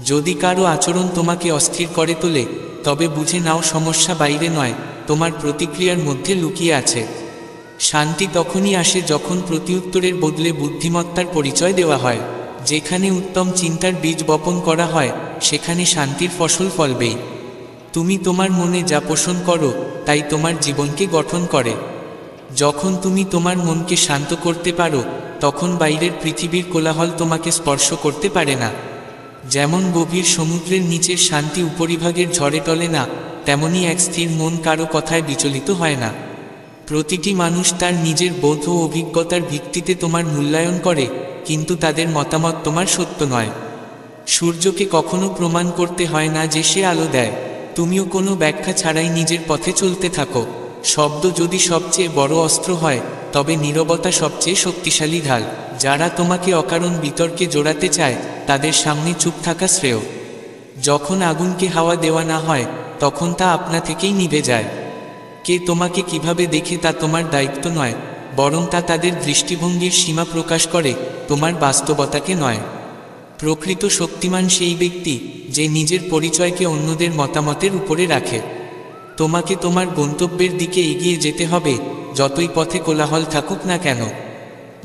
যদি কারো আচরণ তোমাকে অস্থির করে তোলে, তবে বুঝে নাও সমস্যা বাইরে নয়, তোমার প্রতিক্রিয়ার মধ্যে লুকিয়ে আছে। শান্তি তখনই আসে যখন প্রত্যুত্তরের বদলে বুদ্ধিমত্তার পরিচয় দেওয়া হয়। যেখানে উত্তম চিন্তার বীজ বপন করা হয়, সেখানে শান্তির ফসল ফলবেই। তুমি তোমার মনে যা পোষণ করো, তাই তোমার জীবনকে গঠন করে। যখন তুমি তোমার মনকে শান্ত করতে পারো, তখন বাইরের পৃথিবীর কোলাহল তোমাকে স্পর্শ করতে পারে না। যেমন গভীর সমুদ্রের নিচের শান্তি উপরিভাগের ঝড়ে টলে না, তেমনি এক স্থির মন কারো কথায় বিচলিত হয় না। প্রতিটি মানুষ তার নিজের বোধ ও অভিজ্ঞতার ভিত্তিতে তোমার মূল্যায়ন করে, কিন্তু তাদের মতামত তোমার সত্য নয়। সূর্যকে কখনো প্রমাণ করতে হয় না যে সে আলো দেয়। তুমিও কোনো ব্যাখ্যা ছাড়াই নিজের পথে চলতে থাকো। শব্দ যদি সবচেয়ে বড় অস্ত্র হয়, তবে নীরবতা সবচেয়ে শক্তিশালী ঢাল। যারা তোমাকে অকারণ বিতর্কে জোড়াতে চায়, তাদের সামনে চুপ থাকা শ্রেয়। যখন আগুনকে হাওয়া দেওয়া না হয়, তখন তা আপনা থেকেই নিভে যায়। কে তোমাকে কিভাবে দেখে তা তোমার দায়িত্ব নয়, বরং তা তাদের দৃষ্টিভঙ্গির সীমা প্রকাশ করে, তোমার বাস্তবতাকে নয়। প্রকৃত শক্তিমান সেই ব্যক্তি, যে নিজের পরিচয়কে অন্যদের মতামতের উপরে রাখে। তোমাকে তোমার গন্তব্যের দিকে এগিয়ে যেতে হবে, যতই পথে কোলাহল থাকুক না কেন।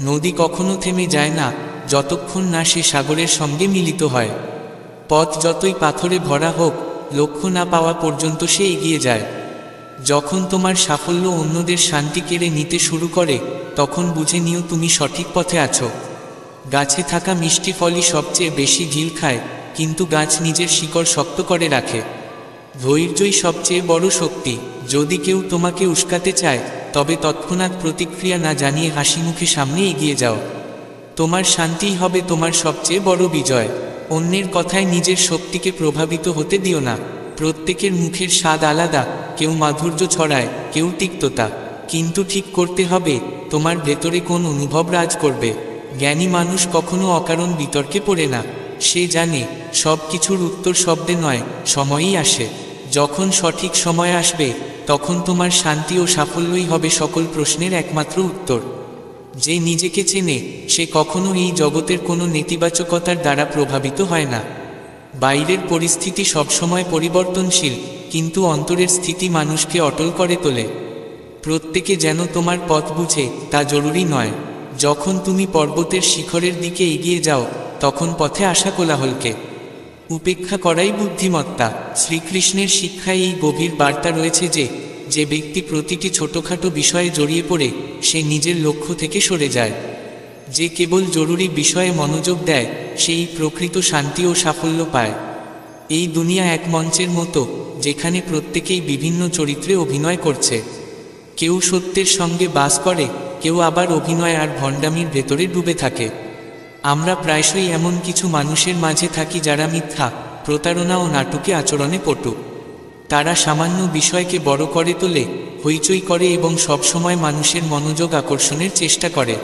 নদী কখনো থেমে যায় না, যতক্ষণ না সে সাগরের সঙ্গে মিলিত হয়। পথ যতই পাথরে ভরা হোক, লক্ষ্য না পাওয়া পর্যন্ত সে এগিয়ে যায়। যখন তোমার সাফল্য অন্যদের শান্তি কেড়ে নিতে শুরু করে, তখন বুঝে নিও তুমি সঠিক পথে আছো। গাছে থাকা মিষ্টি ফলই সবচেয়ে বেশি ঢিল খায়, কিন্তু গাছ নিজের শিকড় শক্ত করে রাখে। ধৈর্যই সবচেয়ে বড় শক্তি। যদি কেউ তোমাকে উস্কাতে চায়, তবে তৎক্ষণাৎ প্রতিক্রিয়া না জানিয়ে হাসি মুখে সামনে এগিয়ে যাও। তোমার শান্তিই হবে তোমার সবচেয়ে বড় বিজয়। অন্যের কথায় নিজের শক্তিকে প্রভাবিত হতে দিও না। প্রত্যেকের মুখের স্বাদ আলাদা, কেউ মাধুর্য ছড়ায়, কেউ তিক্ততা। কিন্তু ঠিক করতে হবে, তোমার ভেতরে কোন অনুভব রাজ করবে। জ্ঞানী মানুষ কখনো অকারণ বিতর্কে পড়ে না। সে জানে, সব কিছুর উত্তর শব্দে নয়, সময়ই আসে। যখন সঠিক সময় আসবে, তখন তোমার শান্তি ও সাফল্যই হবে সকল প্রশ্নের একমাত্র উত্তর। যে নিজেকে চেনে, সে কখনো এই জগতের কোনো নেতিবাচকতার দ্বারা প্রভাবিত হয় না। বাইরের পরিস্থিতি সবসময় পরিবর্তনশীল, কিন্তু অন্তরের স্থিতি মানুষকে অটল করে তোলে। প্রত্যেকে যেন তোমার পথ বুঝে, তা জরুরি নয়। যখন তুমি পর্বতের শিখরের দিকে এগিয়ে যাও, তখন পথে আসা কোলাহলকে উপেক্ষা করাই বুদ্ধিমত্তা। শ্রীকৃষ্ণের শিক্ষায় এই গভীর বার্তা রয়েছে যে ব্যক্তি প্রতিটি ছোটখাটো বিষয়ে জড়িয়ে পড়ে, সে নিজের লক্ষ্য থেকে সরে যায়। যে কেবল জরুরি বিষয়ে মনোযোগ দেয় সেই প্রকৃত শান্তি ও সাফল্য পায়। এই দুনিয়া এক মঞ্চের মতো, যেখানে প্রত্যেকেই বিভিন্ন চরিত্রে অভিনয় করছে। কেউ সত্যের সঙ্গে বাস করে, কেউ আবার অভিনয় আর ভণ্ডামির ভেতরে ডুবে থাকে। আমরা প্রায়শই এমন কিছু মানুষের মাঝে থাকি যারা মিথ্যা, প্রতারণা ও নাটুকে আচরণে পটু। তারা সামান্য বিষয়কে বড় করে তোলে, হইচই করে এবং সবসময় মানুষের মনোযোগ আকর্ষণের চেষ্টা করে।